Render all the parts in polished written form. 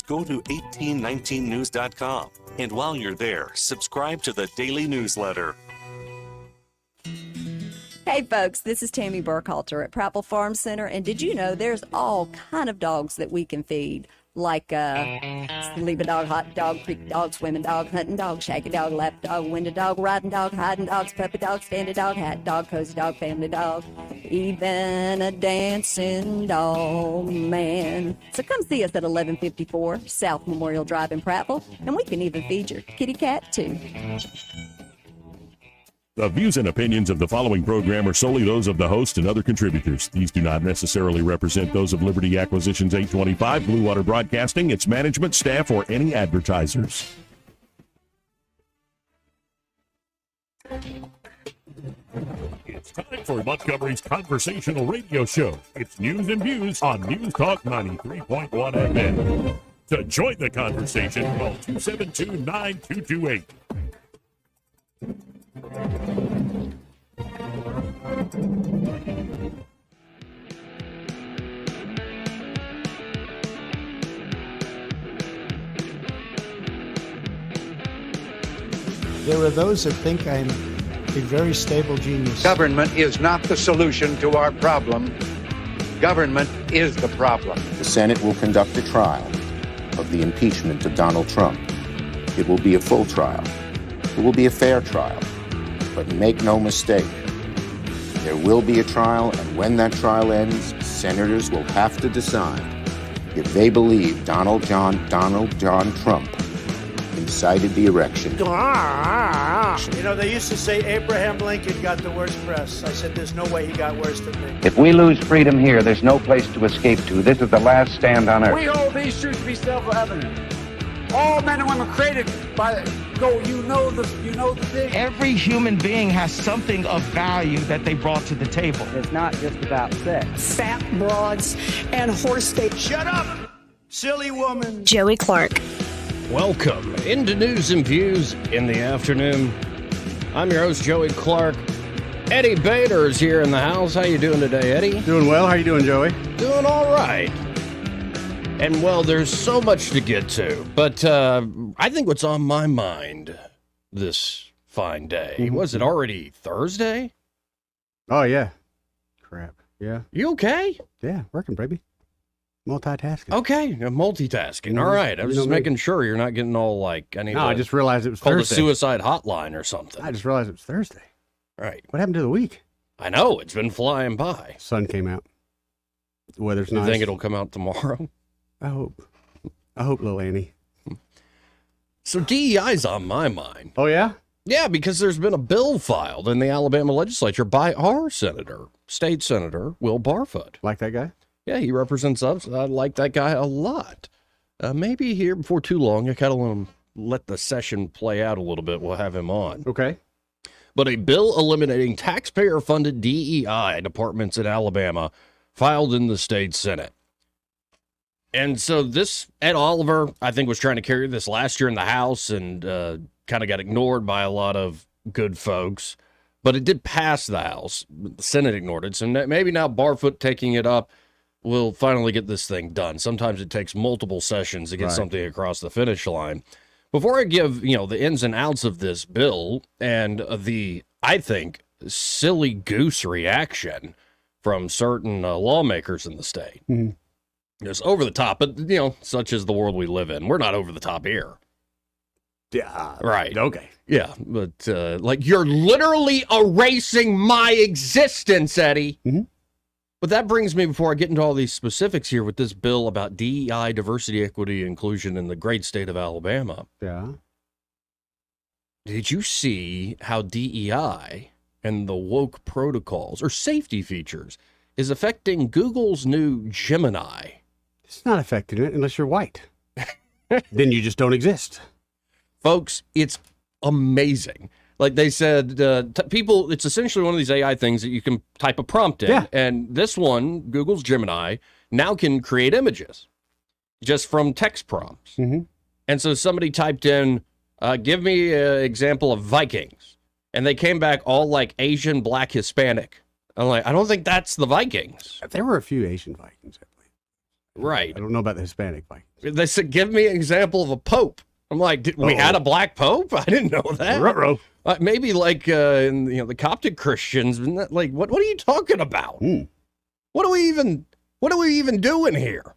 go to 1819news.com. And while you're there, subscribe to the daily newsletter. Hey folks, this is Tammy Burkhalter at Prattville Farm Center, and did you know there's all kind of dogs that we can feed? Like sleeping dog, hot dog, creek dog, swimming dog, hunting dog, shaggy dog, lap dog, window dog, riding dog, hiding dogs, puppy dog, standing dog, hat dog, cozy dog, family dog, even a dancing dog, man. So come see us at 1154 South Memorial Drive in Prattville, and we can even feed your kitty cat too. The views and opinions of the following program are solely those of the host and other contributors. These do not necessarily represent those of Liberty Acquisitions 825, Blue Water Broadcasting, its management, staff, or any advertisers. It's time for Montgomery's conversational radio show. It's news and views on News Talk 93.1 FM. To join the conversation, call 272-9228. There are those that think I'm a very stable genius. Government is not the solution to our problem. Government is the problem. The Senate will conduct a trial of the impeachment of Donald Trump. It will be a full trial. It will be a fair trial. But make no mistake, there will be a trial, and when that trial ends, senators will have to decide if they believe Donald John Trump incited the election. You know, they used to say Abraham Lincoln got the worst press. I said, there's no way he got worse than me. If we lose freedom here, there's no place to escape to. This is the last stand on earth. We hold these truths to be self-evident. All men and women created by you know the thing. Every human being has something of value that they brought to the table. It's not just about sex. Fat broads and horse steak. Shut up, silly woman. Joey Clark. Welcome into News and Views in the afternoon. I'm your host, Joey Clark. Eddie Bader is here in the house. How you doing today, Eddie? Doing well. How you doing, Joey? Doing all right. And, well, there's so much to get to, but I think what's on my mind this fine day, was it already Thursday? Oh, yeah. Crap. Yeah. You okay? Yeah, working, baby. Multitasking. Okay, multitasking. All right. I was just making sure you're not getting all like, I just realized it was called Thursday. the suicide hotline or something. I just realized it was Thursday. Right. What happened to the week? I know. It's been flying by. Sun came out. The weather's You nice. think it'll come out tomorrow? I hope, little Annie. So DEI's on my mind. Oh, yeah? Yeah, because there's been a bill filed in the Alabama legislature by our senator, state senator, Will Barfoot. Like that guy? Yeah, he represents us. I like that guy a lot. Maybe here before too long, I kind of want to let the session play out a little bit. We'll have him on. Okay. But a bill eliminating taxpayer-funded DEI departments in Alabama filed in the state Senate. And so this, Ed Oliver, I think, was trying to carry this last year in the House and kind of got ignored by a lot of good folks. But it did pass the House. The Senate ignored it. So maybe now Barfoot taking it up will finally get this thing done. Sometimes it takes multiple sessions to get something across the finish line. Before I give, the ins and outs of this bill and the, I think, silly goose reaction from certain lawmakers in the state. Mm-hmm. It's over the top, but, such is the world we live in. We're not over the top here. Yeah. Right. Okay. Yeah, but, you're literally erasing my existence, Eddie. Mm-hmm. But that brings me, before I get into all these specifics here with this bill about DEI, diversity, equity, and inclusion in the great state of Alabama. Yeah. Did you see how DEI and the woke protocols or safety features is affecting Google's new Gemini? It's not affecting it unless you're white. Then you just don't exist. Folks, it's amazing. Like they said, people, it's essentially one of these AI things that you can type a prompt in. Yeah. And this one, Google's Gemini, now can create images just from text prompts. Mm-hmm. And so somebody typed in, give me an example of Vikings. And they came back all like Asian, Black, Hispanic. I'm like, I don't think that's the Vikings. There were a few Asian Vikings, I believe. Right. I don't know about the Hispanic Vikings. They said, give me an example of a pope. I'm like, we had a black pope? I didn't know that. Ruh-roh. Maybe like in, the Coptic Christians. Like, what are you talking about? What are we even doing here?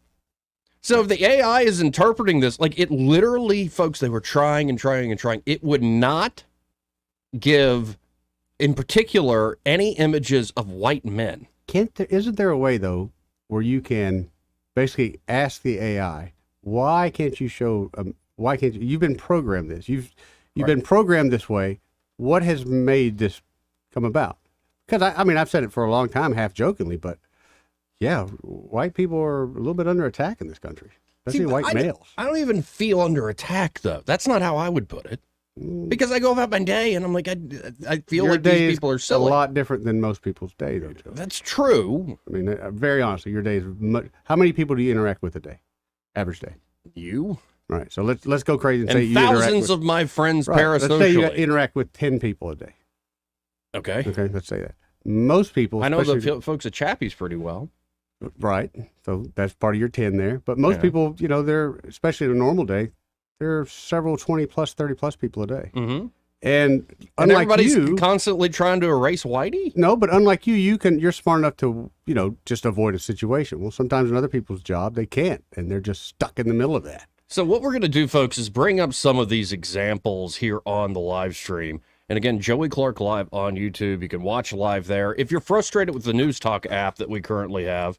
So if the AI is interpreting this, like it literally, folks, they were trying and trying and trying. It would not give, in particular, any images of white men. Isn't there a way, though, where you can basically ask the AI, why can't you show, you've been programmed this. You've been programmed this way. What has made this come about? Because, I mean, I've said it for a long time, half jokingly, but yeah, white people are a little bit under attack in this country, especially white males. I don't even feel under attack, though. That's not how I would put it. Because I go about my day and I'm like, I feel like these people are silly. A lot different than most people's day, though, Joe. That's true. I mean, very honestly, your day is how many people do you interact with a day? Average day? You. Right. So let's go crazy and say you thousands of my friends parasocially. Let's say you interact with 10 people a day. Okay. Okay, let's say that. Most people. I know the folks at Chappie's pretty well. Right. So that's part of your 10 there. But most people, they're, especially in a normal day, there are several 20 plus, 30 plus people a day. Mm-hmm. And unlike everybody's you, constantly trying to erase Whitey? No, but unlike you're smart enough to, just avoid a situation. Well, sometimes in other people's job, they can't, and they're just stuck in the middle of that. So what we're going to do, folks, is bring up some of these examples here on the live stream. And again, Joey Clark Live on YouTube. You can watch live there. If you're frustrated with the News Talk app that we currently have,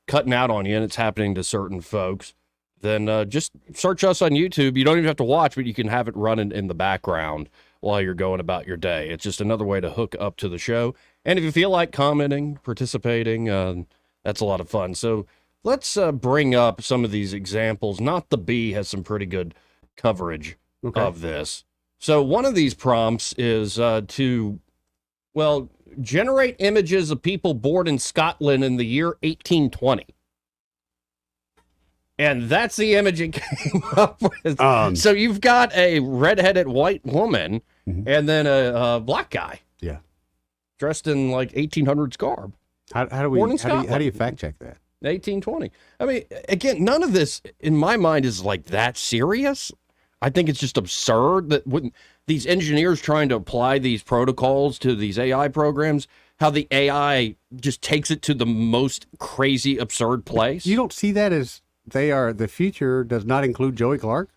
cutting out on you, and it's happening to certain folks, then just search us on YouTube. You don't even have to watch, but you can have it running in the background while you're going about your day. It's just another way to hook up to the show. And if you feel like commenting, participating, that's a lot of fun. So let's bring up some of these examples. Not the Bee has some pretty good coverage of this. So one of these prompts is to generate images of people born in Scotland in the year 1820. And that's the image it came up with. So you've got a redheaded white woman and then a black guy. Yeah. Dressed in like 1800s garb. How do you fact check that? 1820. I mean, again, none of this in my mind is like that serious. I think it's just absurd that these engineers trying to apply these protocols to these AI programs, how the AI just takes it to the most crazy, absurd place. You don't see that as the future does not include Joey Clark?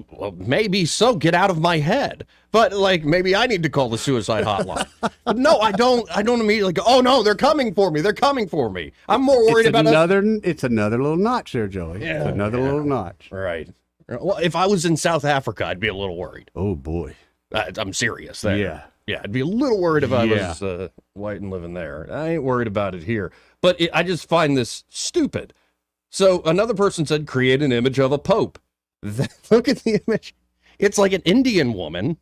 Well, maybe so. Get out of my head. But like, maybe I need to call the suicide hotline. But no, I don't immediately go, oh no, they're coming for me. They're coming for me. I'm more worried about it's another little notch there, Joey. Yeah, it's another little notch. Right. Well, if I was in South Africa, I'd be a little worried. Oh boy. I'm serious there. Yeah. Yeah, I'd be a little worried if I was white and living there. I ain't worried about it here. But I just find this stupid. So another person said, create an image of a pope. Look at the image. It's like an Indian woman.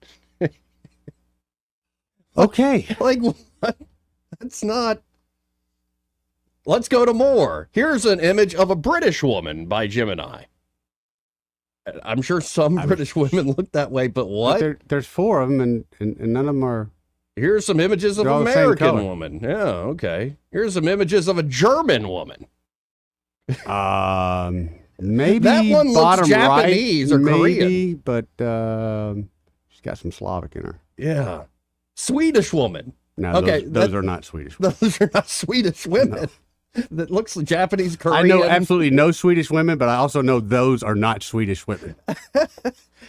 Okay. Like, what? That's not. Let's go to more. Here's an image of a British woman by Gemini. I'm sure some British women look that way, but what? But there's 4 of them, and none of them are. Here's some images of an American woman. Yeah, okay. Here's some images of a German woman. Maybe that one looks Japanese or Korean, but she's got some Slavic in her. Yeah, Swedish woman. No, okay, those are not Swedish. Those are not Swedish women. No. That looks like Japanese, Korean. I know absolutely no Swedish women, but I also know those are not Swedish women.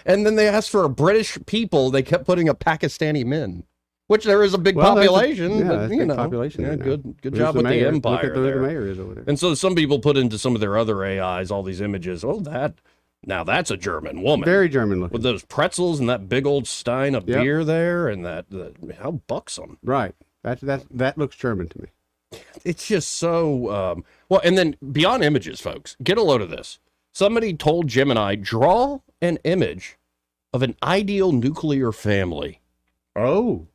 And then they asked for a British people. They kept putting a Pakistani men, which there is a big population. But, population. Yeah, good job with the empire. Look at who the mayor is over there. And so some people put into some of their other AIs all these images. Oh, now that's a German woman. Very German looking. With those pretzels and that big old stein of beer there, and how buxom. Right. That looks German to me. It's just so and then beyond images, folks, get a load of this. Somebody told Gemini, draw an image of an ideal nuclear family. Oh.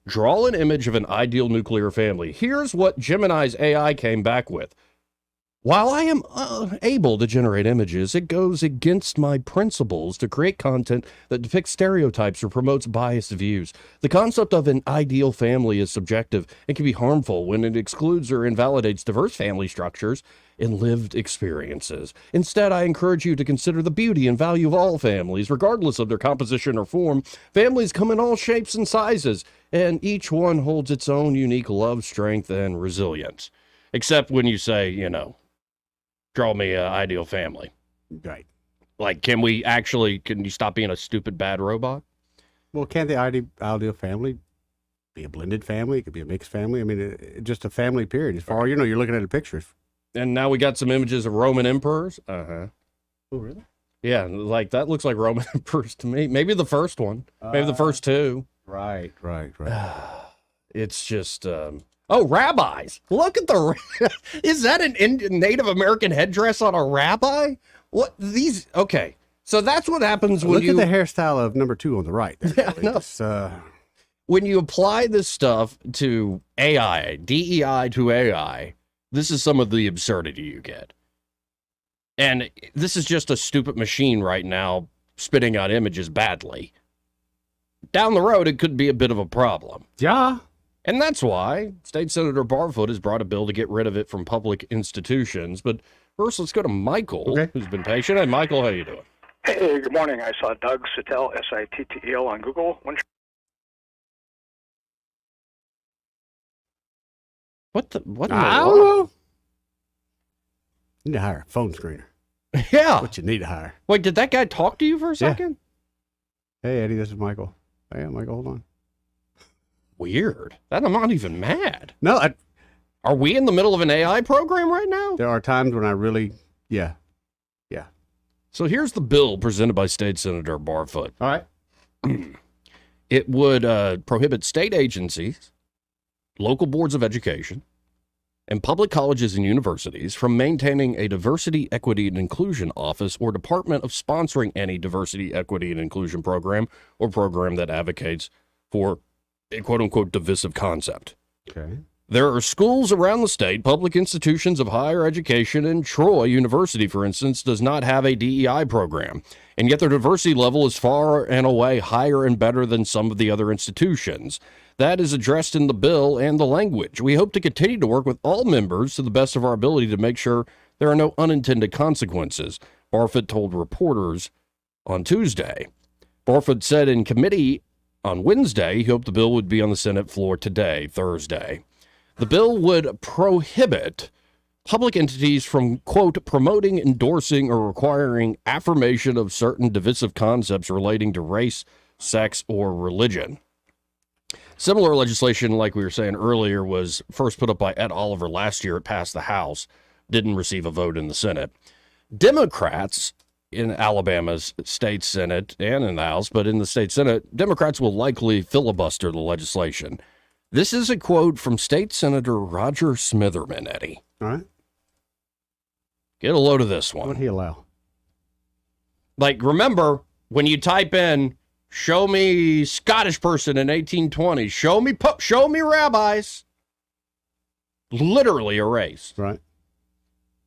Draw an image of an ideal nuclear family. Here's what Gemini's AI came back with. While I am able to generate images, it goes against my principles to create content that depicts stereotypes or promotes biased views. The concept of an ideal family is subjective and can be harmful when it excludes or invalidates diverse family structures and lived experiences. Instead, I encourage you to consider the beauty and value of all families, regardless of their composition or form. Families come in all shapes and sizes, and each one holds its own unique love, strength, and resilience. Except when you say, draw me an ideal family. Right. Like, can you stop being a stupid, bad robot? Well, can't the ideal family be a blended family? It could be a mixed family. I mean, just a family period. As far as you're looking at the pictures. And now we got some images of Roman emperors. Oh, really? Yeah, like that looks like Roman emperors to me. Maybe the first one. Maybe the first two. Right. It's just... rabbis. Look at is that an Native American headdress on a rabbi? What these? Okay. So that's what happens when Look at the hairstyle of number 2 on the right. There, no. When you apply this stuff to AI, DEI to AI, this is some of the absurdity you get. And this is just a stupid machine right now spitting out images badly. Down the road, it could be a bit of a problem. Yeah. And that's why State Senator Barfoot has brought a bill to get rid of it from public institutions. But first, let's go to Michael, who's been patient. Hey, Michael, how you doing? Hey, good morning. I saw Doug Sittel, Sittel on Google. What in the I don't know. You need to hire a phone screener. Yeah. What you need to hire. Wait, did that guy talk to you for a second? Hey, Eddie, this is Michael. Hey, Michael, hold on. Weird. That I'm not even mad. No, are we in the middle of an AI program right now? There are times when I really, yeah. So here's the bill presented by State Senator Barfoot. All right. It would prohibit state agencies, local boards of education, and public colleges and universities from maintaining a diversity, equity, and inclusion office or department of sponsoring any diversity, equity, and inclusion program or program that advocates for a quote-unquote divisive concept. Okay. There are schools around the state, public institutions of higher education, and Troy University, for instance, does not have a DEI program, and yet their diversity level is far and away higher and better than some of the other institutions. That is addressed in the bill and the language. We hope to continue to work with all members to the best of our ability to make sure there are no unintended consequences, Barfoot told reporters on Tuesday. Barfoot said in committee on Wednesday he hoped the bill would be on the Senate floor today, Thursday. The bill would prohibit public entities from, quote, promoting, endorsing, or requiring affirmation of certain divisive concepts relating to race, sex, or religion. Similar legislation, like we were saying earlier, was first put up by Ed Oliver last year. It passed the House, didn't receive a vote in the Senate. Democrats in Alabama's state Senate and in the House, but in the state Senate, Democrats will likely filibuster the legislation. This is a quote from State Senator Roger Smitherman, Eddie. All right. Get a load of this one. What would he allow? Like, remember, when you type in, show me Scottish person in 1820, show me rabbis, literally erase. Right.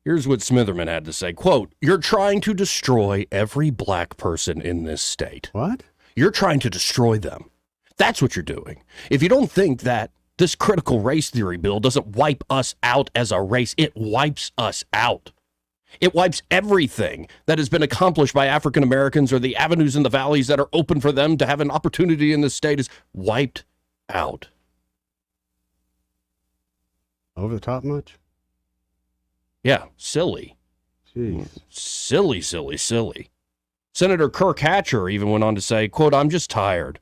Here's what Smitherman had to say, quote, "You're trying to destroy every black person in this state." What? You're trying to destroy them. That's what you're doing. If you don't think that this critical race theory bill doesn't wipe us out as a race, it wipes us out. It wipes everything that has been accomplished by African Americans or the avenues and the valleys that are open for them to have an opportunity in this state is wiped out. Over the top much? Yeah, silly. Jeez. Silly. Senator Kirk Hatcher even went on to say, quote, "I'm just tired.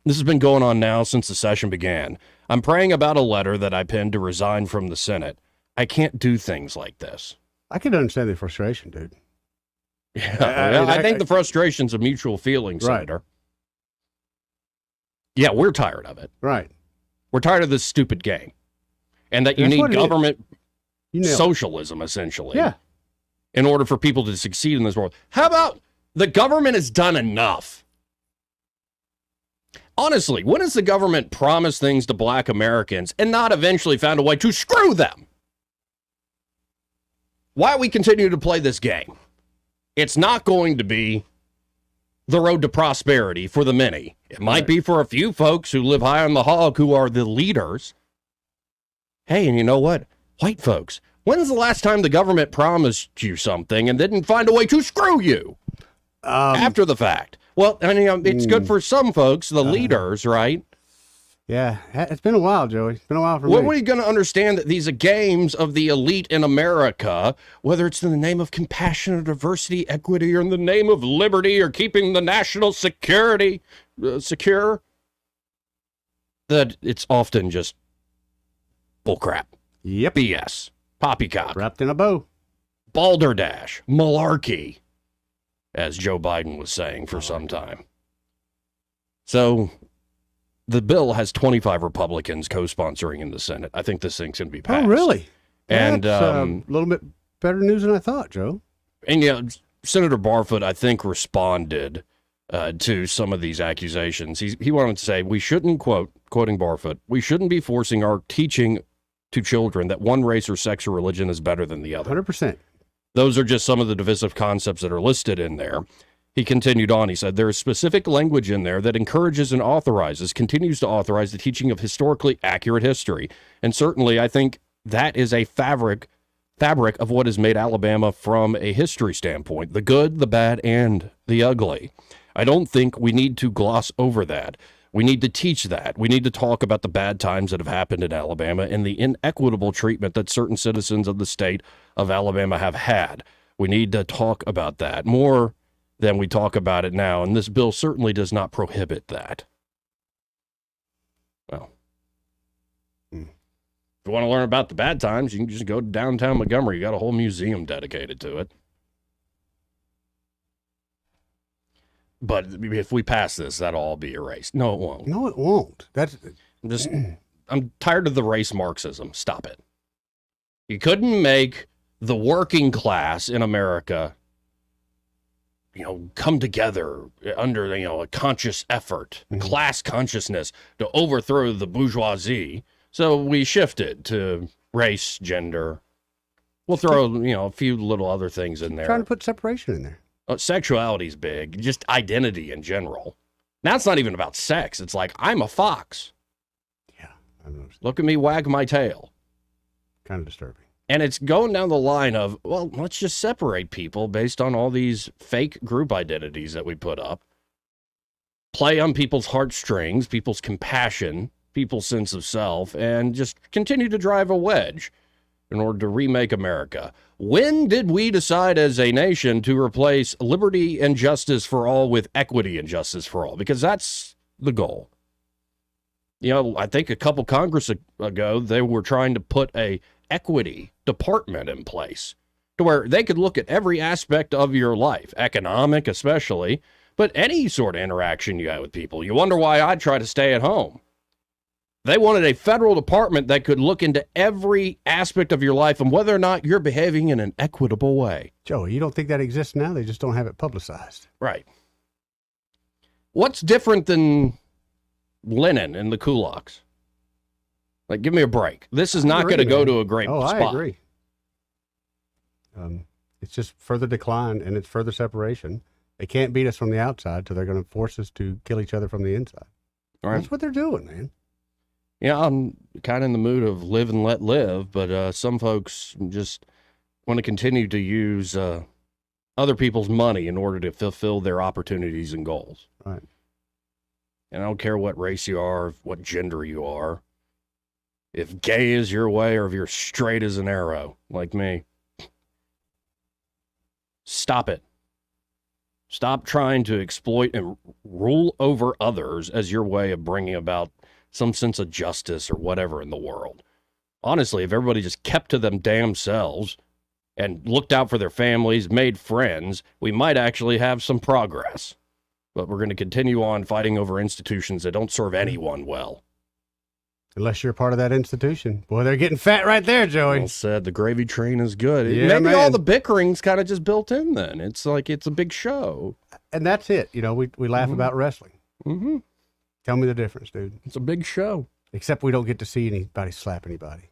This has been going on now since the session began. I'm praying about a letter that I penned to resign from the Senate. I can't do things like this." I can understand the frustration, dude. Yeah, I think the frustration's a mutual feeling, Senator. Right. Yeah, we're tired of it. Right. We're tired of this stupid game. And that you need government socialism, essentially. Yeah. In order for people to succeed in this world. How about the government has done enough? Honestly, when has the government promised things to black Americans and not eventually found a way to screw them? why we continue to play this game. It's not going to be the road to prosperity for the many. It might be for a few folks who live high on the hog who are the leaders. Hey, and you know what? White folks, when's the last time the government promised you something and didn't find a way to screw you after the fact? Well, I mean, it's good for some folks, the leaders, right? Yeah, it's been a while, Joey. It's been a while for me. When are we going to understand that these are games of the elite in America, whether it's in the name of compassion or diversity, equity, or in the name of liberty or keeping the national security secure, that it's often just bullcrap. Yep. BS. Poppycock. Wrapped in a bow. Balderdash. Malarkey, as Joe Biden was saying for some time. So the bill has 25 Republicans co-sponsoring in the Senate. I think this thing's going to be passed. Oh, really? And that's a little bit better news than I thought, Joe. And yeah, Senator Barfoot, I think, responded to some of these accusations. He wanted to say, we shouldn't, quoting Barfoot, we shouldn't be forcing our teaching to children that one race or sex or religion is better than the other. 100%. Those are just some of the divisive concepts that are listed in there. He continued on. He said, there is specific language in there that encourages and continues to authorize the teaching of historically accurate history. And certainly, I think that is a fabric of what has made Alabama from a history standpoint, the good, the bad, and the ugly. I don't think we need to gloss over that. We need to teach that. We need to talk about the bad times that have happened in Alabama and the inequitable treatment that certain citizens of the state of Alabama have had. We need to talk about that more than we talk about it now, and this bill certainly does not prohibit that. Well, if you want to learn about the bad times, you can just go to downtown Montgomery. You got a whole museum dedicated to it. But if we pass this, that'll all be erased. No, it won't. No, it won't. I'm tired of the race Marxism. Stop it. You couldn't make the working class in America, come together under, a conscious effort, class consciousness to overthrow the bourgeoisie. So we shifted to race, gender. We'll throw, a few little other things in there. Trying to put separation in there. Sexuality's big, just identity in general. Now it's not even about sex. It's like, I'm a fox. Yeah. I noticed. Look at me wag my tail. Kind of disturbing. And it's going down the line of, well, let's just separate people based on all these fake group identities that we put up. Play on people's heartstrings, people's compassion, people's sense of self, and just continue to drive a wedge in order to remake America. When did we decide as a nation to replace liberty and justice for all with equity and justice for all? Because that's the goal. I think a couple Congress ago, they were trying to put a equity department in place to where they could look at every aspect of your life, economic especially, but any sort of interaction you had with people. You wonder why I try to stay at home. They wanted a federal department that could look into every aspect of your life and whether or not you're behaving in an equitable way. Joe, you don't think that exists now? They just don't have it publicized. Right. What's different than Lenin and the kulaks? Like, give me a break. This is not going to go to a great spot. I agree. It's just further decline and it's further separation. They can't beat us from the outside, so they're going to force us to kill each other from the inside. Right. That's what they're doing, man. Yeah, I'm kind of in the mood of live and let live, but some folks just want to continue to use other people's money in order to fulfill their opportunities and goals. Right. And I don't care what race you are, what gender you are. If gay is your way or if you're straight as an arrow, like me, stop it. Stop trying to exploit and rule over others as your way of bringing about some sense of justice or whatever in the world. Honestly, if everybody just kept to them damn selves and looked out for their families, made friends, we might actually have some progress. But we're going to continue on fighting over institutions that don't serve anyone well. Unless you're part of that institution. Boy, they're getting fat right there, Joey. Well said. The gravy train is good. Yeah, maybe man. all the bickering's kind of just built in then. It's like it's a big show. And that's it. We laugh about wrestling. Mm-hmm. Tell me the difference, dude. It's a big show. Except we don't get to see anybody slap anybody.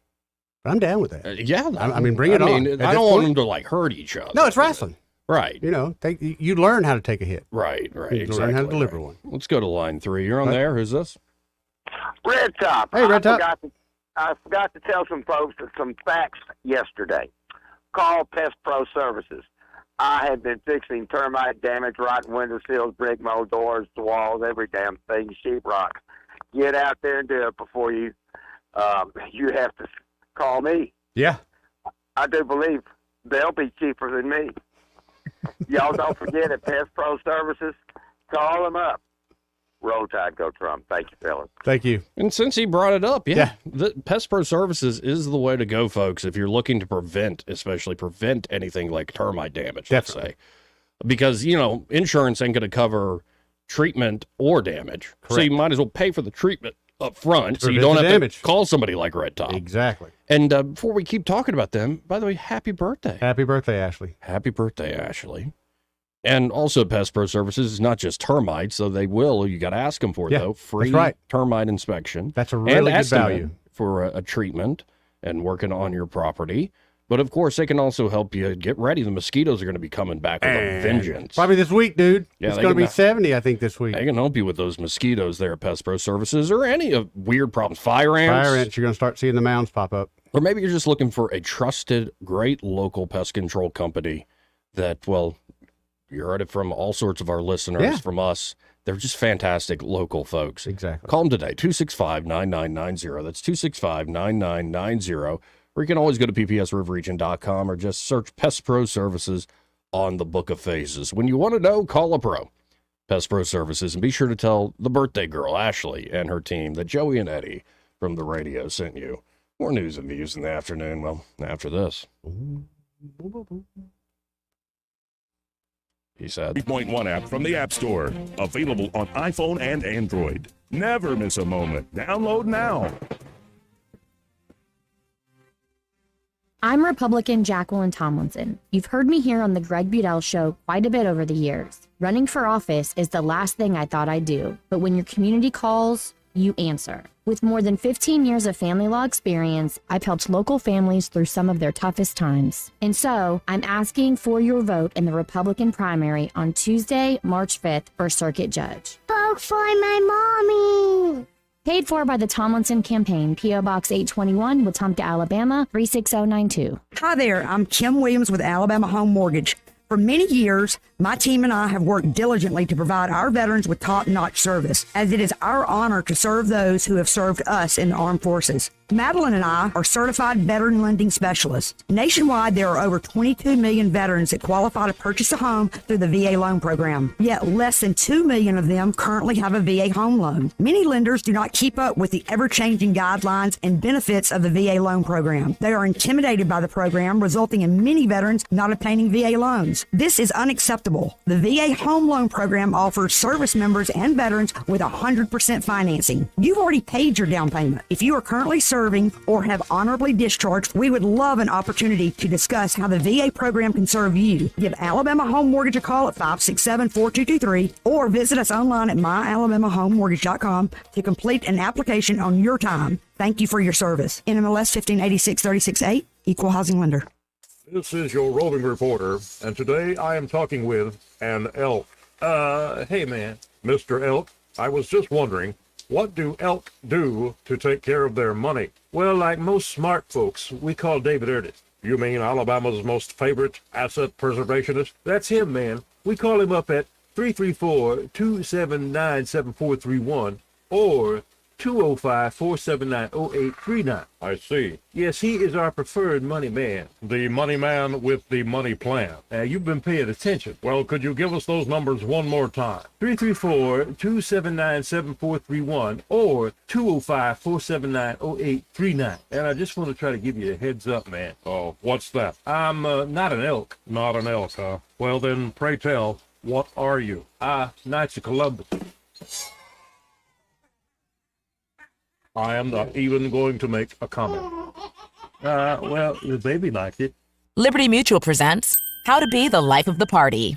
But I'm down with that. Yeah. I mean, bring it on. I don't want them to like hurt each other. No, it's wrestling. Right. You know, you learn how to take a hit. Right. You learn how to deliver one. Let's go to line 3. You're on there. Who's this? Red Top. Hey, Red Top. I forgot to tell some folks some facts yesterday. Call Pest Pro Services. I have been fixing termite damage, rotten window sills, brick mold, doors, walls, every damn thing, sheetrock. Get out there and do it before you have to call me. Yeah. I do believe they'll be cheaper than me. Y'all don't forget it, Pest Pro Services. Call them up. Roll Tide, go Trump. Thank you, fellas. Thank you. And since he brought it up, the Pest Pro Services is the way to go, folks, if you're looking to especially prevent anything like termite damage, let's say. Because, insurance ain't going to cover treatment or damage. Correct. So you might as well pay for the treatment up front so you don't have to call somebody like Red Top. Exactly. And before we keep talking about them, by the way, happy birthday. Happy birthday, Ashley. Happy birthday, Ashley. And also, Pest Pro Services is not just termites, so you got to ask them for it, though. Free termite inspection. That's a really good value. For a treatment and working on your property. But, of course, they can also help you get ready. The mosquitoes are going to be coming back with a vengeance. Probably this week, dude. Yeah, it's going to be 70, I think, this week. They can help you with those mosquitoes there at Pest Pro Services or any weird problems. Fire ants. Fire ants, you're going to start seeing the mounds pop up. Or maybe you're just looking for a trusted, great local pest control company that, you heard it from all sorts of our listeners, from us. They're just fantastic local folks. Exactly. Call them today, 265-9990. That's 265-9990. Or you can always go to ppsriverregion.com or just search Pest Pro Services on the Book of Faces. When you want to know, call a pro. Pest Pro Services. And be sure to tell the birthday girl, Ashley, and her team that Joey and Eddie from the radio sent you. More news and views in the afternoon. After this. He said. 3.1 app from the App Store. Available on iPhone and Android. Never miss a moment. Download now. I'm Republican Jacqueline Tomlinson. You've heard me here on the Greg Budell Show quite a bit over the years. Running for office is the last thing I thought I'd do, but when your community calls, you answer. With more than 15 years of family law experience, I've helped local families through some of their toughest times. And so, I'm asking for your vote in the Republican primary on Tuesday, March 5th for Circuit Judge. Vote for my mommy! Paid for by the Tomlinson Campaign, P.O. Box 821, Wetumpka, Alabama, 36092. Hi there, I'm Kim Williams with Alabama Home Mortgage. For many years, my team and I have worked diligently to provide our veterans with top-notch service, as it is our honor to serve those who have served us in the armed forces. Madeline and I are certified veteran lending specialists. Nationwide, there are over 22 million veterans that qualify to purchase a home through the VA loan program. Yet less than 2 million of them currently have a VA home loan. Many lenders do not keep up with the ever-changing guidelines and benefits of the VA loan program. They are intimidated by the program, resulting in many veterans not obtaining VA loans. This is unacceptable. The VA home loan program offers service members and veterans with 100% financing. You've already paid your down payment. If you are currently serving or have honorably discharged, we would love an opportunity to discuss how the VA program can serve you. Give Alabama Home Mortgage a call at 567-4223 or visit us online at myalabamahomemortgage.com to complete an application on your time. Thank you for your service. NMLS 1586368, Equal Housing Lender. This is your roving reporter, and today I am talking with an elk. Hey man, Mr. Elk, I was just wondering, what do elk do to take care of their money? Well, like most smart folks, we call David Erdit. You mean Alabama's most favorite asset preservationist? That's him, man. We call him up at 334-279-7431 or 205-479-0839. I see. Yes, he is our preferred money man. The money man with the money plan. You've been paying attention. Well, could you give us those numbers one more time? 334-279-7431 or 205-479-0839. And I just want to try to give you a heads up, man. Oh, what's that? I'm not an elk. Not an elk, huh? Well, then, pray tell, what are you? Knights of Columbus. I am not even going to make a comment. Well, the baby liked it. Liberty Mutual presents How to Be the Life of the Party.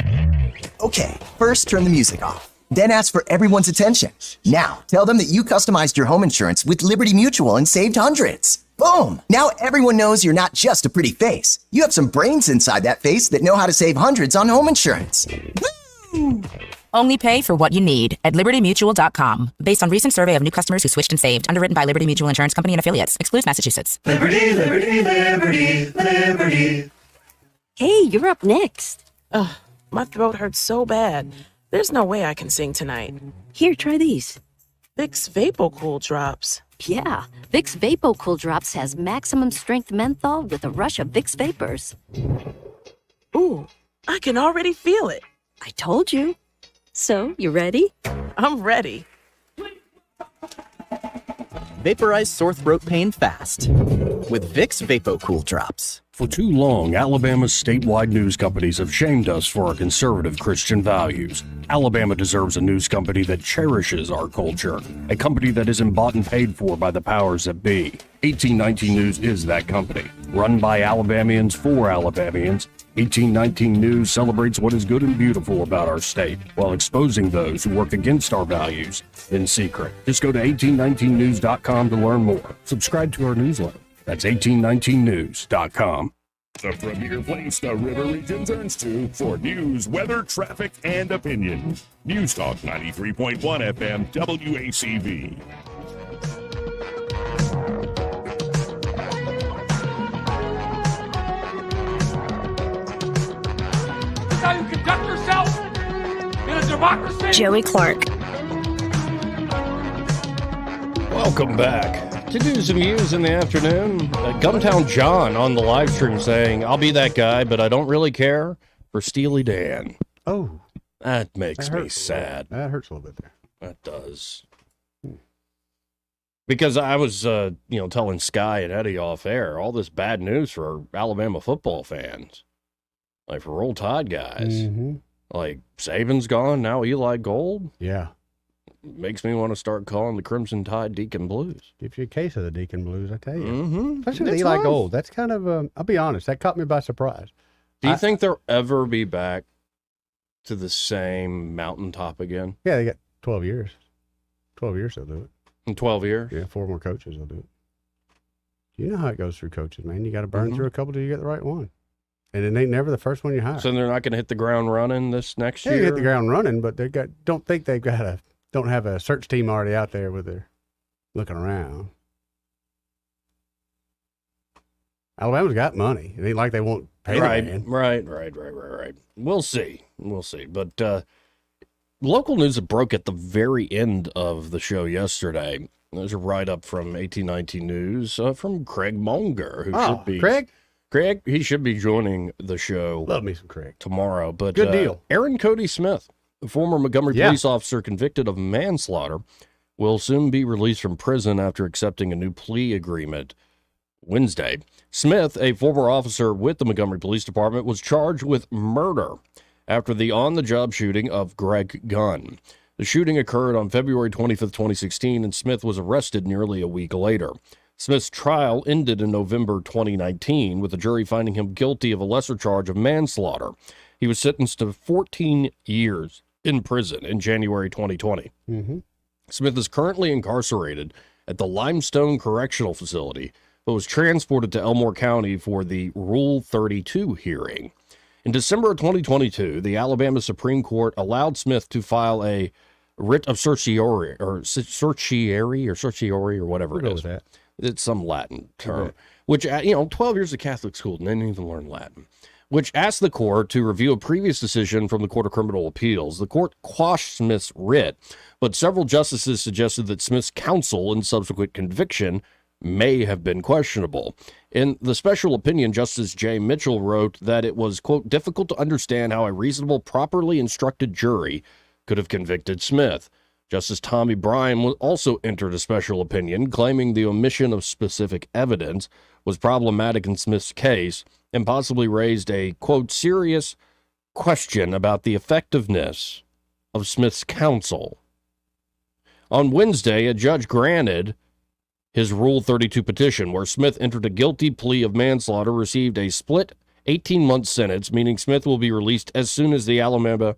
Okay, first turn the music off. Then ask for everyone's attention. Now, tell them that you customized your home insurance with Liberty Mutual and saved hundreds. Boom! Now everyone knows you're not just a pretty face. You have some brains inside that face that know how to save hundreds on home insurance. Woo! Only pay for what you need at LibertyMutual.com. Based on recent survey of new customers who switched and saved. Underwritten by Liberty Mutual Insurance Company and Affiliates. Excludes Massachusetts. Liberty, liberty, liberty, liberty. Hey, you're up next. Ugh, my throat hurts so bad. There's no way I can sing tonight. Here, try these. Vicks VapoCool Drops. Yeah, Vicks VapoCool Drops has maximum strength menthol with a rush of Vicks Vapors. Ooh, I can already feel it. I told you. So, you ready? I'm ready. Vaporize sore throat pain fast with Vicks VapoCool Drops. For too long, Alabama's statewide news companies have shamed us for our conservative Christian values. Alabama deserves a news company that cherishes our culture, a company that isn't bought and paid for by the powers that be. 1819 News is that company. Run by Alabamians for Alabamians, 1819 News celebrates what is good and beautiful about our state, while exposing those who work against our values in secret. Just go to 1819news.com to learn more. Subscribe to our newsletter. That's 1819news.com. The premier place the River Region turns to for news, weather, traffic, and opinion. News Talk 93.1 FM WACV. This is how you conduct yourself in a democracy. Joey Clark. Welcome back to News and Views in the afternoon. Gumtown John on the live stream saying, I'll be that guy, but I don't really care for Steely Dan. Oh. That makes me sad. That hurts a little bit there. That does. Because I was, telling Sky and Eddie off air, all this bad news for Alabama football fans. Like for Roll Tide guys. Mm-hmm. Like Saban's gone, now Eli Gold. Yeah. Makes me want to start calling the Crimson Tide Deacon Blues. Gives you a case of the Deacon Blues, I tell you. Mm-hmm. Especially with Eli Gold. That's kind of, I'll be honest, that caught me by surprise. Do you think they'll ever be back to the same mountaintop again? Yeah, they got 12 years. 12 years they'll do it. In 12 years? Yeah, 4 more coaches will do it. You know how it goes through coaches, man. You got to burn through a couple till you get the right one. And it ain't never the first one you hire. So they're not going to hit the ground running this next Yeah, year? they hit the ground running, but don't have a search team already out there with their looking around. Alabama's got money. It ain't like they won't pay the man. Right. We'll see. But local news that broke at the very end of the show yesterday. There's a write-up from 1819 News from Craig Monger, who should be... Craig, he should be joining the show. Love me some Craig. Tomorrow. But good deal. Aaron Cody Smith, a former Montgomery police officer convicted of manslaughter, will soon be released from prison after accepting a new plea agreement Wednesday. Smith, a former officer with the Montgomery Police Department, was charged with murder after the on-the-job shooting of Greg Gunn. The shooting occurred on February 25th, 2016, and Smith was arrested nearly a week later. Smith's trial ended in November 2019, with the jury finding him guilty of a lesser charge of manslaughter. He was sentenced to 14 years in prison in January 2020. Mm-hmm. Smith is currently incarcerated at the Limestone Correctional Facility, but was transported to Elmore County for the Rule 32 hearing. In December of 2022, the Alabama Supreme Court allowed Smith to file a writ of certiorari, or whatever it is. That. It's some Latin term, which, 12 years of Catholic school, and they didn't even learn Latin, which asked the court to review a previous decision from the Court of Criminal Appeals. The court quashed Smith's writ, but several justices suggested that Smith's counsel and subsequent conviction may have been questionable. In the special opinion, Justice J. Mitchell wrote that it was, quote, difficult to understand how a reasonable, properly instructed jury could have convicted Smith. Justice Tommy Bryan also entered a special opinion, claiming the omission of specific evidence was problematic in Smith's case and possibly raised a, quote, serious question about the effectiveness of Smith's counsel. On Wednesday, a judge granted his Rule 32 petition, where Smith entered a guilty plea of manslaughter, received a split 18-month sentence, meaning Smith will be released as soon as the Alabama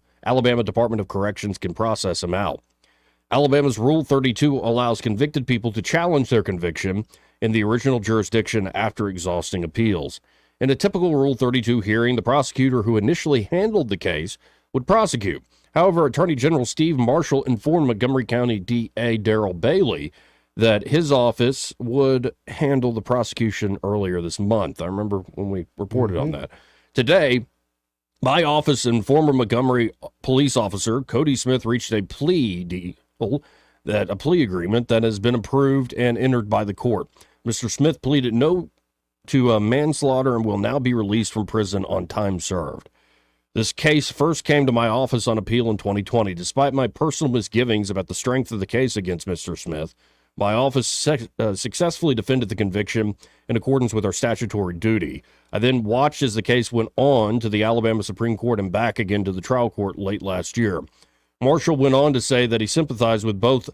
Department of Corrections can process him out. Alabama's Rule 32 allows convicted people to challenge their conviction in the original jurisdiction after exhausting appeals. In a typical Rule 32 hearing, the prosecutor who initially handled the case would prosecute. However, Attorney General Steve Marshall informed Montgomery County DA Darrell Bailey that his office would handle the prosecution earlier this month. I remember when we reported on that. Today, my office and former Montgomery police officer Cody Smith reached a plea agreement that has been approved and entered by the court. Mr. Smith pleaded no to manslaughter and will now be released from prison on time served. This case first came to my office on appeal in 2020. Despite my personal misgivings about the strength of the case against Mr. Smith, my office successfully defended the conviction in accordance with our statutory duty. I then watched as the case went on to the Alabama Supreme Court and back again to the trial court late last year. Marshall went on to say that he sympathized with both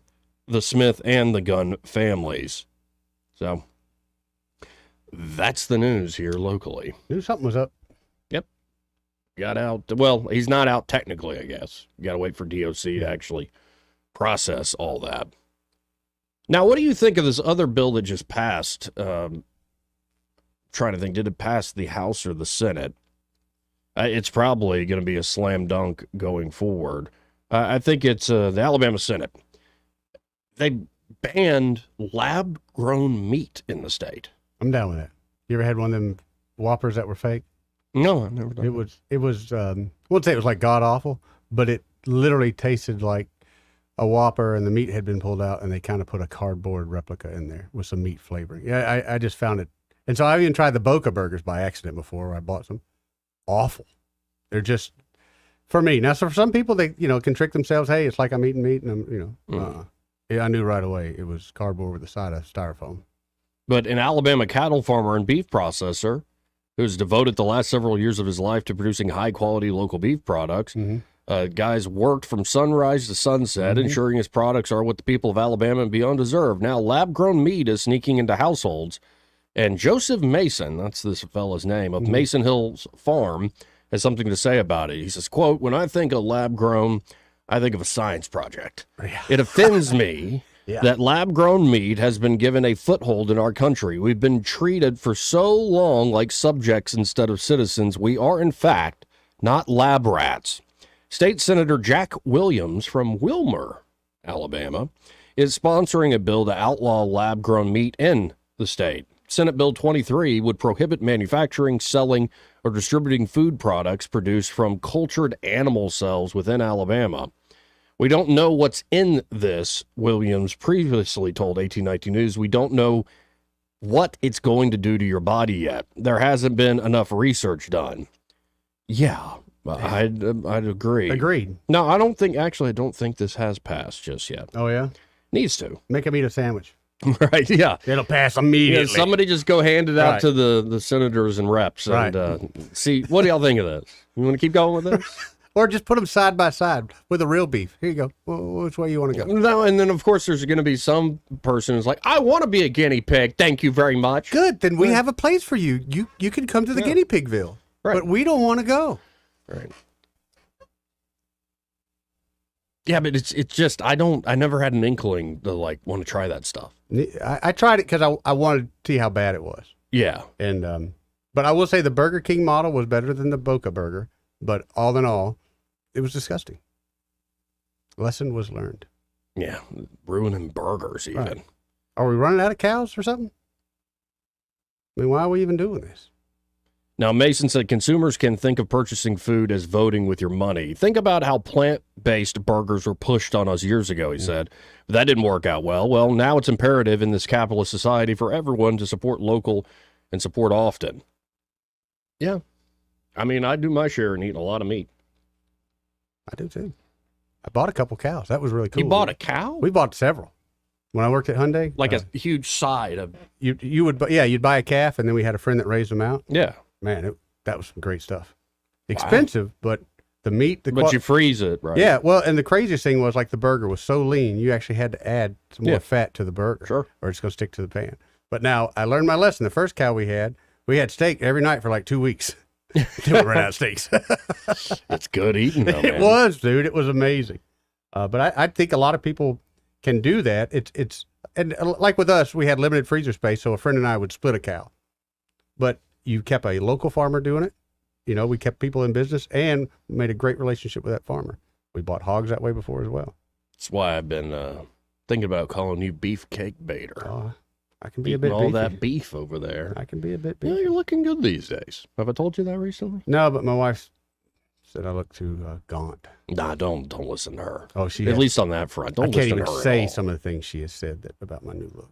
the Smith and the Gunn families. So that's the news here locally. Knew something was up. Yep. Got out. Well, he's not out technically, I guess. You got to wait for DOC to actually process all that. Now, what do you think of this other bill that just passed? Trying to think, did it pass the House or the Senate? It's probably going to be a slam dunk going forward. I think it's the Alabama Senate. They banned lab-grown meat in the state. I'm down with that. You ever had one of them Whoppers that were fake? No, I've never done it. Was I wouldn't say it was like god-awful, but it literally tasted like a Whopper, and the meat had been pulled out, and they kind of put a cardboard replica in there with some meat flavoring. Yeah, I just found it. And so I even tried the Boca burgers by accident before, where I bought some. Awful. They're just, for me. Now, so for some people, they can trick themselves. Hey, it's like I'm eating meat, and yeah, I knew right away it was cardboard with a side of styrofoam. But an Alabama cattle farmer and beef processor who's devoted the last several years of his life to producing high-quality local beef products, guys worked from sunrise to sunset, ensuring his products are what the people of Alabama and beyond deserve. Now, lab-grown meat is sneaking into households, and Joseph Mason, that's this fella's name, of Mason Hills Farm, has something to say about it. He says, quote, "When I think of lab-grown, I think of a science project. It offends me that lab-grown meat has been given a foothold in our country. We've been treated for so long like subjects instead of citizens. We are, in fact, not lab rats." State Senator Jack Williams from Wilmer, Alabama, is sponsoring a bill to outlaw lab-grown meat in the state. Senate Bill 23 would prohibit manufacturing, selling, or distributing food products produced from cultured animal cells within Alabama. "We don't know what's in this," Williams previously told 1819 News. "We don't know what it's going to do to your body yet. There hasn't been enough research done." Yeah, I'd agree. Agreed. No, I don't think this has passed just yet. Oh, yeah? Needs to. Make them eat a sandwich. Right, yeah. It'll pass immediately. Yeah, somebody just go hand it out to the senators and reps and see, what do y'all think of this? You want to keep going with this? Or just put them side by side with the real beef. Here you go. Which way you want to go? No, and then, of course, there's going to be some person who's like, "I want to be a guinea pig. Thank you very much." Good. Then we have a place for you. You can come to the guinea pigville. Right. But we don't want to go. Right. Yeah, but it's just, I never had an inkling to want to try that stuff. I tried it because I wanted to see how bad it was. Yeah. And, but I will say the Burger King model was better than the Boca burger, but all in all, it was disgusting. Lesson was learned. Yeah. Ruining burgers even. Right. Are we running out of cows or something? I mean, why are we even doing this? Now, Mason said consumers can think of purchasing food as voting with your money. Think about how plant-based burgers were pushed on us years ago, he said. But that didn't work out well. Well, now it's imperative in this capitalist society for everyone to support local and support often. Yeah. I mean, I do my share in eating a lot of meat. I do, too. I bought a couple cows. That was really cool. You bought a cow? We bought several. When I worked at Hyundai. Like a huge side of... You'd buy a calf, and then we had a friend that raised them out. Yeah. Man, that was some great stuff. Expensive, but the meat... But you freeze it, right? Yeah, well, and the craziest thing was, the burger was so lean, you actually had to add some more fat to the burger. Sure. Or it's going to stick to the pan. But now, I learned my lesson. The first cow we had steak every night for 2 weeks. Until we ran out of steaks. It's good eating, though, man. It was, dude. It was amazing. But I think a lot of people can do that. It's and like with us, we had limited freezer space, so a friend and I would split a cow. But you kept a local farmer doing it. You know, we kept people in business and made a great relationship with that farmer. We bought hogs that way before as well. That's why I've been thinking about calling you Beefcake Bader. I can be a bit all beefy. that beef over there. I can be a bit beefy. Yeah, you're looking good these days. Have I told you that recently? No, but my wife said I look too gaunt. Nah, don't listen to her. Oh, she at least on that front. Don't I can't listen even to her at say all. some of the things she has said about my new look.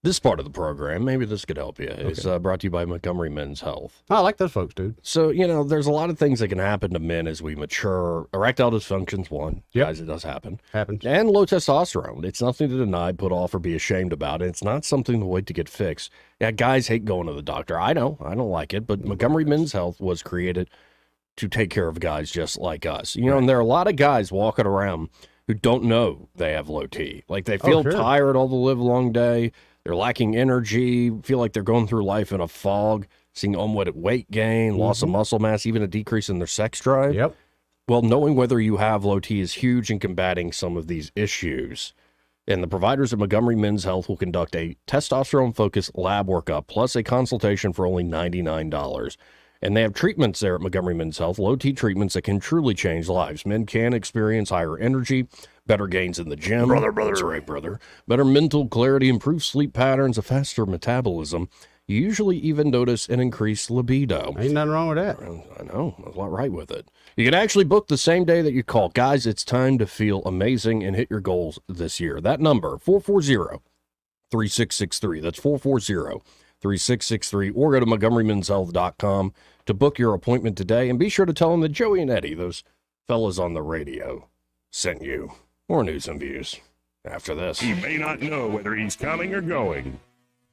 This part of the program, maybe this could help you, is brought to you by Montgomery Men's Health. Oh, I like those folks, dude. So, you know, there's a lot of things that can happen to men as we mature. Erectile dysfunction's one. Yep. Guys, it does happen. Happens. And low testosterone. It's nothing to deny, put off, or be ashamed about. It's not something to wait to get fixed. Yeah, guys hate going to the doctor. I know. I don't like it. But Montgomery Men's Health was created to take care of guys just like us. You know, and there are a lot of guys walking around who don't know they have low T. Like, they feel tired all the live long day. They're lacking energy, feel like they're going through life in a fog, seeing unwanted weight gain, loss of muscle mass, even a decrease in their sex drive. Yep. Well, knowing whether you have low T is huge in combating some of these issues. And the providers at Montgomery Men's Health will conduct a testosterone-focused lab workup plus a consultation for only $99. And they have treatments there at Montgomery Men's Health, low T treatments that can truly change lives. Men can experience higher energy, better gains in the gym. Brother. That's right, brother. Better mental clarity, improved sleep patterns, a faster metabolism. You usually even notice an increased libido. Ain't nothing wrong with that. I know. There's a lot right with it. You can actually book the same day that you call. Guys, it's time to feel amazing and hit your goals this year. That number, 440-3663. That's 440-3663. Or go to MontgomeryMen'sHealth.com to book your appointment today. And be sure to tell them that Joey and Eddie, those fellas on the radio, sent you. More news and views after this. He may not know whether he's coming or going,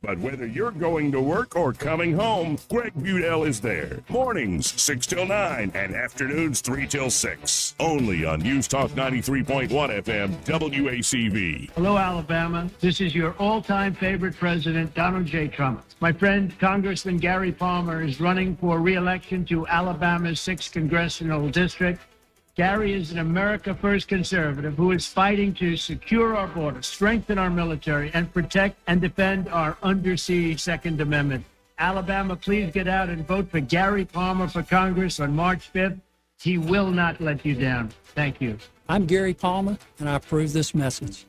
but whether you're going to work or coming home, Greg Budell is there. Mornings, 6 till 9, and afternoons, 3 till 6. Only on News Talk 93.1 FM, WACV. Hello, Alabama. This is your all-time favorite president, Donald J. Trump. My friend, Congressman Gary Palmer, is running for re-election to Alabama's 6th Congressional District. Gary is an America First conservative who is fighting to secure our border, strengthen our military, and protect and defend our undersea Second Amendment. Alabama, please get out and vote for Gary Palmer for Congress on March 5th. He will not let you down. Thank you. I'm Gary Palmer, and I approve this message.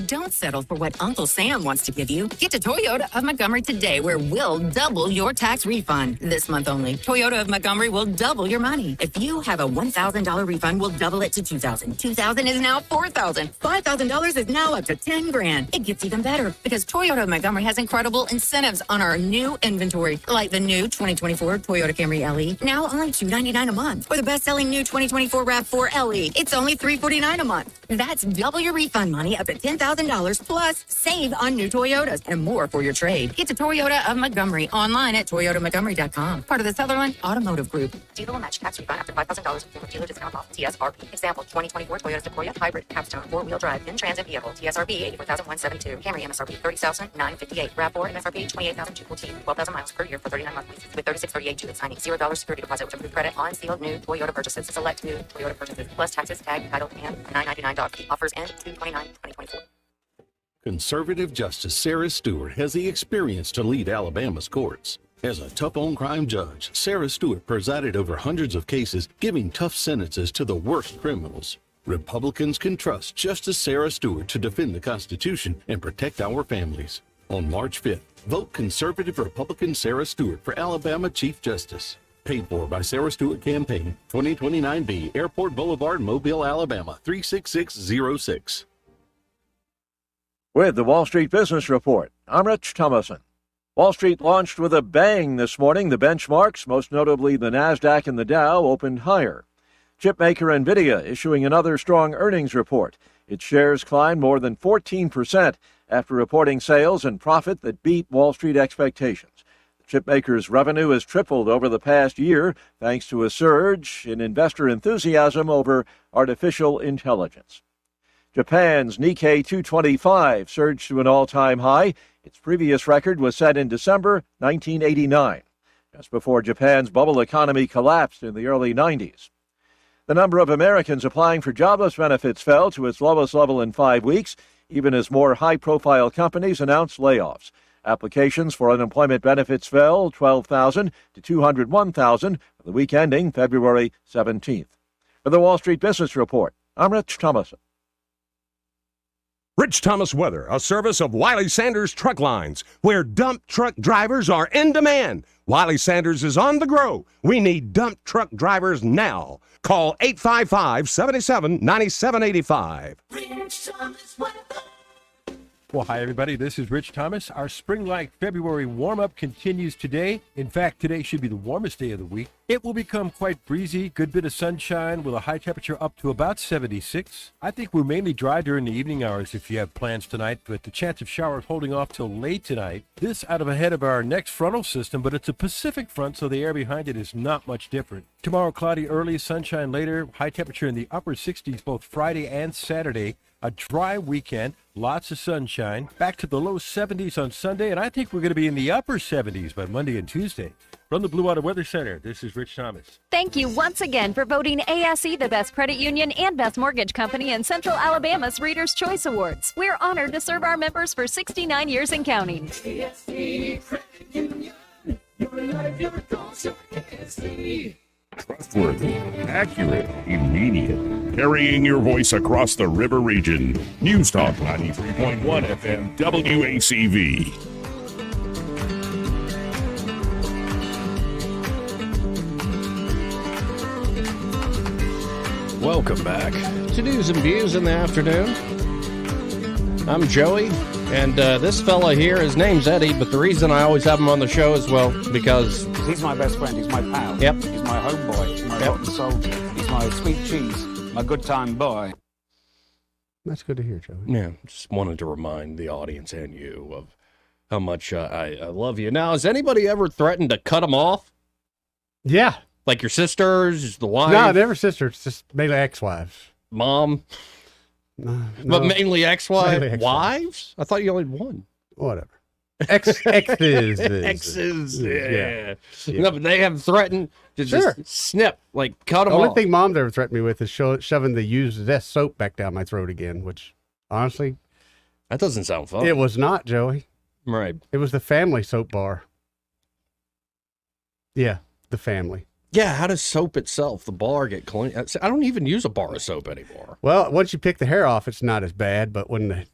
Don't settle for what Uncle Sam wants to give you. Get to Toyota of Montgomery today, where we'll double your tax refund. This month only, Toyota of Montgomery will double your money. If you have a $1,000 refund, we'll double it to $2,000. $2,000 is now $4,000. $5,000 is now up to $10,000. It gets even better because Toyota of Montgomery has incredible incentives on our new inventory, like the new 2024 Toyota Camry LE, now only $299 a month, or the best-selling new 2024 RAV4 LE. It's only $349 a month. That's double your refund money, up to $10,000 plus save on new Toyotas and more for your trade. Get to Toyota of Montgomery online at toyotamontgomery.com. Part of the Sutherland Automotive Group. Dealer will match tax refund after $5,000 with dealer discount off TSRP. Example, 2024 Toyota Sequoia Hybrid Capstone 4-wheel drive in-transit vehicle. TSRP $84,172. Camry MSRP $30,958. RAV4 MSRP $28,214. 12,000 miles per year for 39 months leases with 3638 due at signing. $0 security deposit with approved credit on sealed new Toyota purchases. Select new Toyota purchases plus taxes, tag, title, and $999 doc fee. Offers end 2/29/2024. Conservative Justice Sarah Stewart has the experience to lead Alabama's courts. As a tough-on-crime judge, Sarah Stewart presided over hundreds of cases, giving tough sentences to the worst criminals. Republicans can trust Justice Sarah Stewart to defend the Constitution and protect our families. On March 5th, vote conservative Republican Sarah Stewart for Alabama Chief Justice. Paid for by Sarah Stewart Campaign, 2029B, Airport Boulevard, Mobile, Alabama, 36606. With the Wall Street Business Report, I'm Rich Thomason. Wall Street launched with a bang this morning. The benchmarks, most notably the NASDAQ and the Dow, opened higher. Chipmaker NVIDIA issuing another strong earnings report. Its shares climbed more than 14% after reporting sales and profit that beat Wall Street expectations. The chipmaker's revenue has tripled over the past year thanks to a surge in investor enthusiasm over artificial intelligence. Japan's Nikkei 225 surged to an all-time high. Its previous record was set in December 1989, just before Japan's bubble economy collapsed in the early 90s. The number of Americans applying for jobless benefits fell to its lowest level in 5 weeks, even as more high-profile companies announced layoffs. Applications for unemployment benefits fell 12,000 to 201,000 for the week ending February 17th. For the Wall Street Business Report, I'm Rich Thomason. Rich Thomas Weather, a service of Wiley Sanders Truck Lines, where dump truck drivers are in demand. Wiley Sanders is on the grow. We need dump truck drivers now. Call 855-77-9785. Rich Thomas Weather. Well, hi, everybody. This is Rich Thomas. Our spring-like February warm-up continues today. In fact, today should be the warmest day of the week. It will become quite breezy, good bit of sunshine with a high temperature up to about 76. I think we're mainly dry during the evening hours if you have plans tonight, but the chance of showers holding off till late tonight. This out of ahead of our next frontal system, but it's a Pacific front, so the air behind it is not much different. Tomorrow, cloudy early, sunshine later, high temperature in the upper 60s both Friday and Saturday. A dry weekend, lots of sunshine, back to the low 70s on Sunday, and I think we're going to be in the upper 70s by Monday and Tuesday. From the Blue Water Weather Center, this is Rich Thomas. Thank you once again for voting ASE the best credit union and best mortgage company in Central Alabama's Reader's Choice Awards. We're honored to serve our members for 69 years and counting. ASE Credit Union, your life, your goals, your ASE. Trustworthy, accurate, immediate. Carrying your voice across the river region. News Talk 93.1 FM WACV. Welcome back to News and Views in the afternoon. I'm Joey, and this fella here, his name's Eddie, but the reason I always have him on the show is, well, because... He's my best friend, he's my pal. Yep. He's my homeboy, he's my rotten soldier, he's my sweet cheese, my good time boy. That's good to hear, Joey. Yeah, just wanted to remind the audience and you of how much I love you. Now, has anybody ever threatened to cut him off? Yeah. Like your sisters, the wife? No, never sisters, just mainly ex-wives. Mom? No, But mainly ex-wives? Mainly ex-wives. Wives? I thought you only had one. Whatever. Exes. Exes, yeah. Yeah. No, but they have threatened to just snip, like cut them The only off. thing Mom's ever threatened me with is shoving the used Zest soap back down my throat again, which, honestly... That doesn't sound fun. It was not, Joey. Right. It was the family soap bar. Yeah, the family. Yeah, how does soap itself, the bar, get clean? I don't even use a bar of soap anymore. Well, once you pick the hair off, it's not as bad, but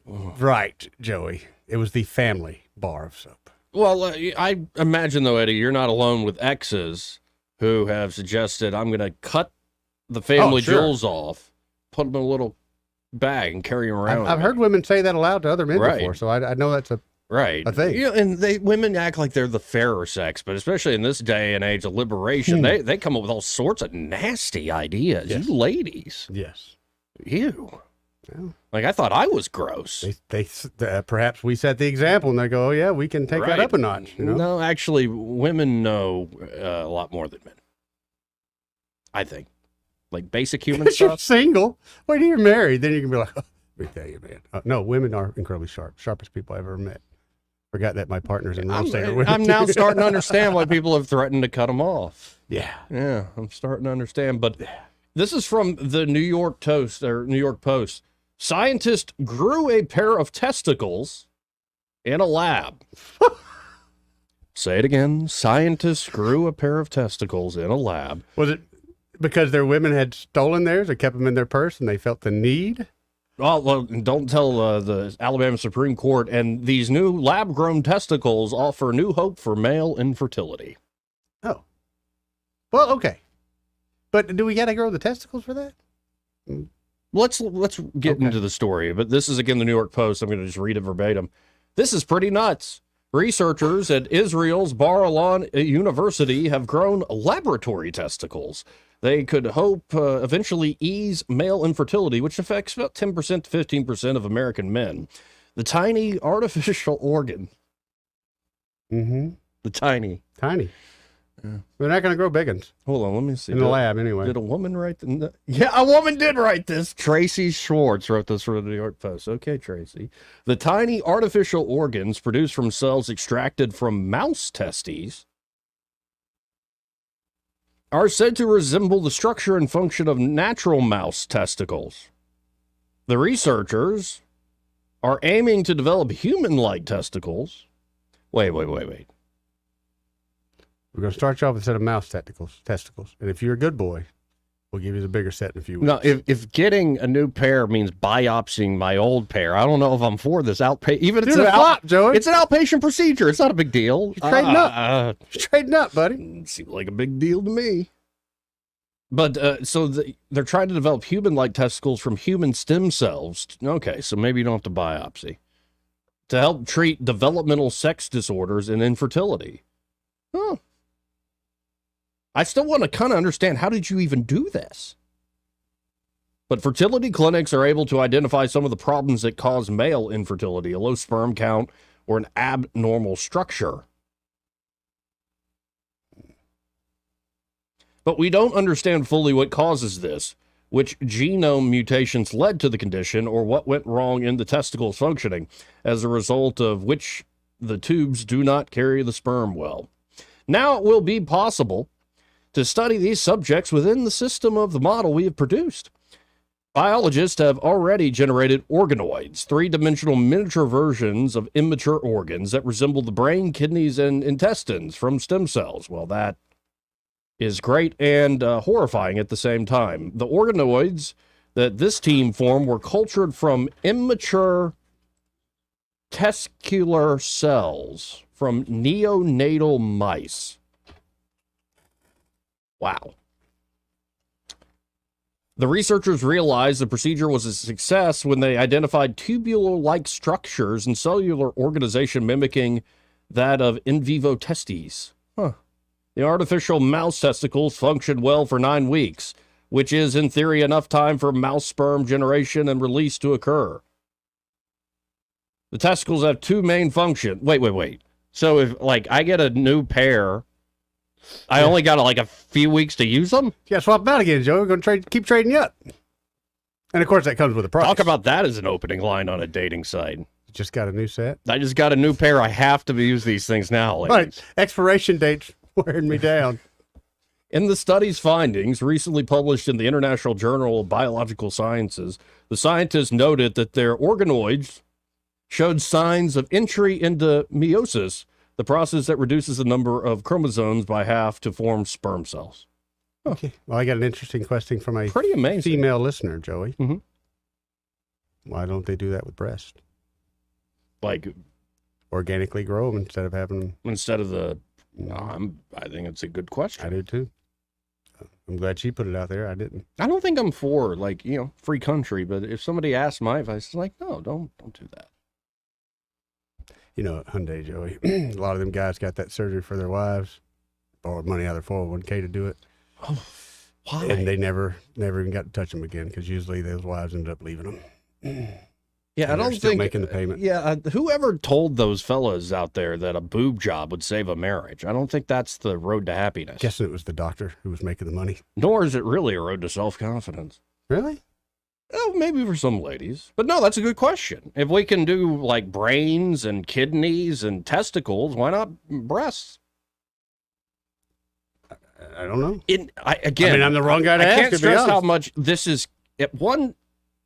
right, Joey, it was the family bar of soap. Well, I imagine, though, Eddie, you're not alone with exes who have suggested, I'm going to cut the family jewels off, put them in a little bag, and carry them around. I've heard women say that aloud to other men Right. before, so I know that's a thing. You know, and women act like they're the fairer sex, but especially in this day and age of liberation, they come up with all sorts of nasty ideas. Yes. You ladies. Yes. Ew. Like, I thought I was gross. They perhaps we set the example, and they go, "Oh yeah, we can take that up a notch." You know? No, actually, women know a lot more than men. I think, like basic human Because you're stuff. single. Wait till you're married, then you can be like, "Let me tell you, man." No, women are incredibly sharp, sharpest people I've ever met. Forgot that my partner's in real estate. I'm now starting to understand why people have threatened to cut them off. Yeah, I'm starting to understand. But this is from the New York Post. Scientists grew a pair of testicles in a lab. Say it again. Scientists grew a pair of testicles in a lab. Was it because their women had stolen theirs or kept them in their purse and they felt the need? Well, don't tell the Alabama Supreme Court. And these new lab-grown testicles offer new hope for male infertility. Oh. Well, okay. But do we got to grow the testicles for that? Let's get into the story. But this is, again, the New York Post. I'm going to just read it verbatim. This is pretty nuts. Researchers at Israel's Bar-Ilan University have grown laboratory testicles. They could hope eventually ease male infertility, which affects about 10% to 15% of American men. The tiny artificial organ. Mm-hmm. The tiny. Yeah. They're not going to grow big ones. Hold on, let me see. In the lab, anyway. Did a woman write Yeah, a woman did write this. Tracy Schwartz wrote this for the New York Post. Okay, Tracy. The tiny artificial organs produced from cells extracted from mouse testes are said to resemble the structure and function of natural mouse testicles. The researchers are aiming to develop human-like testicles. Wait. We're going to start you off with a set of mouse testicles. And if you're a good boy, we'll give you the bigger set in a few weeks. No, if getting a new pair means biopsying my old pair, I don't know if I'm for this outpatient. Even Dude, Joey. It's an outpatient procedure. It's not a big deal. You're trading up. You're trading up, buddy. Seems like a big deal to me. But they're trying to develop human-like testicles from human stem cells. Okay, so maybe you don't have to biopsy. To help treat developmental sex disorders and infertility. Huh. I still want to kind of understand, how did you even do this? But fertility clinics are able to identify some of the problems that cause male infertility, a low sperm count, or an abnormal structure. But we don't understand fully what causes this, which genome mutations led to the condition, or what went wrong in the testicles functioning, as a result of which the tubes do not carry the sperm well. Now it will be possible to study these subjects within the system of the model we have produced. Biologists have already generated organoids, three-dimensional miniature versions of immature organs that resemble the brain, kidneys, and intestines from stem cells. Well, that is great and horrifying at the same time. The organoids that this team formed were cultured from immature testicular cells from neonatal mice. Wow. The researchers realized the procedure was a success when they identified tubular-like structures and cellular organization mimicking that of in vivo testes. Huh. The artificial mouse testicles functioned well for 9 weeks, which is, in theory, enough time for mouse sperm generation and release to occur. The testicles have two main functions. Wait. So if, I get a new pair, I only got, a few weeks to use them? Yeah, swap them out again, Joe. We're going to keep trading you up. And, of course, that comes with a price. Talk about that as an opening line on a dating site. Just got a new set? I just got a new pair. I have to use these things now, ladies. Right. Expiration dates wearing me down. In the study's findings, recently published in the International Journal of Biological Sciences, the scientists noted that their organoids showed signs of entry into meiosis, the process that reduces the number of chromosomes by half to form sperm cells. Huh. Okay. Well, I got an interesting question from a pretty amazing female listener, Joey. Mm-hmm. Why don't they do that with breast? Organically grow them instead of having them. Instead of the... I think it's a good question. I do too. I'm glad she put it out there. I didn't. I don't think I'm for free country, but if somebody asks my advice, it's no, don't do that. Hyundai, Joey, a lot of them guys got that surgery for their wives, borrowed money out of their 401k to do it. Oh, why? And they never even got to touch them again because usually those wives ended up leaving them. Yeah, and I don't still think making the payment. Yeah, whoever told those fellas out there that a boob job would save a marriage, I don't think that's the road to happiness. Guessing it was the doctor who was making the money. Nor is it really a road to self-confidence. Really? Oh, maybe for some ladies. But no, that's a good question. If we can do brains and kidneys and testicles, why not breasts? I don't know. I'm the wrong guy to ask. I can't stress how much this is, at one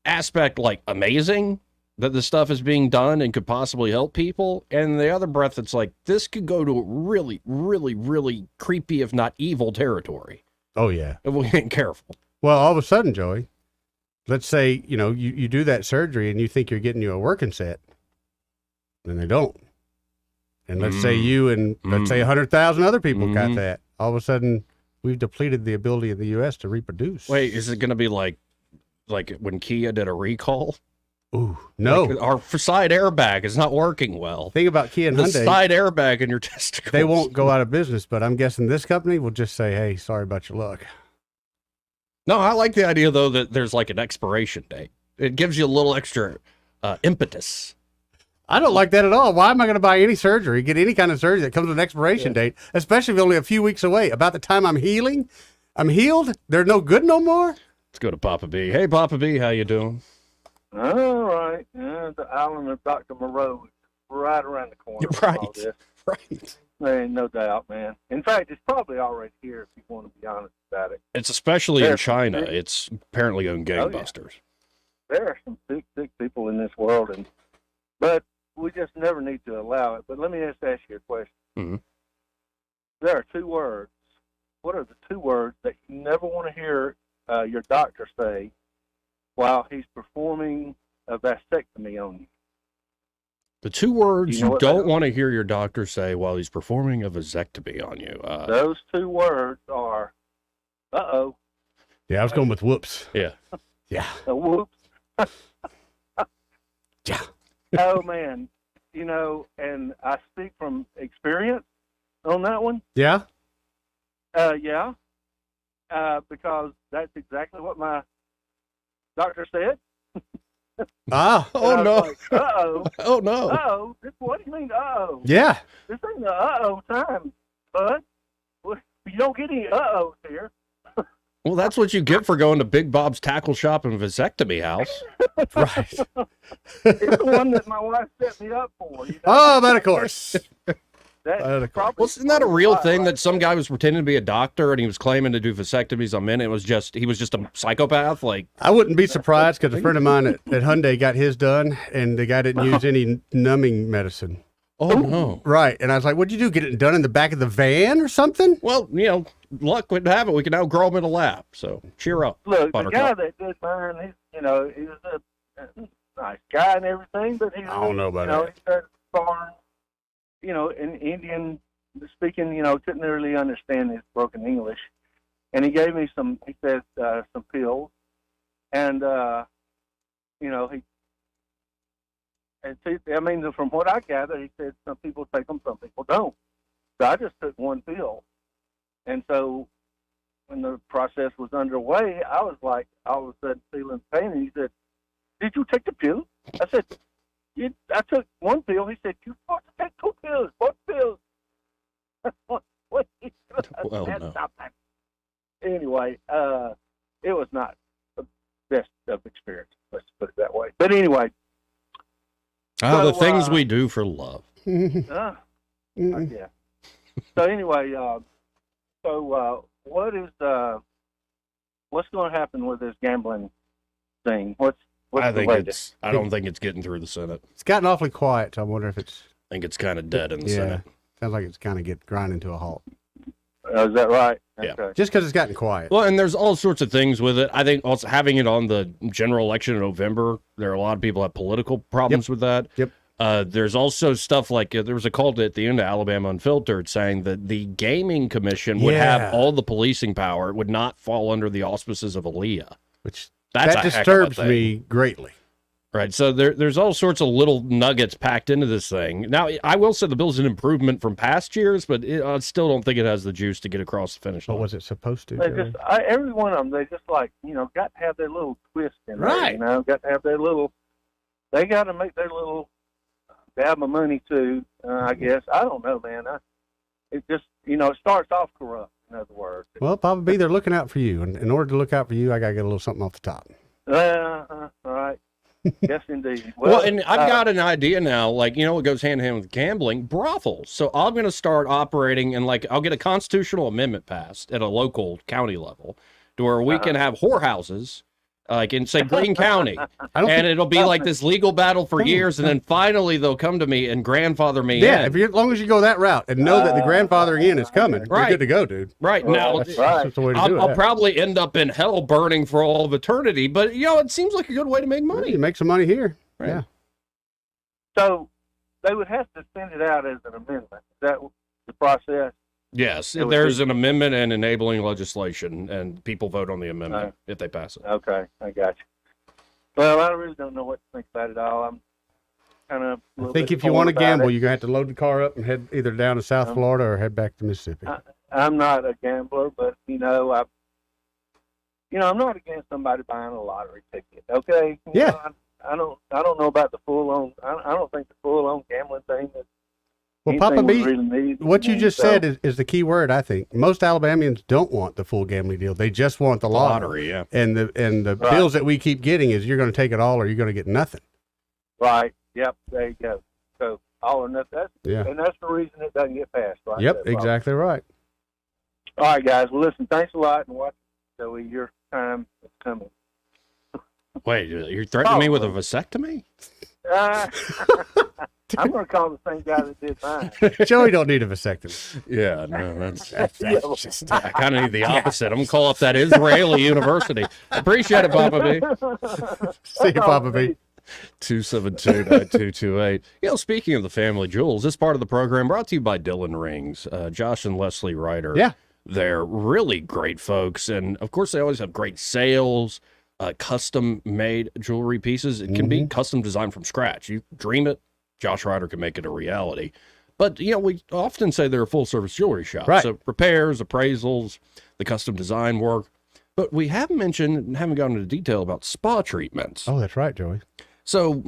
aspect, amazing that this stuff is being done and could possibly help people. And the other breath, it's this could go to really, really, really creepy, if not evil territory. Oh, yeah. If we ain't careful. Well, all of a sudden, Joey, let's say, you do that surgery and you think you're getting you a working set, and they don't. And let's say you and let's say 100,000 other people got that. All of a sudden, we've depleted the ability of the U.S. to reproduce. Wait, is it going to be like when Kia did a recall? Ooh, no. Our side airbag is not working well. Think about Kia and the Hyundai. Side airbag in your testicles. They won't go out of business, but I'm guessing this company will just say, hey, sorry about your luck. No, I like the idea, though, that there's an expiration date. It gives you a little extra impetus. I don't like that at all. Why am I going to buy any surgery, get any kind of surgery that comes with an expiration date, especially if only a few weeks away? About the time I'm healed, they're no good no more? Let's go to Papa B. Hey, Papa B, how you doing? All right. The island of Dr. Moreau is right around the corner. Right. There ain't no doubt, man. In fact, it's probably already here if you want to be honest about it. It's especially in China. It's apparently going gangbusters. There are some sick people in this world, but we just never need to allow it. But let me just ask you a question. Mm-hmm. There are 2 words. What are the 2 words that you never want to hear your doctor say while he's performing a vasectomy on you? The 2 words you you don't want to hear your doctor say while he's performing a vasectomy on you. Those 2 words are, uh-oh. Yeah, I was going with whoops. Yeah. Yeah. Whoops. Yeah. Oh, man. And I speak from experience on that one. Yeah? Yeah. Because that's exactly what my doctor said. Ah. Oh, no. Like, uh-oh. Oh, no. Uh-oh. What do you mean, uh-oh? Yeah. This ain't the uh-oh time, bud. You don't get any uh-ohs here. Well, that's what you get for going to Big Bob's Tackle Shop and Vasectomy House. Right. It's the one that my wife set me up for. Oh, but of course. Wasn't that a real thing that some guy was pretending to be a doctor and he was claiming to do vasectomies on men? He was just a psychopath. Like, I wouldn't be surprised because a friend of mine at Hyundai got his done, and the guy didn't use any numbing medicine. Oh, no. Right. And I was like, what'd you do? Get it done in the back of the van or something? Well, luck would have it. We can now grow him in a lab. So cheer up. Look, Buttercup. the guy that did mine, he was a nice guy and everything, but he was, I don't know about that. He started foreign, in Indian speaking, couldn't really understand his broken English. And he gave me some pills. And, from what I gather, he said some people take them, some people don't. So I just took one pill. And so when the process was underway, I was like, all of a sudden feeling pain. And he said, "Did you take the pill?" I said, "I took one pill." He said, "You're supposed to take 2 pills, both pills." Well, no. Anyway, it was not the best of experience. Let's put it that way. But anyway. The things we do for love. Yeah. So anyway, what is what's going to happen with this gambling thing? What's I the think latest? I don't think it's getting through the Senate. It's gotten awfully quiet, so I wonder if it's... I think it's kind of dead in the Senate. Sounds like it's kind of grinding to a halt. Is that right? Yeah. Okay. Just because it's gotten quiet. Well, and there's all sorts of things with it. I think also having it on the general election in November, there are a lot of people have political problems with that. Yep. There's also stuff like there was a call at the end of Alabama Unfiltered saying that the Gaming Commission would have all the policing power. It would not fall under the auspices of ALEA. Which that disturbs me greatly. Right, so there's all sorts of little nuggets packed into this thing. Now, I will say the bill's an improvement from past years, but I still don't think it has the juice to get across the finish line. What was it supposed to? They every one of them, they just got to have their little twist in there. Got to have their little. They got to make their little dab of money too. I guess I don't know, man. It just it starts off corrupt. In other words. Well, Papa B, they're looking out for you, and in order to look out for you, I got to get a little something off the top. All right. Yes, indeed. Well, and I've got an idea now, what goes hand in hand with gambling, brothels. So I'm going to start operating and I'll get a constitutional amendment passed at a local county level to where we can have whorehouses, in say Greene County, and it'll be like this legal battle for years, and then finally they'll come to me and grandfather me in. Yeah, as long as you go that route and know that the grandfathering in is coming, you're good to go, dude. Right. Now, that's the way to do it. I'll probably end up in hell burning for all of eternity, but, it seems like a good way to make money. You make some money here. Right. Yeah. So they would have to send it out as an amendment. Is that the process? Yes, there's an amendment and enabling legislation, and people vote on the amendment if they pass it. Okay, I got you. Well, I really don't know what to think about it all. I'm kind of. I think if you want to gamble, you're going to have to load the car up and head either down to South Florida or head back to Mississippi. I'm not a gambler, but I'm not against somebody buying a lottery ticket. Okay. I don't know about the full on. I don't think the full on gambling thing is. Well, Papa B, really what you just said is the key word, I think. Most Alabamians don't want the full gambling deal. They just want the lottery. Yeah. And the bills that we keep getting is you're going to take it all or you're going to get nothing. Right. Yep. There you go. So Oh, and that's and that's the reason it doesn't get passed, right? Yep, exactly right. All right, guys. Well, listen, thanks a lot, and watch Joey. Your time is coming. Wait, you're threatening me with a vasectomy? I'm going to call the same guy that did mine. Joey don't need a vasectomy. Yeah, no, that's just, I kind of need the opposite. I'm going to call up that Israeli university. Appreciate it, Papa B. See you, Papa B. 272-9228. You know, speaking of the family jewels, this part of the program brought to you by Dylan Rings. Josh and Leslie Ryder. Yeah. They're really great folks. And, of course, they always have great sales, custom-made jewelry pieces. It can be custom designed from scratch. You dream it, Josh Ryder can make it a reality. But, you know, we often say they're a full-service jewelry shop. Right. So repairs, appraisals, the custom design work. But we haven't mentioned and haven't gone into detail about spa treatments. Oh, that's right, Joey. So,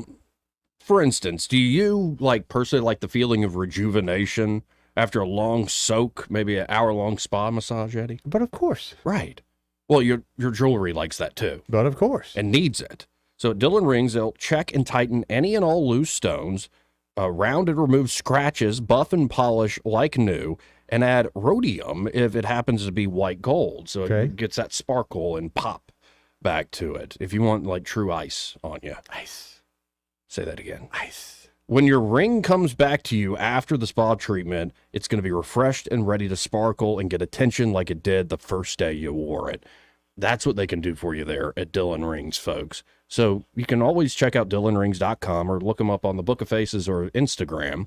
for instance, do you personally like the feeling of rejuvenation after a long soak, maybe an hour-long spa massage, Eddie? But of course. Right. Well, your jewelry likes that too. But of course. And needs it. So at Dylan Rings, they'll check and tighten any and all loose stones, round and remove scratches, buff and polish like new, and add rhodium if it happens to be white gold. So it gets that sparkle and pop back to it. If you want true ice on you. Ice. Say that again. Ice. When your ring comes back to you after the spa treatment, it's going to be refreshed and ready to sparkle and get attention like it did the first day you wore it. That's what they can do for you there at Dylan Rings, folks. So you can always check out DylanRings.com or look them up on the Book of Faces or Instagram.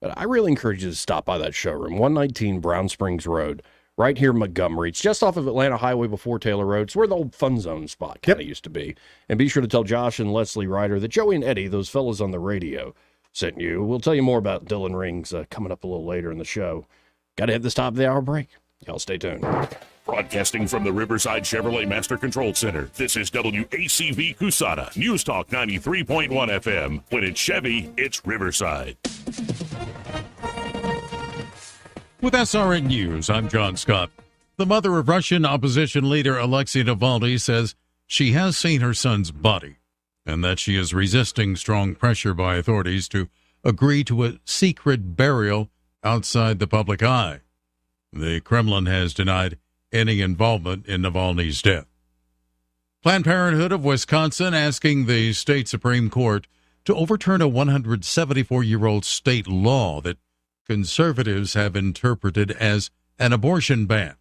But I really encourage you to stop by that showroom, 119 Brown Springs Road, right here in Montgomery. It's just off of Atlanta Highway before Taylor Road. It's where the old Fun Zone spot kind of used to be. And be sure to tell Josh and Leslie Ryder that Joey and Eddie, those fellas on the radio, sent you. We'll tell you more about Dylan Rings coming up a little later in the show. Got to hit this top of the hour break. Y'all stay tuned. Broadcasting from the Riverside Chevrolet Master Control Center, this is WACV Cusada, News Talk 93.1 FM. When it's Chevy, it's Riverside. With SRN News, I'm John Scott. The mother of Russian opposition leader Alexei Navalny says she has seen her son's body and that she is resisting strong pressure by authorities to agree to a secret burial outside the public eye. The Kremlin has denied any involvement in Navalny's death. Planned Parenthood of Wisconsin asking the state Supreme Court to overturn a 174-year-old state law that conservatives have interpreted as an abortion ban.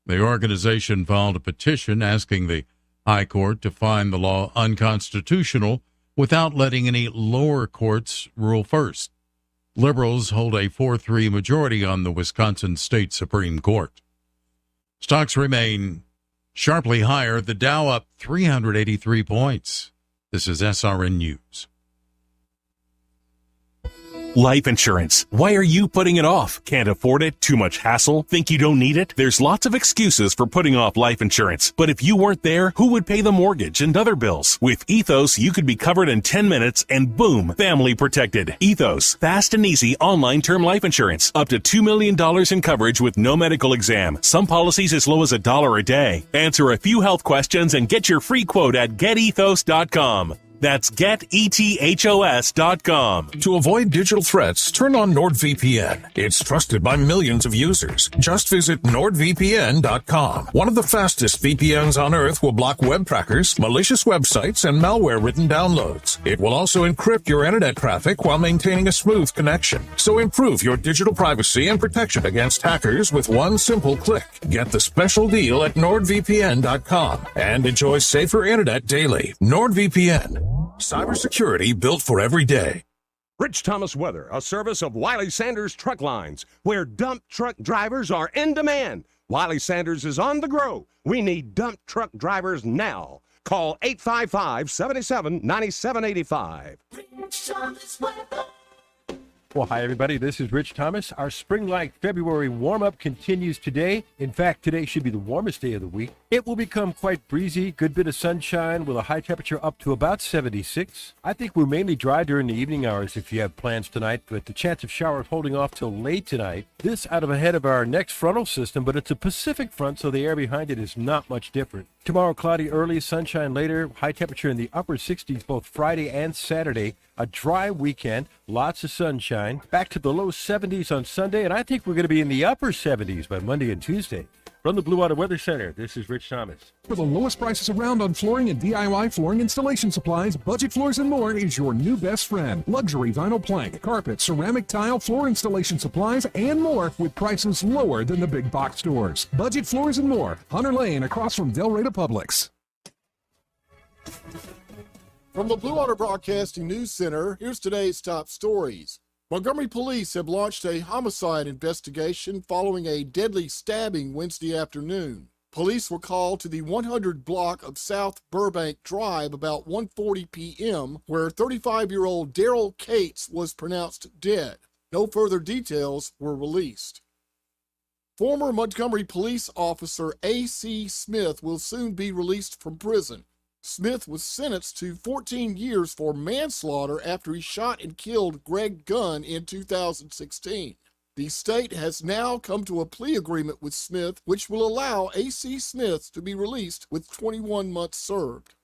The organization filed a petition asking the High Court to find the law unconstitutional without letting any lower courts rule first. Liberals hold a 4-3 majority on the Wisconsin State Supreme Court. Stocks remain sharply higher. The Dow up 383 points. This is SRN News. Life insurance. Why are you putting it off? Can't afford it? Too much hassle? Think you don't need it? There's lots of excuses for putting off life insurance. But if you weren't there, who would pay the mortgage and other bills? With Ethos, you could be covered in 10 minutes and boom, family protected. Ethos, fast and easy online term life insurance. Up to $2 million in coverage with no medical exam. Some policies as low as $1 a day. Answer a few health questions and get your free quote at getethos.com. That's getethos.com. To avoid digital threats, turn on NordVPN. It's trusted by millions of users. Just visit NordVPN.com. One of the fastest VPNs on Earth will block web trackers, malicious websites, and malware-ridden downloads. It will also encrypt your internet traffic while maintaining a smooth connection. So improve your digital privacy and protection against hackers with one simple click. Get the special deal at NordVPN.com and enjoy safer internet daily. NordVPN. Cybersecurity built for every day. Rich Thomas Weather, a service of Wiley Sanders Truck Lines, where dump truck drivers are in demand. Wiley Sanders is on the grow. We need dump truck drivers now. Call 855-77-9785. Well, hi, everybody. This is Rich Thomas. Our spring-like February warm-up continues today. In fact, today should be the warmest day of the week. It will become quite breezy, good bit of sunshine with a high temperature up to about 76. I think we're mainly dry during the evening hours if you have plans tonight, but the chance of showers holding off till late tonight. This out of ahead of our next frontal system, but it's a Pacific front, so the air behind it is not much different. Tomorrow, cloudy early, sunshine later, high temperature in the upper 60s both Friday and Saturday. A dry weekend, lots of sunshine. 69, back to the low 70s on Sunday, and I think we're going to be in the upper 70s by Monday and Tuesday. From the Blue Water Weather Center, this is Rich Thomas. For the lowest prices around on flooring and DIY flooring installation supplies, Budget Floors and More is your new best friend. Luxury vinyl plank, carpet, ceramic tile, floor installation supplies, and more with prices lower than the big box stores. Budget Floors and More, Hunter Lane across from Del Rey Publix. From the Blue Water Broadcasting News Center, here's today's top stories. Montgomery police have launched a homicide investigation following a deadly stabbing Wednesday afternoon. Police were called to the 100 block of South Burbank Drive about 1:40 p.m., where 35-year-old Daryl Cates was pronounced dead. No further details were released. Former Montgomery police officer A.C. Smith will soon be released from prison. Smith was sentenced to 14 years for manslaughter after he shot and killed Greg Gunn in 2016. The state has now come to a plea agreement with Smith, which will allow A.C. Smith to be released with 21 months served.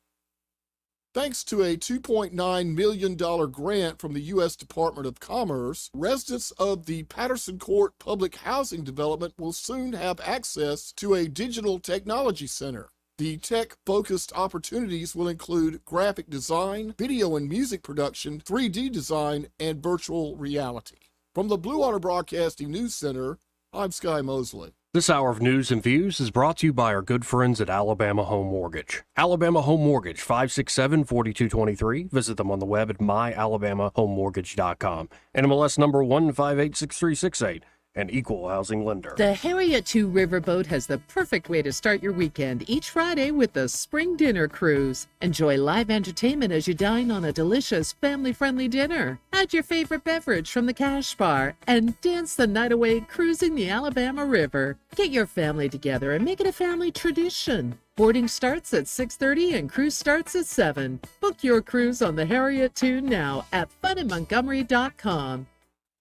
Thanks to a $2.9 million grant from the U.S. Department of Commerce, residents of the Patterson Court Public Housing Development will soon have access to a digital technology center. The tech-focused opportunities will include graphic design, video and music production, 3D design, and virtual reality. From the Blue Water Broadcasting News Center, I'm Sky Mosley. This hour of news and views is brought to you by our good friends at Alabama Home Mortgage. Alabama Home Mortgage, 567-4223. Visit them on the web at myalabamahomemortgage.com. NMLS number 1586368. An equal housing lender. The Harriet 2 Riverboat has the perfect way to start your weekend each Friday with the Spring Dinner Cruise. Enjoy live entertainment as you dine on a delicious family-friendly dinner. Add your favorite beverage from the cash bar and dance the night away cruising the Alabama River. Get your family together and make it a family tradition. Boarding starts at 6:30 and cruise starts at 7. Book your cruise on the Harriet 2 now at funinmontgomery.com.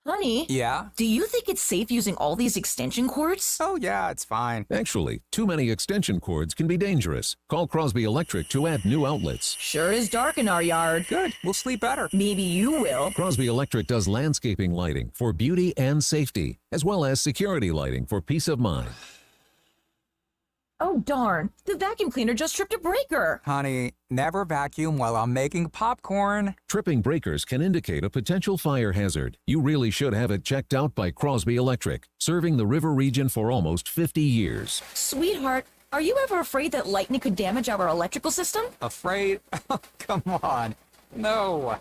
Honey? Yeah? Do you think it's safe using all these extension cords? Oh, yeah, it's fine. Actually, too many extension cords can be dangerous. Call Crosby Electric to add new outlets. Sure is dark in our yard. Good, we'll sleep better. Maybe you will. Crosby Electric does landscaping lighting for beauty and safety, as well as security lighting for peace of mind. Oh, darn. The vacuum cleaner just tripped a breaker. Honey, never vacuum while I'm making popcorn. Tripping breakers can indicate a potential fire hazard. You really should have it checked out by Crosby Electric, serving the river region for almost 50 years. Sweetheart, are you ever afraid that lightning could damage our electrical system? Afraid? Oh, come on. No.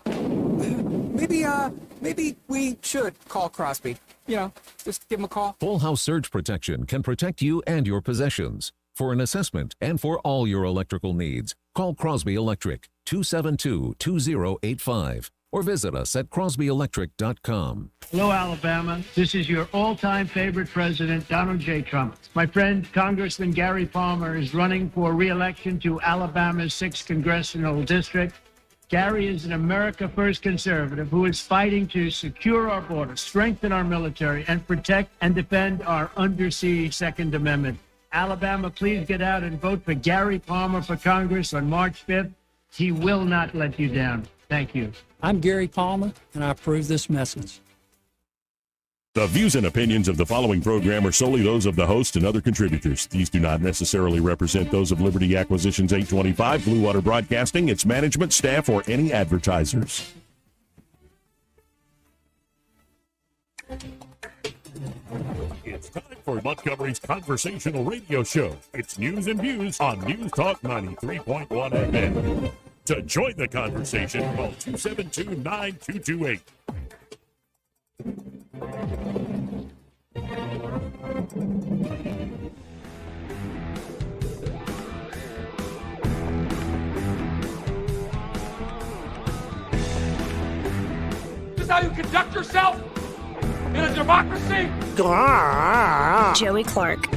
Maybe we should call Crosby. You know, just give him a call. Full house surge protection can protect you and your possessions. For an assessment and for all your electrical needs, call Crosby Electric 272-2085 or visit us at crosbyelectric.com. Hello, Alabama. This is your all-time favorite president, Donald J. Trump. My friend, Congressman Gary Palmer, is running for re-election to Alabama's 6th Congressional District. Gary is an America First conservative who is fighting to secure our border, strengthen our military, and protect and defend our undersea Second Amendment. Alabama, please get out and vote for Gary Palmer for Congress on March 5th. He will not let you down. Thank you. I'm Gary Palmer, and I approve this message. The views and opinions of the following program are solely those of the host and other contributors. These do not necessarily represent those of Liberty Acquisitions 825, Blue Water Broadcasting, its management, staff, or any advertisers. It's time for Montgomery's conversational radio show. It's news and views on News Talk 93.1 FM. To join the conversation, call 272-9228. This is how you conduct yourself in a democracy? Joey Clark.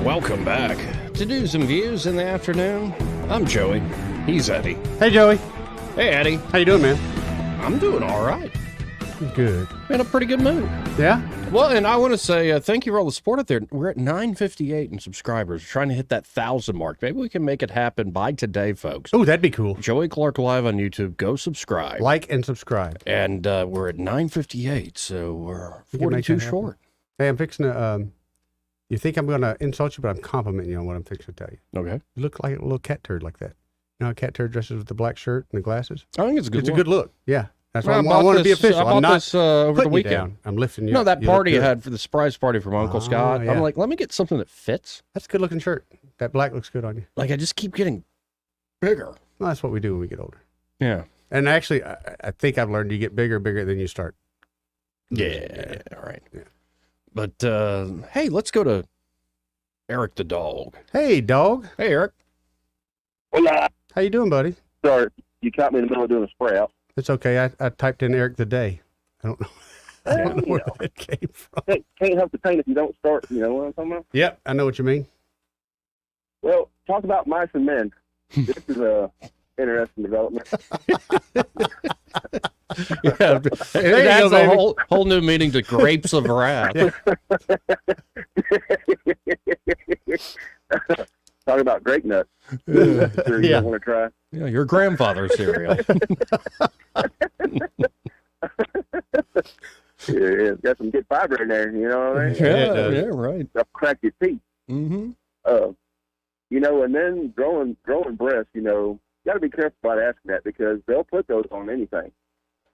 Welcome back to News and Views in the afternoon. I'm Joey. He's Eddie. Hey, Joey. Hey, Eddie. How you doing, man? I'm doing all right. Good. In a pretty good mood. Yeah? Well, and I want to say thank you for all the support out there. We're at 958 in subscribers. We're trying to hit that 1,000 mark. Maybe we can make it happen by today, folks. Oh, that'd be cool. Joey Clark Live on YouTube. Go subscribe. Like and subscribe. And we're at 958, so we're We can make 42 that happen. short. Hey, I'm fixing to, you think I'm going to insult you, but I'm complimenting you on what I'm fixing to tell you. Okay. You look like a little cat turd like that. You know how a cat turd dresses with the black shirt and the glasses? I think it's a good It's look. a good look. Yeah. That's Well, why I want to be this- official. I bought I'm not this over the putting you weekend. down. I'm lifting you No, up. that You look party you good. had for the surprise party from Uncle Scott. yeah. I'm like, let me get something that fits. That's a good looking shirt. That black looks good on you. Like, I just keep getting bigger. Well, that's what we do when we get older. Yeah. And actually, I think I've learned you get bigger, than you start. Yeah, all right. Yeah. But, hey, let's go to Eric the dog. Hey, dog. Hey, Eric. Hola. How you doing, buddy? Sorry, you caught me in the middle of doing a spray out. It's okay. I typed in Eric the Day. I don't know. I don't know where that came from. Can't help the pain if you don't start. You know what I'm talking about? Yep, I know what you mean. Well, talk about mice and men. This is a interesting development. Yeah, There you that's go, a baby. whole new meaning to grapes of wrath. Talk about grape nuts. Sure you Yeah. don't want to try. Yeah, your grandfather's cereal. Yeah, it's got some good fiber in there. You know what I mean? Yeah, right. They'll crack your teeth. Mm-hmm. You know, and then growing breasts. You know, you got to be careful about asking that because they'll put those on anything.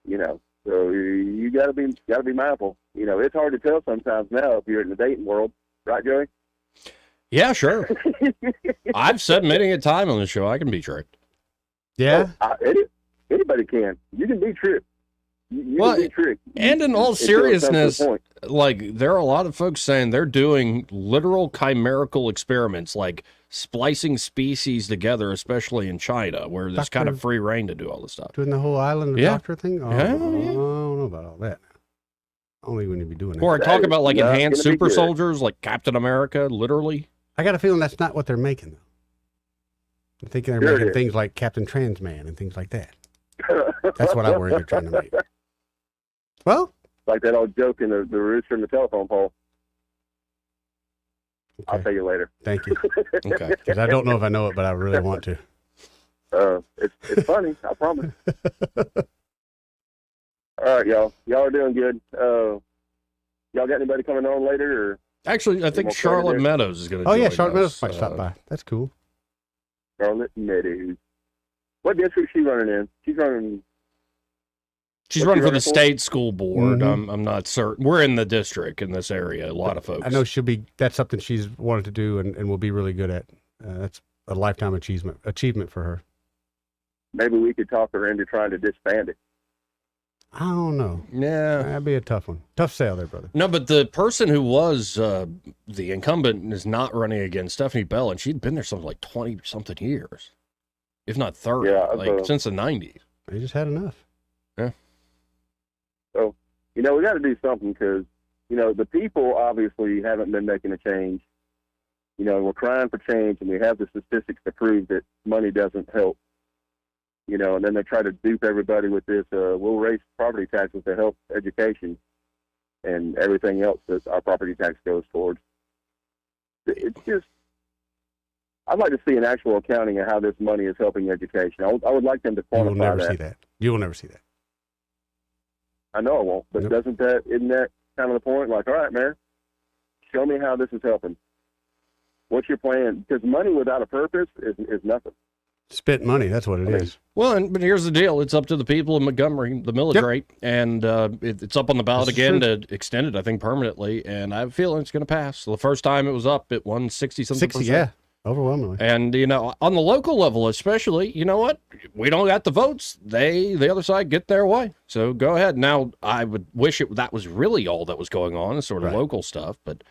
You know, so you got to be mindful. You know, it's hard to tell sometimes now if you're in the dating world, right, Joey? Yeah, sure. I've said many a time on the show I can be tricked. Yeah. Anybody can. You can be tricked. You Well, can be tricked. And in all Until it comes to seriousness, the point. like there are a lot of folks saying they're doing literal chimerical experiments, like splicing species together, especially in China, where there's kind of Doctor- free reign to do all this stuff. Doing the whole island Yeah. doctor thing? Oh, Yeah, I don't know about all that. Only when you be doing Or that. talk about like Yeah, enhanced it's gonna be super good. soldiers, like Captain America, literally. I got a feeling that's not what they're making, though. I'm thinking they're Sure it making is. things like Captain Trans Man and things like that. That's what I worry they're trying to make. Well, Like that old joke in the rooster in the telephone pole. I'll okay. tell you later. Thank you. Okay. Because I don't know if I know it, but I really want to. It's funny, I promise. All right, y'all. Y'all are doing good. Y'all got anybody coming on later? Or Actually, I think more Charlotte credit Meadows is going to Oh, join yeah, Charlotte Meadows us. might stop by. That's cool. Charlotte Meadows? What district is she running in? She's running. She's What's running she for the running for? state school board. Mhm. I'm not certain. We're in the district in this area. A lot of folks. I know that's something she's wanted to do and will be really good at. That's a lifetime achievement for her. Maybe we could talk her into trying to disband it. I don't know. Yeah. That'd be a tough one. Tough sale there, brother. No, but the person who was the incumbent is not running against Stephanie Bell, and she'd been there something like 20-something years, if not 30, Yeah, like since the 90s. They just had enough. Yeah. So, you know, we got to do something because, you know, the people obviously haven't been making a change. You know, we're crying for change, and we have the statistics to prove that money doesn't help. You know, and then they try to dupe everybody with this, we'll raise property taxes to help education and everything else that our property tax goes towards. It's just, I'd like to see an actual accounting of how this money is helping education. I would like them to You will quantify never that. see that. You will never see that. I know I won't, but Yep. isn't that kind of the point? Like, all right, Mayor, show me how this is helping. What's your plan? Because money without a purpose is nothing. Spent money. That's what it is. Well, but here's the deal. It's up to the people in Montgomery, the millage rate, and it's up on the ballot This is again true. to extend it, I think, permanently, and I have a feeling it's going to pass. So the first time it was up, it won 60-something 60, yeah. Overwhelmingly. And, you know, on the local level especially, you know what? We don't got the votes. The other side, get their way. So go ahead. Now, I would wish that was really all that was going on, sort of local stuff, but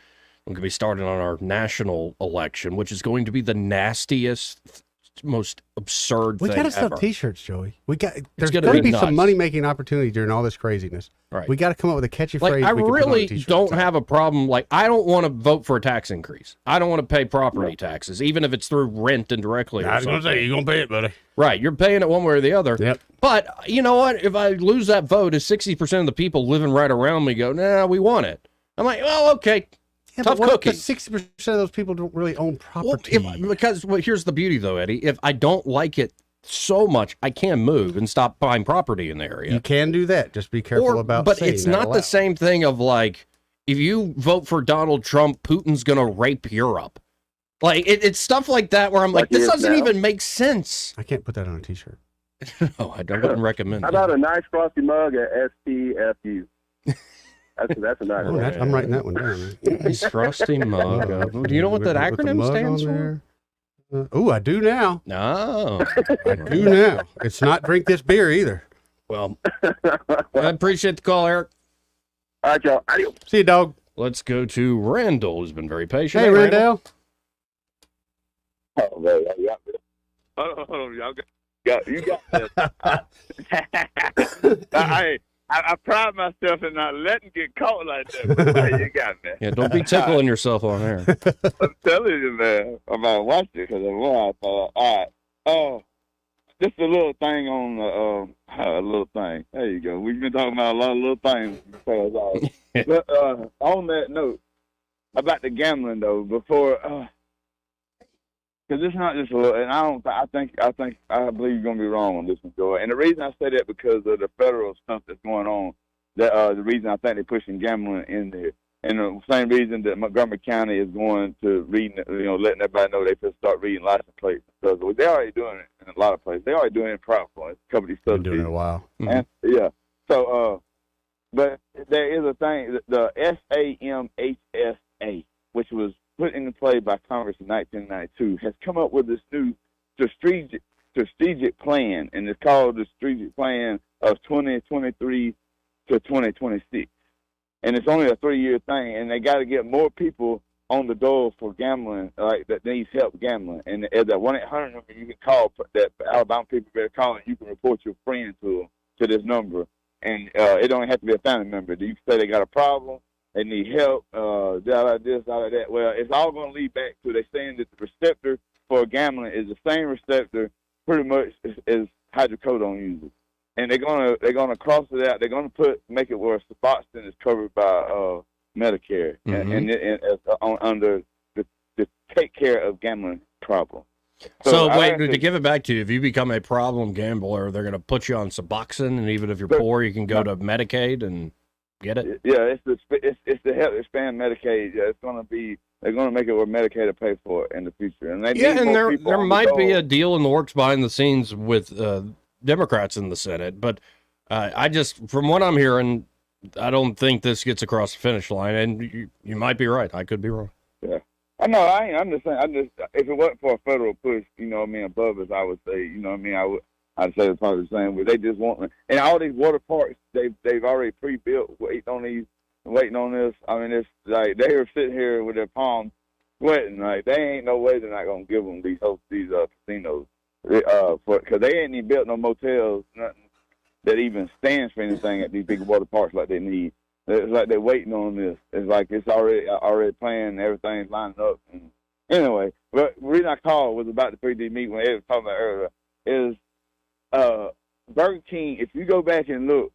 we're going to be starting on our national election, which is going to be the nastiest most absurd We thing got to sell ever. T-shirts, Joey. There's gonna got to be be some nuts. money-making opportunity during all this craziness. Right. We got to come up with a catchy Like, phrase. I we can put on really T-shirts. don't have a problem. Like, I don't want to vote for a tax increase. I don't want to pay property taxes, even if it's through rent indirectly. I was going to say, you're going to pay it, buddy. Right. You're paying it one way or the other. Yep. But you know what? If I lose that vote, is 60% of the people living right around me go, nah, we want it. I'm like, well, okay. Yeah, Tough but cookie. 60% of those people don't really own Well, property. because here's the beauty, though, Eddie. If I don't like it so much, I can move and stop buying property in the area. You can do that. Just be careful about But saying it's that not aloud. the same thing of like, if you vote for Donald Trump, Putin's going to rape Europe. Like, it's stuff like that where I'm like, this doesn't even make sense. I can't put that on a T-shirt. No, I wouldn't recommend How it. about a nice frosty mug at STFU? That's a nice one. I'm writing that one down. Nice frosty mug. Do you know what that With the acronym mug stands on for? there. Oh, I do now. No. I do now. It's not drink this beer either. Well, I appreciate the call, Eric. All right, y'all. Adios. See you, dog. Let's go to Randall, who's been very patient. Hey, Randall. Oh, man, y'all got this. Hold on, y'all you got this. I pride myself in not letting get caught like that. You got me. Yeah, don't be tickling yourself on air. I'm telling you, man. I'm about to watch it because I'm all right. Just a little thing on a little thing. There you go. We've been talking about a lot of little things. But on that note, about the gambling though, before, because it's not just a little, and I believe you're gonna be wrong on this one, Joy. And the reason I say that because of the federal stuff that's going on. That the reason I think they're pushing gambling in there. And the same reason that Montgomery County is going to letting everybody know they should start reading license plates and stuff. They're already doing it in a lot of places. They're already doing it in private places. A couple of these Been doing it a while. And, yeah. So, but there is a thing, the SAMHSA, which was put into play by Congress in 1992, has come up with this new strategic plan, and it's called the Strategic Plan of 2023 to 2026. And it's only a 3-year thing, and they got to get more people on the door for gambling, like that needs help gambling. And at that 1-800 number you can call, that Alabama people better call, and you can report your friend to this number. And it don't have to be a family member. You can say they got a problem, they need help, like this, like that. Well, it's all going to lead back to they saying that the receptor for gambling is the same receptor pretty much as hydrocodone users. And they're gonna cross it out. They're gonna make it where Suboxone is covered by Medicare, and under the take care of gambling problem. So wait, to give it back to you, if you become a problem gambler, they're gonna put you on Suboxone, and even if you're poor, you can go to Medicaid and get it. Yeah, it's to help expand Medicaid. Yeah, they're gonna make it where Medicaid will pay for it in the future. And there might be a deal in the works behind the scenes with Democrats in the Senate, but from what I'm hearing, I don't think this gets across the finish line, and you might be right. I could be wrong. Yeah, I know. I'm just saying. If it wasn't for a federal push, above us, I would say, I'd say it's probably the same. But they just want, and all these water parks, they've already pre-built, waiting on this. I mean, it's like they are sitting here with their palms sweating. Like they ain't no way they're not gonna give them these casinos. Because they ain't even built no motels, nothing that even stands for anything at these big water parks like they need. It's like they're waiting on this. It's like it's already planned, everything's lining up. And anyway, but the reason I called was about the 3D meat when Ed was talking about earlier is Burger King. If you go back and look,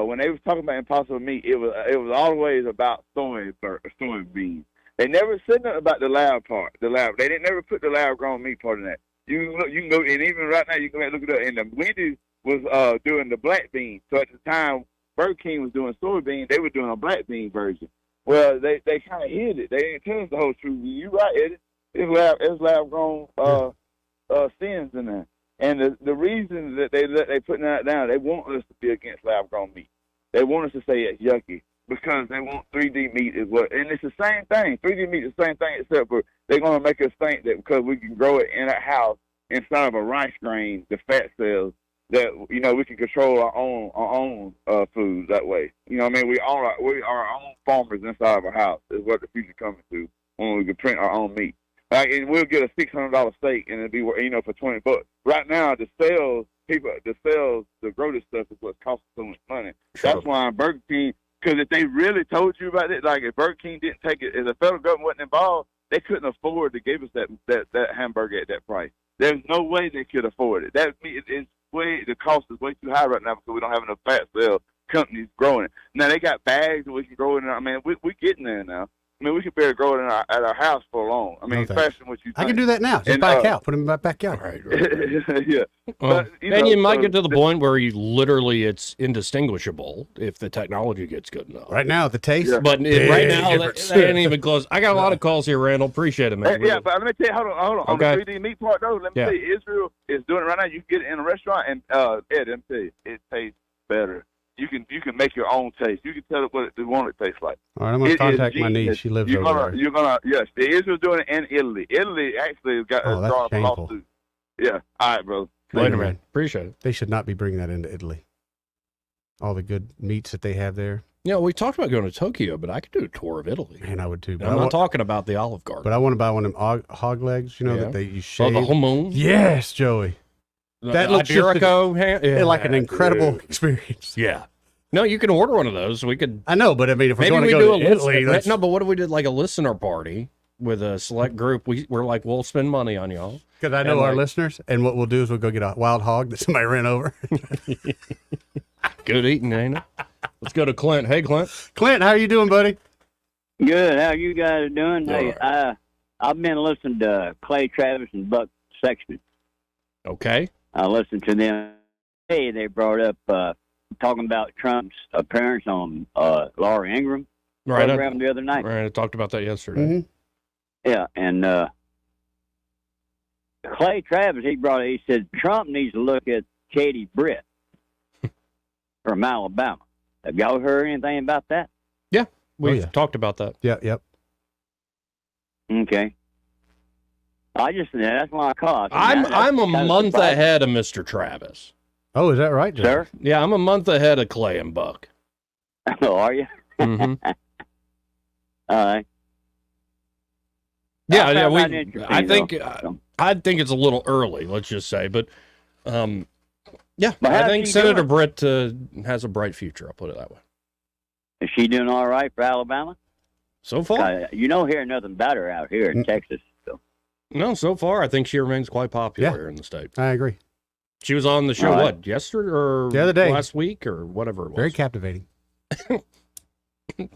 when they was talking about Impossible Meat, it was always about soybeans. They never said nothing about the lab part. They didn't never put the lab grown meat part in that. You can go, and even right now you can look it up. And the Wendy's was doing the black bean. So at the time Burger King was doing soybean, they were doing a black bean version. Well, they kind of hid it. They didn't tell us the whole truth. You right, Eddie. It's lab grown sins in there. And the reason that they putting that down, they want us to be against lab grown meat. They want us to say it's yucky because they want 3D meat is what, and it's the same thing. 3D meat is the same thing, except for they're going to make us think that because we can grow it in our house inside of a rice grain, the fat cells, that we can control our own food that way. We are our own farmers inside of our house. Is what the future coming to when we can print our own meat. Like, and we'll get a $600 steak, and it'll be, for $20. Right now, the grow this stuff is what's costing so much money. Sure. That's why Burger King, because if they really told you about it, like if Burger King didn't take it, if the federal government wasn't involved, they couldn't afford to give us that hamburger at that price. There's no way they could afford it. The cost is way too high right now because we don't have enough fat cell companies growing it. Now they got bags and we can grow it in. I mean, we're getting there now. I mean, we can barely grow it at our house for long. I mean, faster than what you think. I can do that now. Just buy a cow, put them in my backyard. Right. Yeah. Well, But, you might get to the point where it's indistinguishable if the technology gets good enough. Right now, the taste. Yeah. But right now, that ain't even close. I got a lot of calls here, Randall. Appreciate it, man. Yeah, but let me tell you, hold on. Okay. On the 3D meat part, though, let me tell you, Israel is doing it right now. You can get it in a restaurant, and Ed, let me tell you, it tastes better. You can make your own taste. You can tell it what you want it to taste like. All right, I'm going to contact my niece. She lives over there. Yes, Israel's doing it in Italy. Italy actually got a that's shameful. lawsuit. Yeah. All right, bro. Later, man. Appreciate it. They should not be bringing that into Italy. All the good meats that they have there. We talked about going to Tokyo, but I could do a tour of Italy. And I would too. I'm not talking about the Olive Garden. But I want to buy one of them hog legs, that you shave. Oh, the hamon? Yes, Joey. That looks like an incredible experience. Yeah. No, you can order one of those. We could. I know, but I mean, if we're maybe going to go to Italy, no. But what if we did like a listener party with a select group? We're like, we'll spend money on y'all because I know our listeners, and what we'll do is we'll go get a wild hog that somebody ran over. Good eating, ain't it? Let's go to Clint. Hey, Clint. Clint, how you doing, buddy? Good. How you guys doing? Hey, I've been listening to Clay Travis and Buck Sexton. Okay. I listened to them. Hey, they brought up talking about Trump's appearance on Laura Ingraham program the other night. Right, I talked about that yesterday. Mm-hmm. Yeah, and Clay Travis, he said Trump needs to look at Katie Britt from Alabama. Have y'all heard anything about that? Yeah, we've talked about that. Yep. Okay. That's why I called. I'm a month ahead of Mr. Travis. Oh, is that right, Joe? Sir? Yeah, I'm a month ahead of Clay and Buck. Oh, are you? Mm-hmm. All right. Yeah, I think it's a little early, let's just say, but I think Senator Britt has a bright future. I'll put it that way. Is she doing all right for Alabama? So far, you don't hear nothing about her out here in Texas. So. No, so far I think she remains quite popular here in the state. I agree. She was on the show, yesterday or the other day, last week or whatever it was. Very captivating. All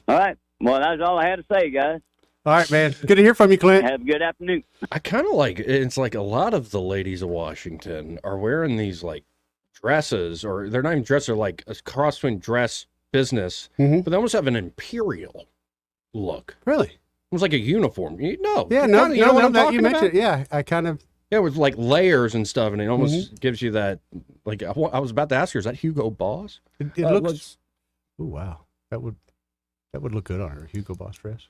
right. Well, that's all I had to say, guys. All right, man. Good to hear from you, Clint. Have a good afternoon. I kind of it's like a lot of the ladies of Washington are wearing these like dresses, or they're not even dresses, they're like a cross between dress business, but they almost have an imperial look. Really? Almost like a uniform. You know what I'm talking about? Mentioned, yeah, I kind of. Yeah, with like layers and stuff, and it almost gives you that. Like I was about to ask her, is that Hugo Boss? It looks. Oh wow, that would look good on her Hugo Boss dress.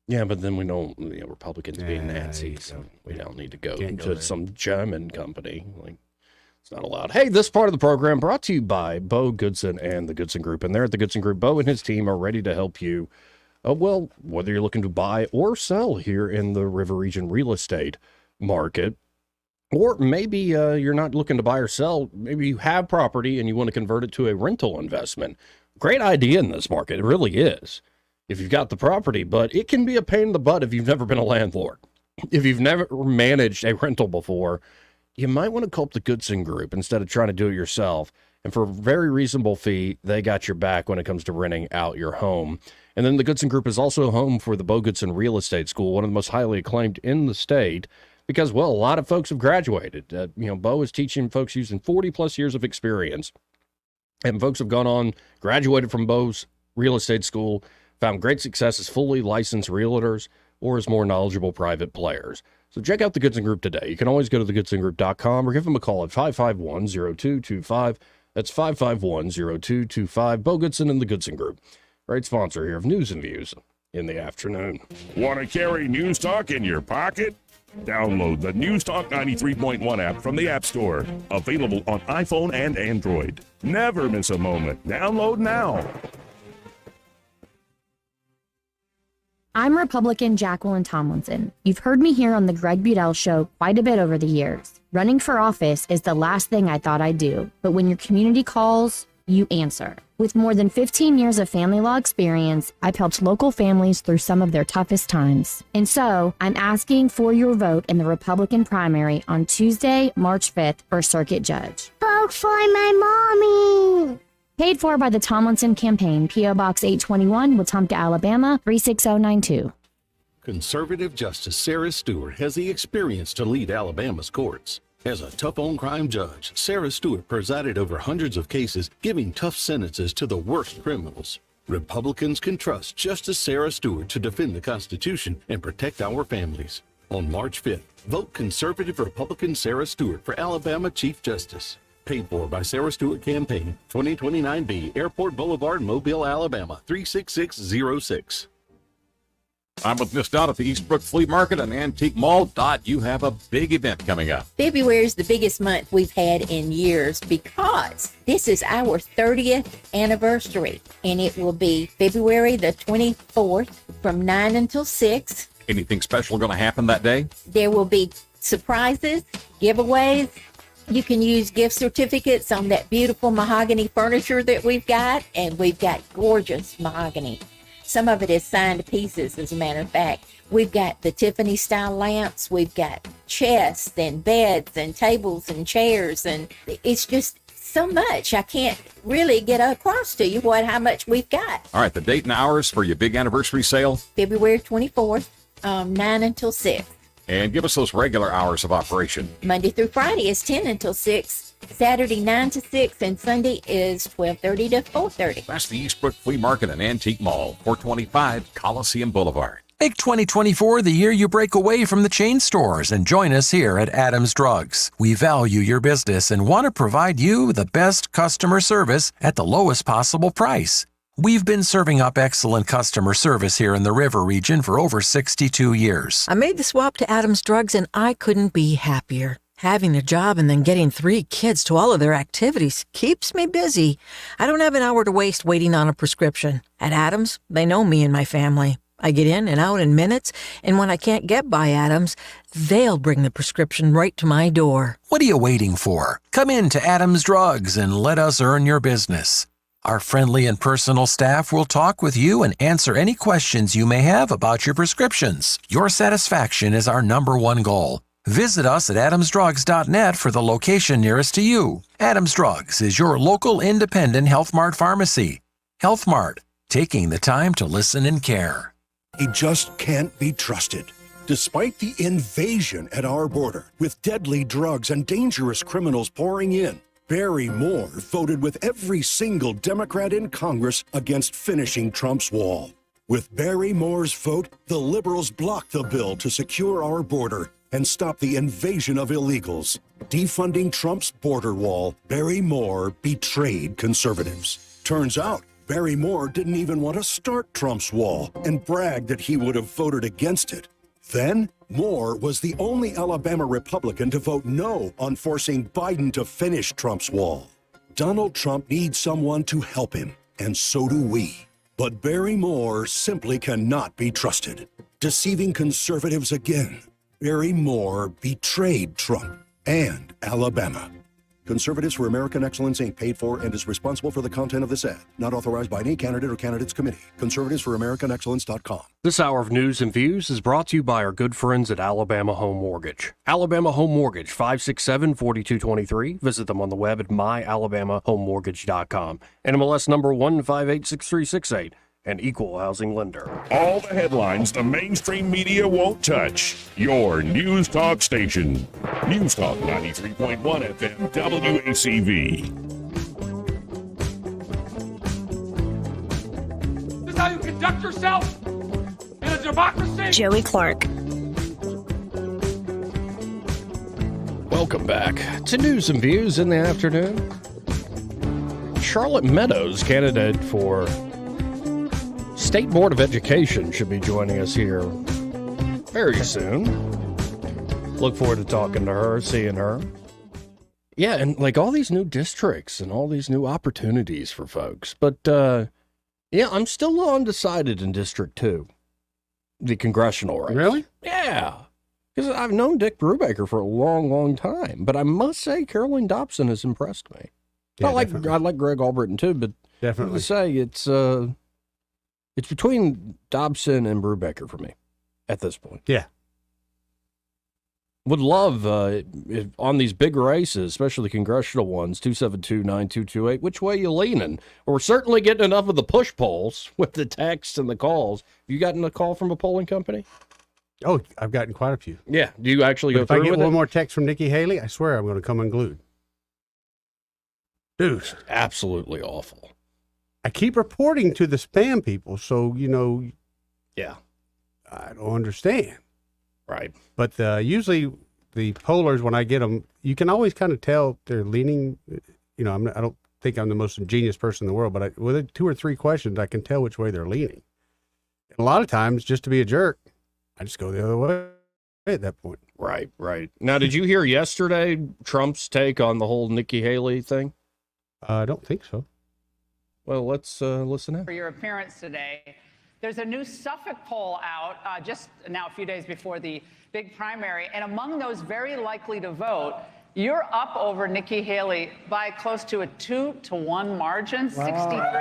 Yeah, but then we know Republicans being Nazis. We don't need to go to some German company. Like it's not allowed. Hey, this part of the program brought to you by Bo Goodson and the Goodson Group, and there at the Goodson Group, Bo and his team are ready to help you. Whether you're looking to buy or sell here in the River Region real estate market. Or maybe you're not looking to buy or sell. Maybe you have property and you want to convert it to a rental investment. Great idea in this market. It really is. If you've got the property, but it can be a pain in the butt if you've never been a landlord. If you've never managed a rental before, you might want to call up the Goodson Group instead of trying to do it yourself. And for a very reasonable fee, they got your back when it comes to renting out your home. And then the Goodson Group is also home for the Bo Goodson Real Estate School, one of the most highly acclaimed in the state. Because, a lot of folks have graduated. Bo is teaching folks using 40-plus years of experience. And folks have gone on, graduated from Bo's real estate school, found great success as fully licensed realtors or as more knowledgeable private players. So check out the Goodson Group today. You can always go to thegoodsongroup.com or give them a call at 551-0225. That's 551-0225. Bo Goodson and the Goodson Group. Great sponsor here of News and Views in the afternoon. Want to carry News Talk in your pocket? Download the News Talk 93.1 app from the App Store. Available on iPhone and Android. Never miss a moment. Download now. I'm Republican Jacqueline Tomlinson. You've heard me here on the Greg Budell Show quite a bit over the years. Running for office is the last thing I thought I'd do, but when your community calls, you answer. With more than 15 years of family law experience, I've helped local families through some of their toughest times. And so, I'm asking for your vote in the Republican primary on Tuesday, March 5th for Circuit Judge. Vote for my mommy! Paid for by the Tomlinson Campaign, P.O. Box 821, Wetumpka, Alabama, 36092. Conservative Justice Sarah Stewart has the experience to lead Alabama's courts. As a tough-on-crime judge, Sarah Stewart presided over hundreds of cases, giving tough sentences to the worst criminals. Republicans can trust Justice Sarah Stewart to defend the Constitution and protect our families. On March 5th, vote conservative Republican Sarah Stewart for Alabama Chief Justice. Paid for by Sarah Stewart Campaign, 2029B, Airport Boulevard, Mobile, Alabama, 36606. I'm with Miss Dot at the Eastbrook Flea Market and Antique Mall. Dot, you have a big event coming up. February is the biggest month we've had in years because this is our 30th anniversary, and it will be February the 24th from 9 until 6. Anything special going to happen that day? There will be surprises, giveaways. You can use gift certificates on that beautiful mahogany furniture that we've got, and we've got gorgeous mahogany. Some of it is signed pieces, as a matter of fact. We've got the Tiffany style lamps, we've got chests and beds and tables and chairs, and it's just so much. I can't really get across to you how much we've got. All right, the date and hours for your big anniversary sale? February 24th, 9 until 6. And give us those regular hours of operation. Monday through Friday is 10 until 6. Saturday 9 to 6, and Sunday is 12:30 to 4:30. That's the Eastbrook Flea Market and Antique Mall, 425 Coliseum Boulevard. Make 2024 the year you break away from the chain stores and join us here at Adams Drugs. We value your business and want to provide you the best customer service at the lowest possible price. We've been serving up excellent customer service here in the River region for over 62 years. I made the swap to Adams Drugs and I couldn't be happier. Having a job and then getting 3 kids to all of their activities keeps me busy. I don't have an hour to waste waiting on a prescription. At Adams, they know me and my family. I get in and out in minutes, and when I can't get by Adams, they'll bring the prescription right to my door. What are you waiting for? Come in to Adams Drugs and let us earn your business. Our friendly and personal staff will talk with you and answer any questions you may have about your prescriptions. Your satisfaction is our #1 goal. Visit us at adamsdrugs.net for the location nearest to you. Adams Drugs is your local independent Health Mart pharmacy. Health Mart, taking the time to listen and care. He just can't be trusted. Despite the invasion at our border, with deadly drugs and dangerous criminals pouring in, Barry Moore voted with every single Democrat in Congress against finishing Trump's wall. With Barry Moore's vote, the liberals blocked the bill to secure our border and stop the invasion of illegals. Defunding Trump's border wall, Barry Moore betrayed conservatives. Turns out, Barry Moore didn't even want to start Trump's wall and bragged that he would have voted against it. Then, Moore was the only Alabama Republican to vote no on forcing Biden to finish Trump's wall. Donald Trump needs someone to help him, and so do we. But Barry Moore simply cannot be trusted. Deceiving conservatives again, Barry Moore betrayed Trump and Alabama. Conservatives for American Excellence Inc. paid for and is responsible for the content of this ad. Not authorized by any candidate or candidates committee. ConservativesForAmericanExcellence.com. This hour of news and views is brought to you by our good friends at Alabama Home Mortgage. Alabama Home Mortgage, 567-4223. Visit them on the web at myalabamahomemortgage.com. NMLS number 1586368. An equal housing lender. All the headlines the mainstream media won't touch. Your News Talk station. News Talk 93.1 FM WACV. This is how you conduct yourself in a democracy? Joey Clark. Welcome back to News and Views in the afternoon. Charlotte Meadows, candidate for State Board of Education, should be joining us here very soon. Look forward to talking to her, seeing her. Yeah, and like all these new districts and all these new opportunities for folks. But, yeah, I'm still undecided in District 2. the congressional race. Really? Yeah. Because I've known Dick Brubaker for a long, long time, but I must say Caroline Dobson has impressed me. Yeah, I like Greg Albritton too, but definitely. to say it's between Dobson and Brubaker for me at this point. Yeah. Would love if on these big races, especially the congressional ones, 272-9228, which way you leaning? We're certainly getting enough of the push polls with the texts and the calls. Have you gotten a call from a polling company? Oh, I've gotten quite a few. Yeah. Do you actually But go if I through get with one it? more text from Nikki Haley, I swear I'm going to come unglued. Dude. Absolutely awful. I keep reporting to the spam people, so, Yeah. I don't understand. Right. But usually the pollers, when I get them, you can always kind of tell they're leaning. I don't think I'm the most ingenious person in the world, but with 2 or 3 questions, I can tell which way they're leaning. And a lot of times, just to be a jerk, I just go the other way at that point. Right, right. Now, did you hear yesterday Trump's take on the whole Nikki Haley thing? I don't think so. Well, let's listen in. For your appearance today. There's a new Suffolk poll out just now, a few days before the big primary. And among those very likely to vote, you're up over Nikki Haley by close to a 2-to-1 margin, 63 to 35.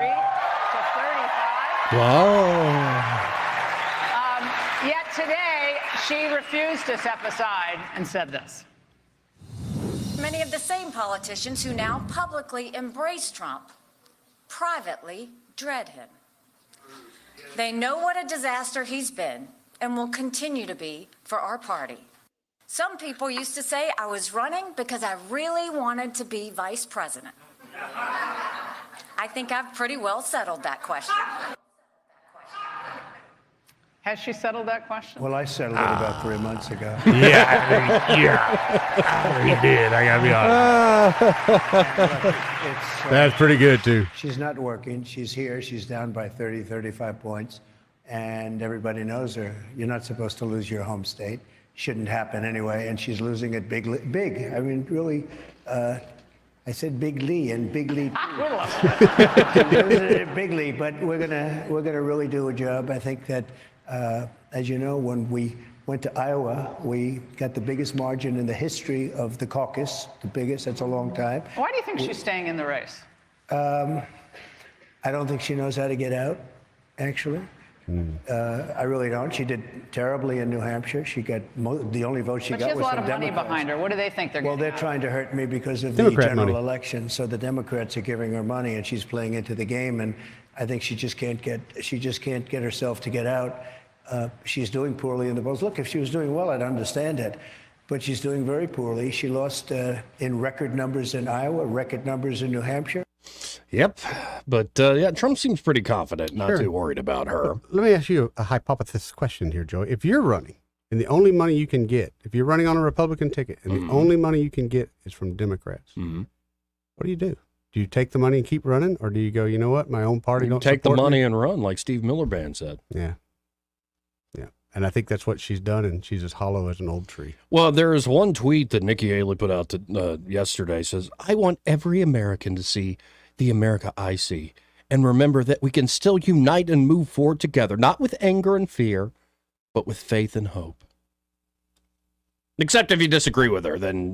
Wow. Yet today, she refused to step aside and said this. Many of the same politicians who now publicly embrace Trump privately dread him. They know what a disaster he's been and will continue to be for our party. Some people used to say I was running because I really wanted to be vice president. I think I've pretty well settled that question. Has she settled that question? Well, I settled it about 3 months ago. He did. I got to be honest. That's pretty good, too. She's not working. She's here. She's down by 30, 35 points. And everybody knows her. You're not supposed to lose your home state. Shouldn't happen anyway. And she's losing it big. I mean, really, I said bigly and bigly too. Bigly, but we're gonna really do a job. I think that, as you know, when we went to Iowa, we got the biggest margin in the history of the caucus, the biggest. That's a long time. Why do you think she's staying in the race? I don't think she knows how to get out, actually. I really don't. She did terribly in New Hampshire. She got the only vote she But got she has a was lot from of money Democrats. behind her. What do they think they're Well, getting? they're trying to hurt me because of Democrat the general money. election. So the Democrats are giving her money, and she's playing into the game. And I think she just can't get herself to get out. She's doing poorly in the polls. Look, if she was doing well, I'd understand it. But she's doing very poorly. She lost in record numbers in Iowa, record numbers in New Hampshire. Yep. But yeah, Trump seems pretty confident, not Sure. too worried about her. Let me ask you a hypothesis question here, Joey. If you're running and the only money you can get, if you're running on a Republican ticket and the only money you can get is from Democrats, what do you do? Do you take the money and keep running, or do you go, you know what, my own party don't Take the support money me? and run, like Steve Miller-Band said. Yeah. Yeah. And I think that's what she's done, and she's as hollow as an old tree. Well, there is one tweet that Nikki Haley put out yesterday. Says, I want every American to see the America I see and remember that we can still unite and move forward together, not with anger and fear, but with faith and hope. Except if you disagree with her, then,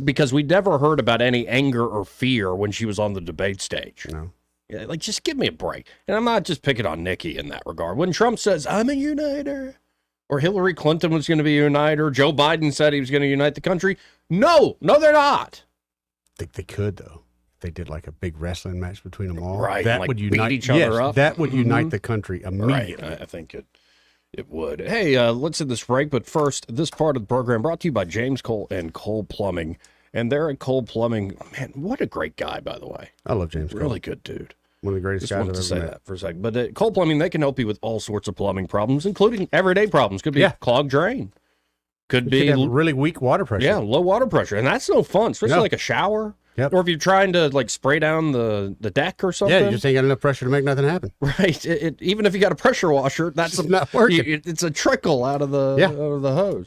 because we never heard about any anger or fear when she was on the debate stage. No. Yeah, just give me a break. And I'm not just picking on Nikki in that regard. When Trump says, I'm a uniter, or Hillary Clinton was going to be a uniter, Joe Biden said he was going to unite the country. No, they're not. I think they could, though. If they did like a big wrestling match between them all. Right, That like would beat unite each other up. That would unite the country immediately. Right, I think it would. Hey, let's hit this break. But first, this part of the program brought to you by James Cole and Cole Plumbing. And they're at Cole Plumbing. Man, what a great guy, by the way. I love James Cole. Really good dude. One of the greatest Just guys wanted I've to ever say met. that for a second. But at Cole Plumbing, they can help you with all sorts of plumbing problems, including everyday problems. Could be clogged drain. Could be have really weak water pressure. Yeah, low water pressure. And that's no fun, especially No. like a shower. Yep. Or if you're trying to spray down the deck or something. Yeah, you just ain't got enough pressure to make nothing happen. Right. Even if you got a pressure washer, that's not working. It's a trickle out of the hose.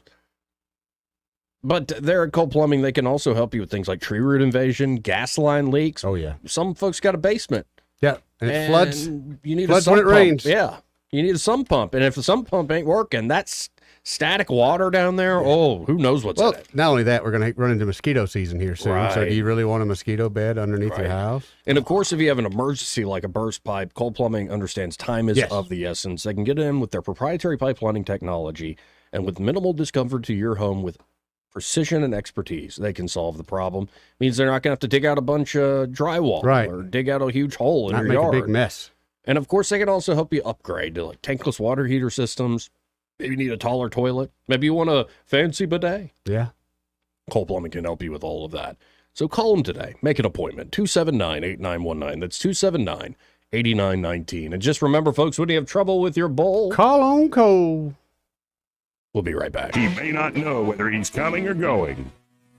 But there at Cole Plumbing, they can also help you with things like tree root invasion, gas line leaks. Oh, yeah. Some folks got a basement. Yeah, and it floods. You need floods a when sump it pump. rains. Yeah. You need a sump pump. And if the sump pump ain't working, that's static water down there. Oh, who knows what's in it. Not only that, we're going to run into mosquito season here soon. Right. So do you really want a mosquito bed underneath your house? And of course, if you have an emergency like a burst pipe, Cold Plumbing understands time is of the essence. They can get in with their proprietary pipelining technology, and with minimal discomfort to your home with precision and expertise, they can solve the problem. Means they're not going to have to dig out a bunch of drywall or dig out a huge hole in your make yard. a big mess. And of course, they can also help you upgrade to like tankless water heater systems. Maybe you need a taller toilet. Maybe you want a fancy bidet. Yeah. Cold Plumbing can help you with all of that. So call them today. Make an appointment. 279-8919. That's 279-8919. And just remember, folks, when you have trouble with your bowl, call on Cole. We'll be right back. He may not know whether he's coming or going,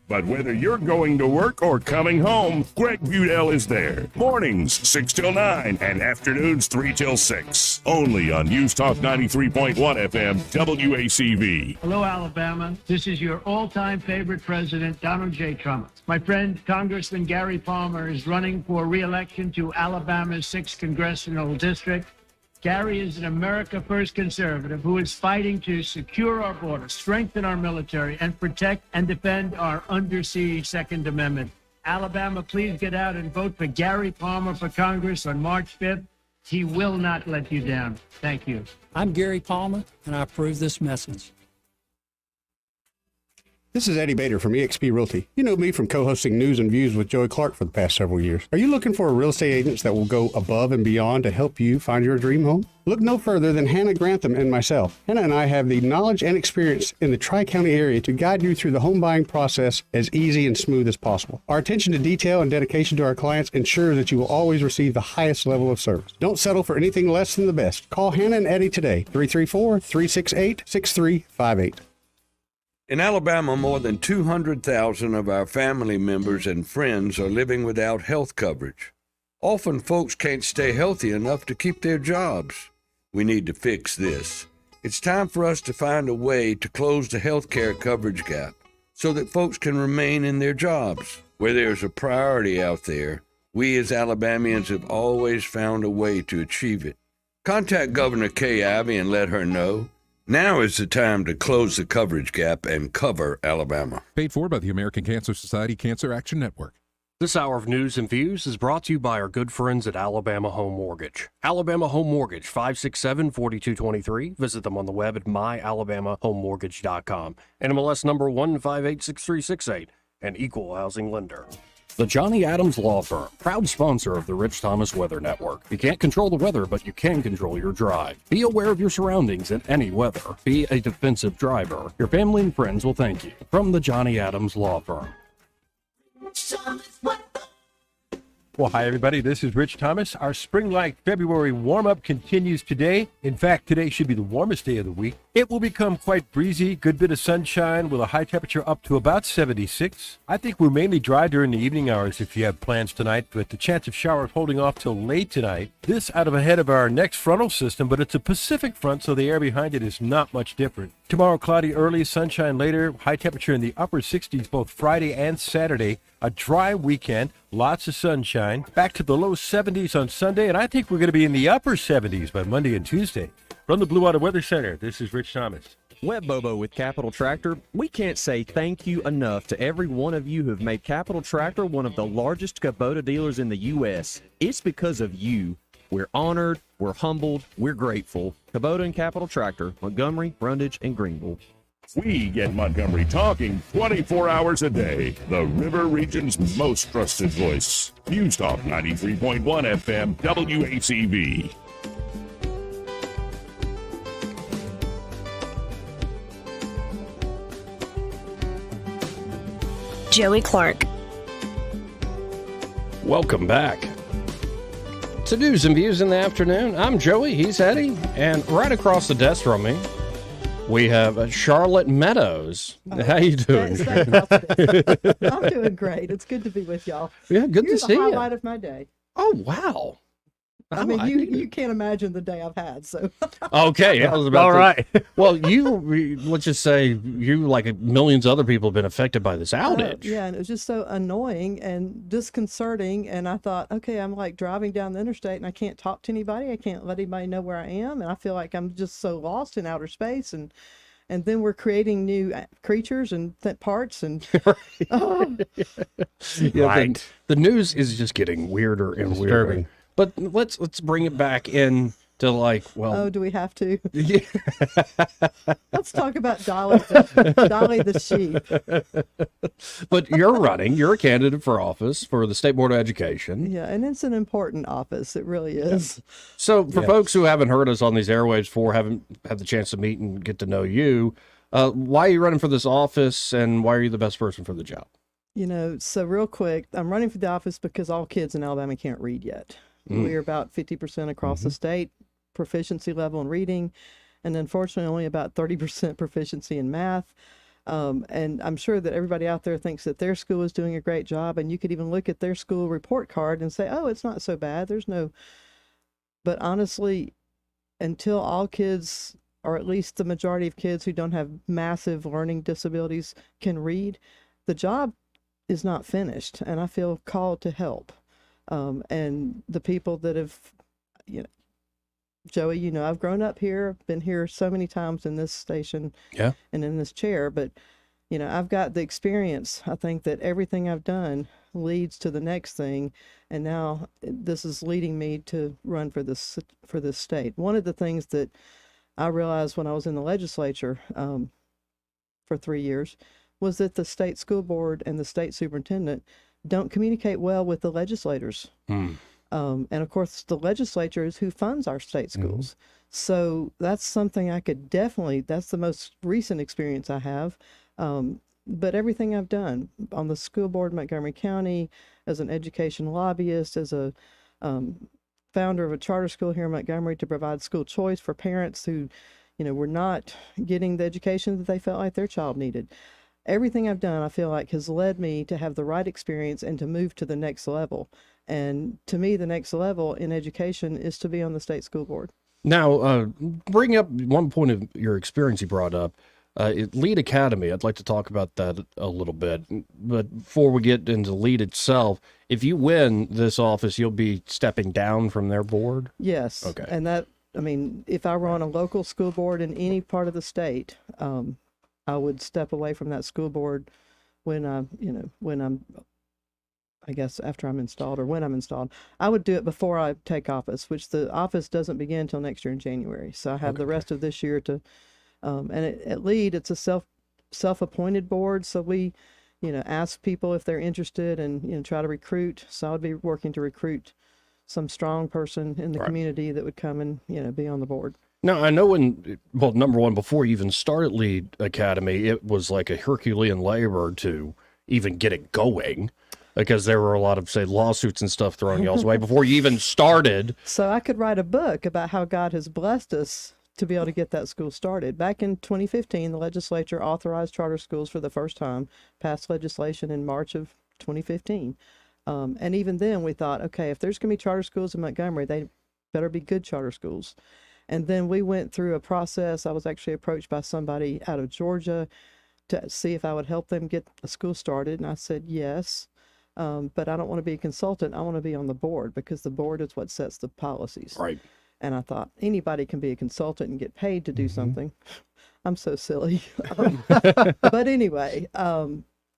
but whether you're going to work or coming home, Greg Budell is there. Mornings, 6 till 9, and afternoons, 3 till 6. Only on News Talk 93.1 FM, WACV. Hello, Alabama. This is your all-time favorite president, Donald J. Trump. My friend, Congressman Gary Palmer, is running for re-election to Alabama's 6th Congressional District. Gary is an America First conservative who is fighting to secure our border, strengthen our military, and protect and defend our undersea Second Amendment. Alabama, please get out and vote for Gary Palmer for Congress on March 5th. He will not let you down. Thank you. I'm Gary Palmer, and I approve this message. This is Eddie Bader from eXp Realty. You know me from co-hosting News and Views with Joey Clark for the past several years. Are you looking for a real estate agent that will go above and beyond to help you find your dream home? Look no further than Hannah Grantham and myself. Hannah and I have the knowledge and experience in the Tri-County area to guide you through the home buying process as easy and smooth as possible. Our attention to detail and dedication to our clients ensures that you will always receive the highest level of service. Don't settle for anything less than the best. Call Hannah and Eddie today, 334-368-6358. In Alabama, more than 200,000 of our family members and friends are living without health coverage. Often folks can't stay healthy enough to keep their jobs. We need to fix this. It's time for us to find a way to close the health care coverage gap so that folks can remain in their jobs. Where there's a priority out there, we as Alabamians have always found a way to achieve it. Contact Governor Kay Ivey and let her know. Now is the time to close the coverage gap and cover Alabama. Paid for by the American Cancer Society Cancer Action Network. This hour of News and Views is brought to you by our good friends at Alabama Home Mortgage. Alabama Home Mortgage, 567-4223. Visit them on the web at myalabamahomemortgage.com. NMLS number 1586368, an equal housing lender. The Johnny Adams Law Firm, proud sponsor of the Rich Thomas Weather Network. You can't control the weather, but you can control your drive. Be aware of your surroundings in any weather. Be a defensive driver. Your family and friends will thank you. From the Johnny Adams Law Firm. Well, hi, everybody. This is Rich Thomas. Our spring-like February warm-up continues today. In fact, today should be the warmest day of the week. It will become quite breezy, good bit of sunshine with a high temperature up to about 76. I think we're mainly dry during the evening hours if you have plans tonight, but the chance of showers holding off till late tonight. This out of ahead of our next frontal system, but it's a Pacific front, so the air behind it is not much different. Tomorrow, cloudy early, sunshine later, high temperature in the upper 60s both Friday and Saturday. A dry weekend, lots of sunshine, back to the low 70s on Sunday, and I think we're going to be in the upper 70s by Monday and Tuesday. From the Blue Water Weather Center, this is Rich Thomas. Web Bobo with Capital Tractor. We can't say thank you enough to every one of you who have made Capital Tractor one of the largest Kubota dealers in the U.S. It's because of you. We're honored, we're humbled, we're grateful. Kubota and Capital Tractor, Montgomery, Brundage, and Greenville. We get Montgomery talking 24 hours a day. The River Region's most trusted voice. News Talk 93.1 FM, WACV. Joey Clark. Welcome back to News and Views in the afternoon. I'm Joey, he's Eddie, and right across the desk from me, we have Charlotte Meadows. How you doing? I'm doing great. It's good to be with y'all. Yeah, good You're to see you. the highlight of my day. Oh, wow. I mean, you can't imagine the day I've had. So Okay, I was about All to, right. Well, let's just say you, like millions of other people, have been affected by this outage. yeah, and it was just so annoying and disconcerting. And I thought, okay, I'm like driving down the interstate and I can't talk to anybody. I can't let anybody know where I am, and I feel like I'm just so lost in outer space. And then we're creating new creatures and parts and oh. Yeah, Right. the news is just getting weirder and weirder. Disturbing. But let's bring it back in to like, well, Oh, do we have to? yeah. Let's talk about Dolly the sheep. But you're a candidate for office for the State Board of Education. Yeah, and it's an important office. It really is. So for folks who haven't heard us on these airwaves before, haven't had the chance to meet and get to know you, why are you running for this office and why are you the best person for the job? So real quick, I'm running for the office because all kids in Alabama can't read yet. We're about 50% across the state proficiency level in reading, and unfortunately only about 30% proficiency in math. And I'm sure that everybody out there thinks that their school is doing a great job, and you could even look at their school report card and say, oh, it's not so bad. But honestly, until all kids, or at least the majority of kids who don't have massive learning disabilities, can read, the job is not finished, and I feel called to help. And the people that have, Joey, I've grown up here, been here so many times in this station and in this chair, but, I've got the experience. I think that everything I've done leads to the next thing, and now this is leading me to run for this state. One of the things that I realized when I was in the legislature for 3 years was that the state school board and the state superintendent don't communicate well with the legislators. And of course, the legislature is who funds our state schools. So that's something that's the most recent experience I have. But everything I've done on the school board in Montgomery County, as an education lobbyist, as a founder of a charter school here in Montgomery to provide school choice for parents who, were not getting the education that they felt like their child needed. Everything I've done, I feel like, has led me to have the right experience and to move to the next level. And to me, the next level in education is to be on the state school board. Now, bring up one point of your experience you brought up, Lead Academy. I'd like to talk about that a little bit. But before we get into Lead itself, if you win this office, you'll be stepping down from their board? Yes. Okay. And if I were on a local school board in any part of the state, I would step away from that school board I guess after I'm installed or when I'm installed. I would do it before I take office, which the office doesn't begin until next year in January. So I have the rest of this year to, at LEAD, it's a self-appointed board. So we, ask people if they're interested and, try to recruit. So I would be working to recruit some strong person in the community that would come and, be on the board. Now, I know number one, before you even started Lead Academy, it was like a Herculean labor to even get it going, because there were a lot of, say, lawsuits and stuff thrown y'all's way before you even started. So I could write a book about how God has blessed us to be able to get that school started. Back in 2015, the legislature authorized charter schools for the first time, passed legislation in March of 2015. And even then we thought, okay, if there's going to be charter schools in Montgomery, they better be good charter schools. And then we went through a process. I was actually approached by somebody out of Georgia to see if I would help them get a school started. And I said, yes. But I don't want to be a consultant. I want to be on the board because the board is what sets the policies. Right. And I thought anybody can be a consultant and get paid to do something. I'm so silly. But anyway,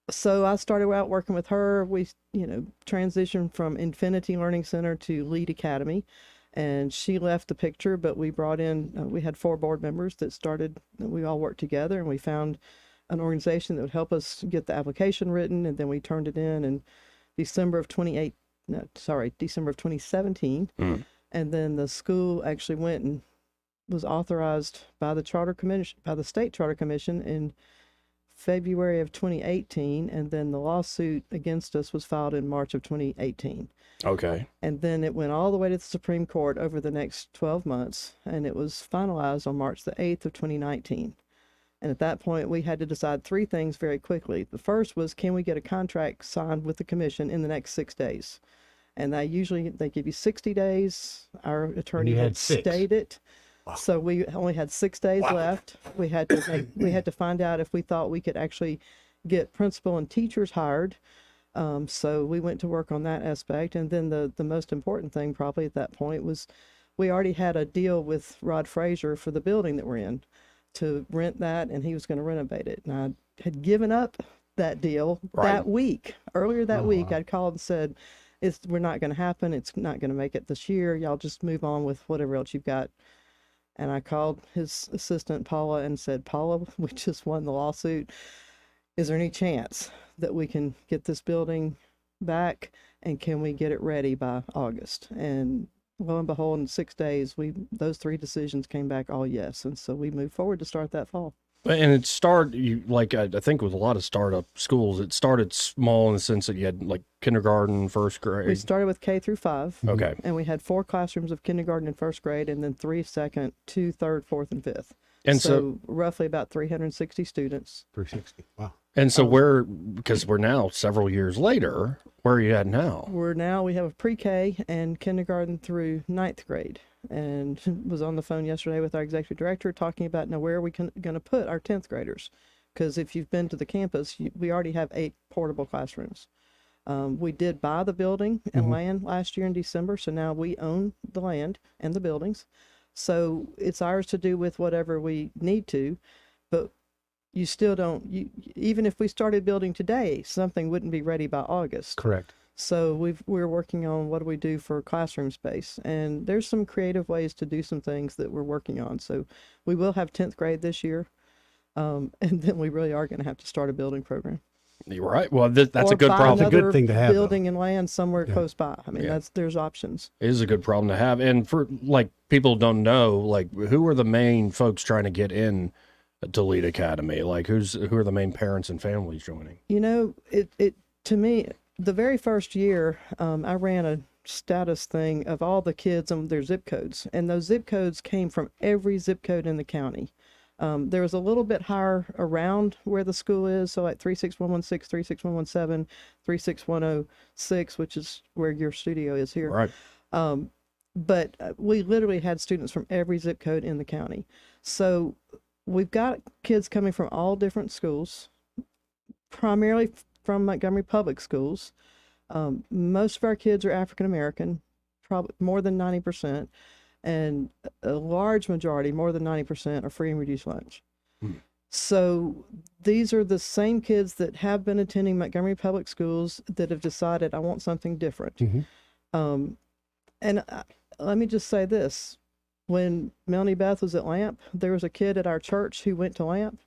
so I started out working with her. We, transitioned from Infinity Learning Center to Lead Academy. And she left the picture, but we brought in, we had 4 board members we all worked together, and we found an organization that would help us get the application written, and then we turned it in December of 2017. And then the school actually went and was authorized by the state charter commission in February of 2018, and then the lawsuit against us was filed in March of 2018. Okay. And then it went all the way to the Supreme Court over the next 12 months, and it was finalized on March the 8th of 2019. And at that point, we had to decide 3 things very quickly. The first was, can we get a contract signed with the commission in the next 6 days? and they give you 60 days. Our attorney you had had 6. stayed it. So we only had 6 days left. We had to find out if we thought we could actually get principal and teachers hired. So we went to work on that aspect. And then the most important thing probably at that point was we already had a deal with Rod Frazier for the building that we're in to rent that, and he was going to renovate it. And I had given up that deal that week. Earlier that week, I'd called and said, we're not going to happen. It's not going to make it this year. Y'all just move on with whatever else you've got. And I called his assistant, Paula, and said, Paula, we just won the lawsuit. Is there any chance that we can get this building back, and can we get it ready by August? And lo and behold, in 6 days, those 3 decisions came back all yes. And so we moved forward to start that fall. And it started, I think with a lot of startup schools, it started small in the sense that you had like kindergarten, first grade. We started with K through 5. Okay. And we had 4 classrooms of kindergarten and first grade, and then 3 second, 2 third, 4th, and 5th. And so roughly about 360 students. 360. Wow. And so because we're now several years later, where are you at now? We have a pre-K and kindergarten through 9th grade, and was on the phone yesterday with our executive director talking about now where are we going to put our 10th graders? Because if you've been to the campus, we already have 8 portable classrooms. We did buy the building and land last year in December, so now we own the land and the buildings. So it's ours to do with whatever we need to, but you still don't, even if we started building today, something wouldn't be ready by August. Correct. So we're working on what do we do for classroom space, and there's some creative ways to do some things that we're working on. So we will have 10th grade this year, and then we really are going to have to start a building program. You're right. Well, that's a good problem. problem. It's a good thing to have. Building and land somewhere close by. I mean, there's options. It is a good problem to have. And for people don't know, who are the main folks trying to get in to Lead Academy? Who are the main parents and families joining? It to me, the very first year, I ran a status thing of all the kids and their zip codes, and those zip codes came from every zip code in the county. There was a little bit higher around where the school is, so like 36116, 36117, 36106, which is where your studio is here. Right. But we literally had students from every zip code in the county. So we've got kids coming from all different schools, primarily from Montgomery Public Schools. Most of our kids are African American, probably more than 90%. And a large majority, more than 90%, are free and reduced lunch. So these are the same kids that have been attending Montgomery Public Schools that have decided, I want something different. Let me just say this. When Melanie Beth was at LAMP, there was a kid at our church who went to LAMP.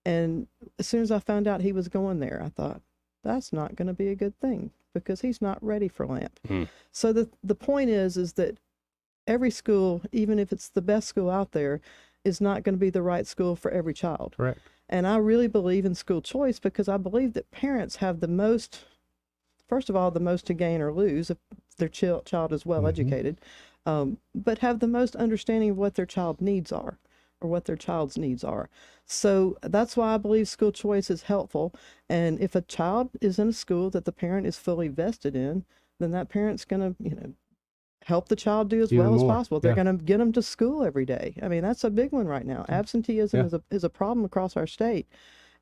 And as soon as I found out he was going there, I thought, that's not going to be a good thing because he's not ready for LAMP. So the point is that every school, even if it's the best school out there, is not going to be the right school for every child. Correct. And I really believe in school choice because I believe that parents have the most, first of all, the most to gain or lose if their child is well educated, but have the most understanding of what their child needs are or what their child's needs are. So that's why I believe school choice is helpful. And if a child is in a school that the parent is fully vested in, then that parent's going to, help the child do as well as possible. They're going to get them to school every day. I mean, that's a big one right now. Absenteeism is a problem across our state.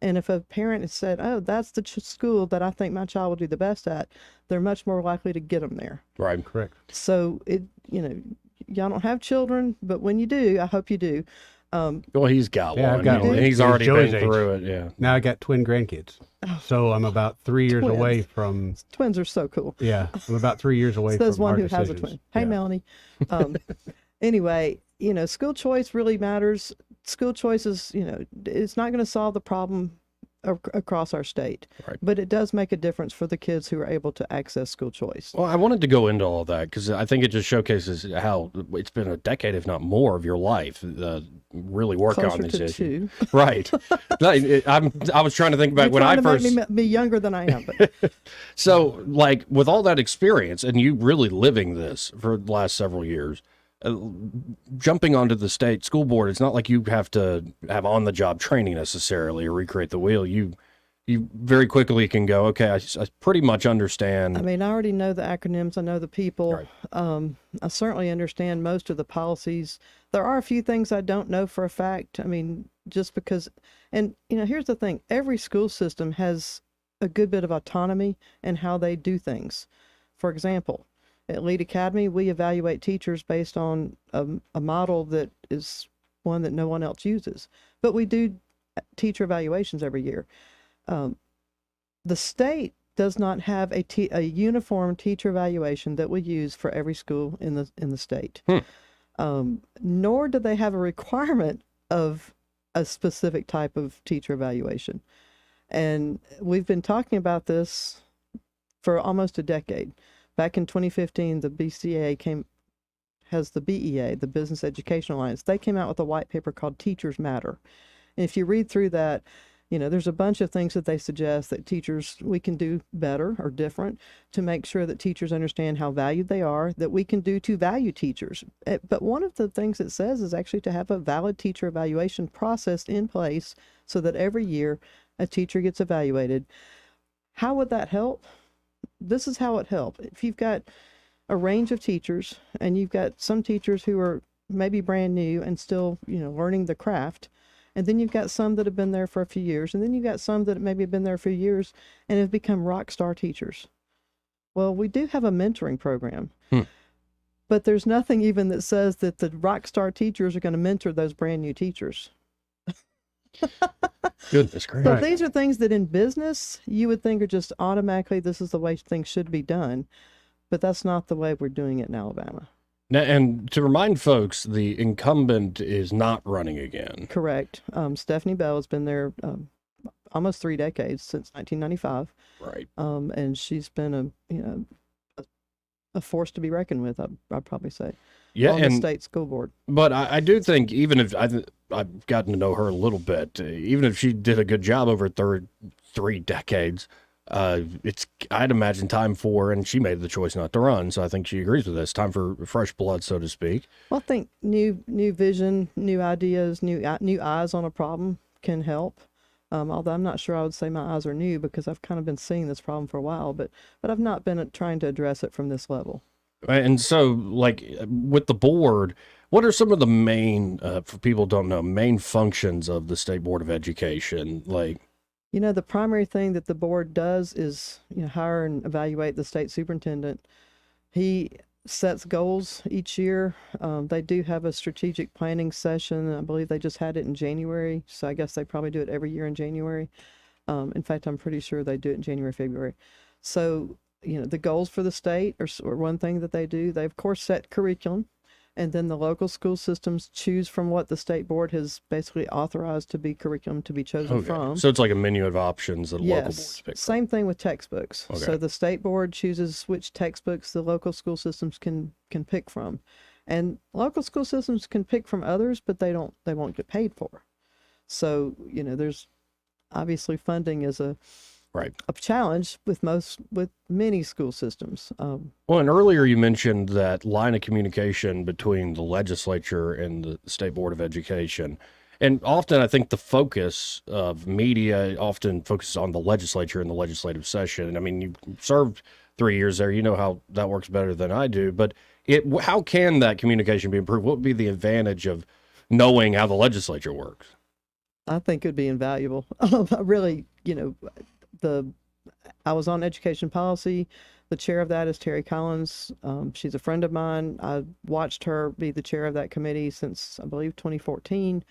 And if a parent has said, oh, that's the school that I think my child will do the best at, they're much more likely to get them there. Right. Correct. So y'all don't have children, but when you do, I hope you do. Well, he's got one. I've got one. He's already Joey's been through it. Yeah. Now I got twin grandkids. So I'm about 3 years away from. Twins are so cool. Yeah. I'm about 3 years away Says from one hard who has a decisions. twin. Hey, Melanie. Anyway, school choice really matters. School choice is, it's not going to solve the problem across our state, but it does make a difference for the kids who are able to access school choice. Well, I wanted to go into all that because I think it just showcases how it's been a decade, if not more, of your life really working on this issue. Right. I was trying to think back when I first. Make me be younger than I am. But... So, with all that experience and you really living this for the last several years, jumping onto the state school board, it's not like you have to have on-the-job training necessarily or recreate the wheel. You you very quickly can go, okay, I pretty much understand. I mean, I already know the acronyms. I know the people. Right. I certainly understand most of the policies. There are a few things I don't know for a fact. I mean, just because, and here's the thing: every school system has a good bit of autonomy in how they do things. For example, at Lead Academy, we evaluate teachers based on a model that is one that no one else uses, but we do teacher evaluations every year. The state does not have a uniform teacher evaluation that we use for every school in the state. Nor do they have a requirement of a specific type of teacher evaluation. And we've been talking about this for almost a decade. Back in 2015, the BCA has the BEA, the Business Education Alliance. They came out with a white paper called Teachers Matter. And if you read through that, there's a bunch of things that they suggest that we can do better or different to make sure that teachers understand how valued they are, that we can do to value teachers. But one of the things it says is actually to have a valid teacher evaluation process in place so that every year a teacher gets evaluated. How would that help? This is how it helps. If you've got a range of teachers and you've got some teachers who are maybe brand new and still, learning the craft, and then you've got some that have been there for a few years, and then you've got some that maybe have been there a few years and have become rock star teachers. Well, we do have a mentoring program, but there's nothing even that says that the rock star teachers are going to mentor those brand new teachers. Goodness gracious. So these are things that in business you would think are just automatically this is the way things should be done, but that's not the way we're doing it in Alabama. Now, and to remind folks, the incumbent is not running again. Correct. Stephanie Bell has been there almost 3 decades, since 1995. Right. And she's been a force to be reckoned with, I'd probably say. Yeah, on the state school board. But I do think even if I've gotten to know her a little bit, even if she did a good job over 3 decades, I'd imagine time for, and she made the choice not to run, so I think she agrees with this, time for fresh blood, so to speak. Well, I think new vision, new ideas, new eyes on a problem can help. Although I'm not sure I would say my eyes are new because I've kind of been seeing this problem for a while, but I've not been trying to address it from this level. And so, like, with the board, what are some of the main, for people who don't know, main functions of the State Board of Education? Like, the primary thing that the board does is, hire and evaluate the state superintendent. He sets goals each year. They do have a strategic planning session. I believe they just had it in January, so I guess they probably do it every year in January. In fact, I'm pretty sure they do it in January, February. So, the goals for the state are one thing that they do. They, of course, set curriculum. And then the local school systems choose from what the state board has basically authorized to be curriculum to be chosen from. So it's like a menu of options that local boards pick from. Same thing with textbooks. Okay. So the state board chooses which textbooks the local school systems can pick from. And local school systems can pick from others, but they won't get paid for. So, there's obviously funding is a challenge with many school systems. Well, and earlier you mentioned that line of communication between the legislature and the State Board of Education. And often I think the focus of media often focuses on the legislature and the legislative session. I mean, you served 3 years there. You know how that works better than I do. But how can that communication be improved? What would be the advantage of knowing how the legislature works? I think it would be invaluable. Really, I was on education policy. The chair of that is Terry Collins. She's a friend of mine. I watched her be the chair of that committee since, I believe, 2014.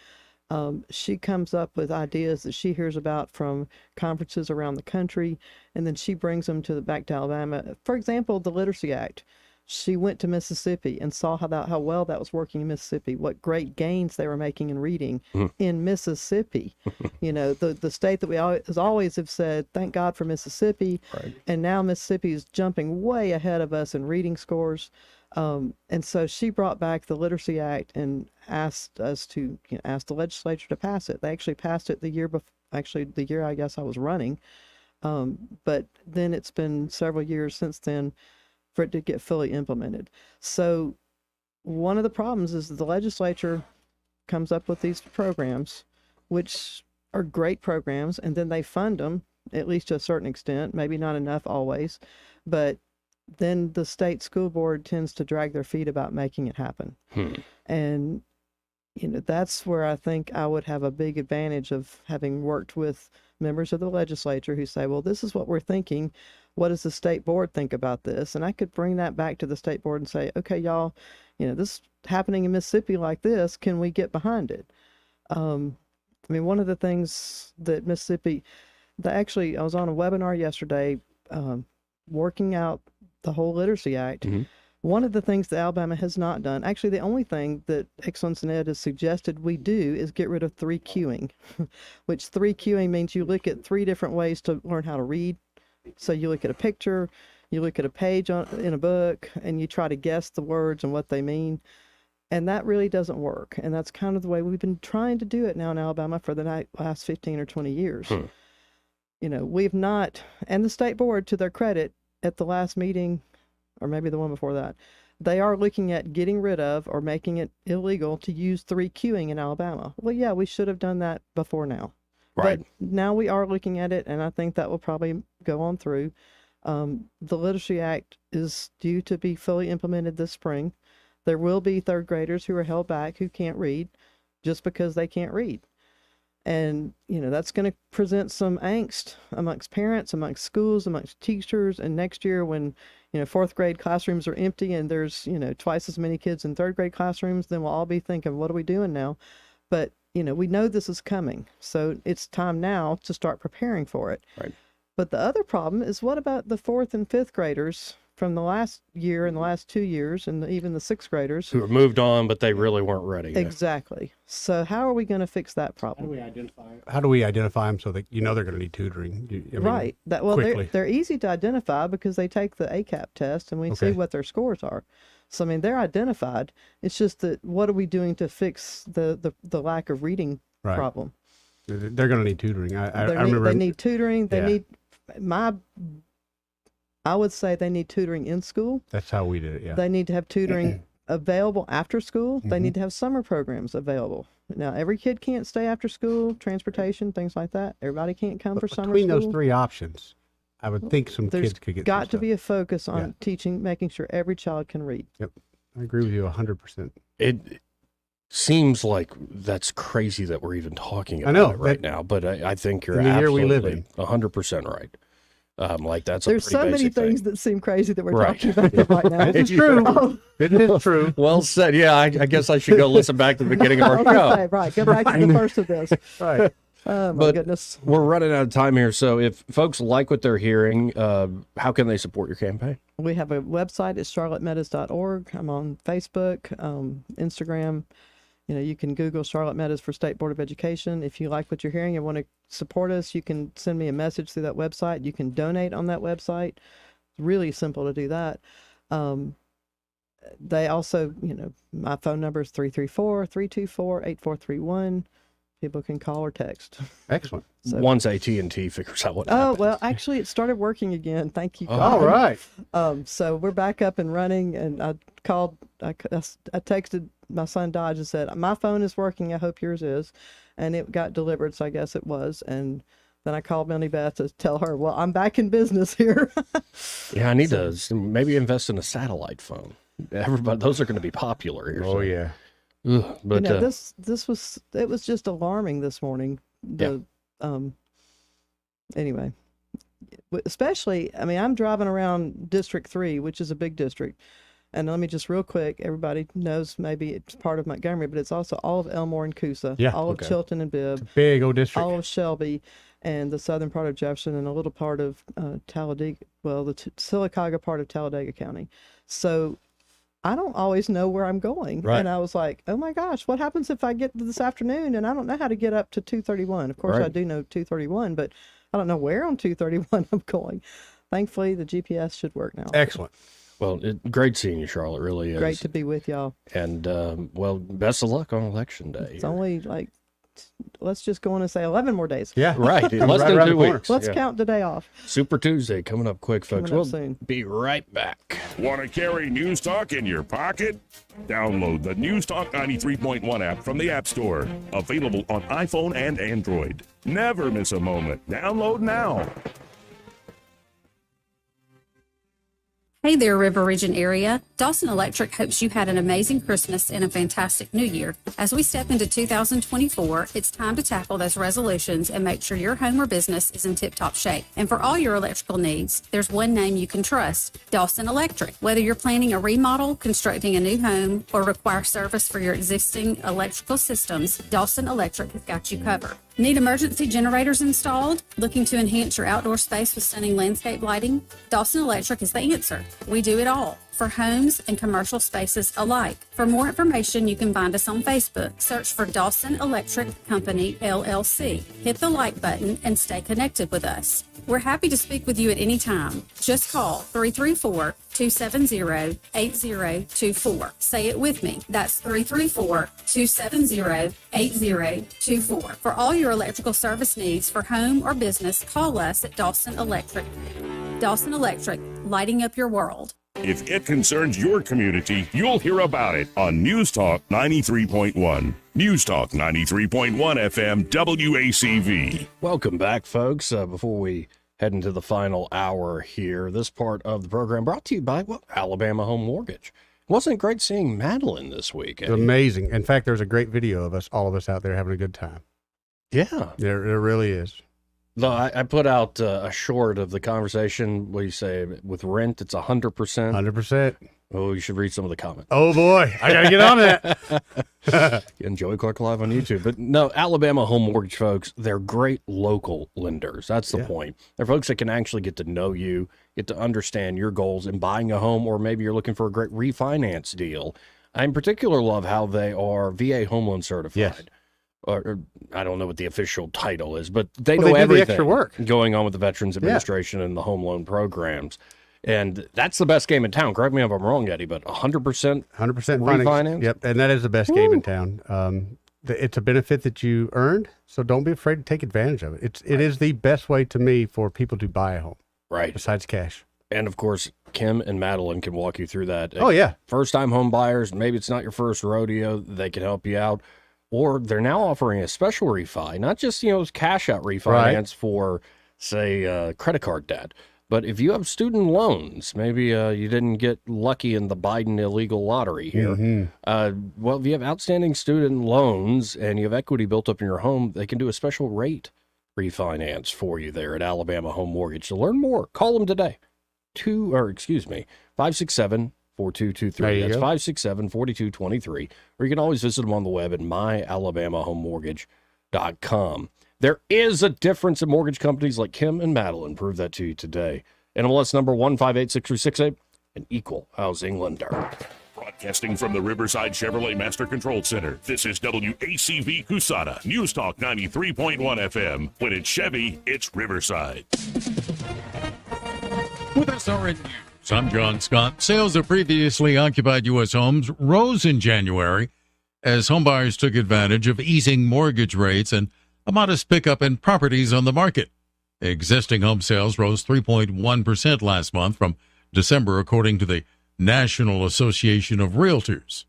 She comes up with ideas that she hears about from conferences around the country, and then she brings them back to Alabama. For example, the Literacy Act. She went to Mississippi and saw how well that was working in Mississippi, what great gains they were making in reading in Mississippi. The state that we always have said, thank God for Mississippi. Right. And now Mississippi is jumping way ahead of us in reading scores. And so she brought back the Literacy Act and asked us to ask the legislature to pass it. They actually passed it the year I guess I was running. But then it's been several years since then for it to get fully implemented. So one of the problems is that the legislature comes up with these programs, which are great programs, and then they fund them at least to a certain extent, maybe not enough always, but then the state school board tends to drag their feet about making it happen. And, that's where I think I would have a big advantage of having worked with members of the legislature who say, well, this is what we're thinking. What does the state board think about this? And I could bring that back to the state board and say, okay, y'all, this is happening in Mississippi like this. Can we get behind it? One of the things that Mississippi, I was on a webinar yesterday working out the whole Literacy Act. One of the things that Alabama has not done, actually the only thing that Excellence in Ed has suggested we do is get rid of 3Qing, which 3Qing means you look at 3 different ways to learn how to read. So you look at a picture, you look at a page in a book, and you try to guess the words and what they mean. And that really doesn't work. And that's kind of the way we've been trying to do it now in Alabama for the last 15 or 20 years. We've not, and the state board, to their credit, at the last meeting, or maybe the one before that, they are looking at getting rid of or making it illegal to use 3Qing in Alabama. Well, yeah, we should have done that before now. Right. But now we are looking at it, and I think that will probably go on through. The Literacy Act is due to be fully implemented this spring. There will be third graders who are held back who can't read just because they can't read. And, that's going to present some angst amongst parents, amongst schools, amongst teachers. And next year when, 4th grade classrooms are empty and there's, twice as many kids in 3rd grade classrooms, then we'll all be thinking, what are we doing now? But, we know this is coming. So it's time now to start preparing for it. Right. But the other problem is, what about the 4th and 5th graders from the last year and the last 2 years, and even the 6th graders Who were moved on, but they really weren't ready yet. Exactly. So how are we going to fix that problem? How do we identify them so that they're going to need tutoring? Right. They're easy to identify because they take the ACAP test and we see what their scores are. So they're identified. It's just that what are we doing to fix the lack of reading problem? They're going to need tutoring. I remember they need tutoring. They need I would say they need tutoring in school. That's how we did it. Yeah. They need to have tutoring available after school. They need to have summer programs available. Now, every kid can't stay after school, transportation, things like that. Everybody can't come for summer school. Between those 3 options, I would think some kids could get. There's got to be a focus on teaching, making sure every child can read. Yep, I agree with you 100%. It seems like that's crazy that we're even talking about it right now, but I think you're absolutely 100% right. That's there's a so pretty many basic things thing. that seem crazy that we're talking about right now. It's true. It is true. Well said. Yeah, I guess I should go listen back to the beginning of our show. Okay, right. Go back to the first of this. Right. Oh, my goodness. We're running out of time here. So if folks like what they're hearing, how can they support your campaign? We have a website. It's charlottemeadows.org. I'm on Facebook, Instagram. You can Google Charlotte Meadows for State Board of Education. If you like what you're hearing and want to support us, you can send me a message through that website. You can donate on that website. It's really simple to do that. They also, my phone number is 334-324-8431. People can call or text. Excellent. So, once AT&T figures out what happens. Well, actually, it started working again. Thank you, God. All right. So we're back up and running, and I texted my son Dodge and said, my phone is working. I hope yours is. And it got delivered, so I guess it was. And then I called Melanie Beth to tell her, well, I'm back in business here. Yeah, I need to maybe invest in a satellite phone. Everybody, those are going to be popular here. Oh, yeah. Ugh, but this was just alarming this morning. Anyway, especially, I'm driving around District 3, which is a big district. And let me just real quick, everybody knows maybe it's part of Montgomery, but it's also all of Elmore and Coosa, all of Chilton and Bibb, big old district, all of Shelby, and the southern part of Jefferson, and a little part of Talladega, the Sylacauga part of Talladega County. So I don't always know where I'm going. Right. And I was like, oh my gosh, what happens if I get to this afternoon and I don't know how to get up to 231? Of course, I do know 231, but I don't know where on 231 I'm going. Thankfully, the GPS should work now. Excellent. Well, great seeing you, Charlotte. Really is. Great to be with y'all. And, best of luck on Election Day. It's only like let's just go on and say 11 more days. Yeah. Right. Comes Less right than around 2 the corner. weeks. Let's Yeah. count today off. Super Tuesday coming up quick, folks. Coming up We'll soon. be right back. Want to carry News Talk in your pocket? Download the News Talk 93.1 app from the App Store. Available on iPhone and Android. Never miss a moment. Download now. Hey there, River Region area. Dawson Electric hopes you had an amazing Christmas and a fantastic New Year. As we step into 2024, it's time to tackle those resolutions and make sure your home or business is in tip-top shape. And for all your electrical needs, there's one name you can trust, Dawson Electric. Whether you're planning a remodel, constructing a new home, or require service for your existing electrical systems, Dawson Electric has got you covered. Need emergency generators installed? Looking to enhance your outdoor space with stunning landscape lighting? Dawson Electric is the answer. We do it all for homes and commercial spaces alike. For more information, you can find us on Facebook. Search for Dawson Electric Company, LLC. Hit the like button and stay connected with us. We're happy to speak with you at any time. Just call 334-270-8024. Say it with me. That's 334-270-8024. For all your electrical service needs for home or business, call us at Dawson Electric. Dawson Electric, lighting up your world. If it concerns your community, you'll hear about it on News Talk 93.1. News Talk 93.1 FM WACV. Welcome back, folks. Before we head into the final hour here, this part of the program brought to you by Alabama Home Mortgage. Wasn't it great seeing Madeline this week? It's amazing. In fact, there's a great video of all of us out there having a good time. Yeah. There really is. No, I put out a short of the conversation. What do you say? With rent, it's 100%. 100%. Oh, you should read some of the comments. Oh, boy. I got to get on that. Enjoy Clark Live on YouTube. But no, Alabama Home Mortgage folks, they're great local lenders. That's the point. They're folks that can actually get to know you, get to understand your goals in buying a home, or maybe you're looking for a great refinance deal. I in particular love how they are VA home loan certified. Yes. Or I don't know what the official title is, but they Well, know they do the everything extra work. going on with the Veterans Administration and the home loan programs. And that's the best game in town. Correct me if I'm wrong, Eddie, but 100% refinance? Yep, and that is the best game in town. It's a benefit that you earned, so don't be afraid to take advantage of it. It is the best way to me for people to buy a home. Right. Besides cash. And of course, Kim and Madeline can walk you through that. Oh, yeah. First-time home buyers, maybe it's not your first rodeo, they can help you out. Or they're now offering a special refi, not just, cash out refinance for, say, credit card debt. But if you have student loans, maybe you didn't get lucky in the Biden illegal lottery here. Mm-hmm. Well, if you have outstanding student loans and you have equity built up in your home, they can do a special rate refinance for you there at Alabama Home Mortgage. To learn more, call them today. 567-4223. That's 567-4223. Or you can always visit them on the web at myalabamahomemortgage.com. There is a difference in mortgage companies like Kim and Madeline. Prove that to you today. NMLS number 1586368, an equal housing lender. Broadcasting from the Riverside Chevrolet Master Control Center, this is WACV Cusana, News Talk 93.1 FM. When it's Chevy, it's Riverside. With SRN News, I'm John Scott. Sales of previously occupied U.S. homes rose in January as homebuyers took advantage of easing mortgage rates and a modest pickup in properties on the market. Existing home sales rose 3.1% last month from December, according to the National Association of Realtors.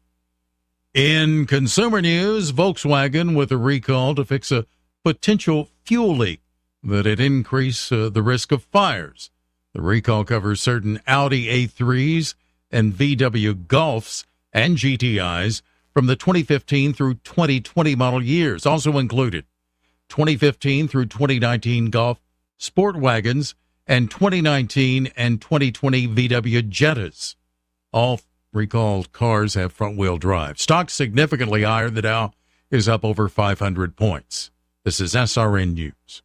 In consumer news, Volkswagen with a recall to fix a potential fuel leak that had increased the risk of fires. The recall covers certain Audi A3s and VW Golfs and GTIs from the 2015 through 2020 model years. Also included 2015 through 2019 Golf Sport Wagons and 2019 and 2020 VW Jettas. All recalled cars have front-wheel drive. Stock significantly higher. The Dow is up over 500 points. This is SRN News.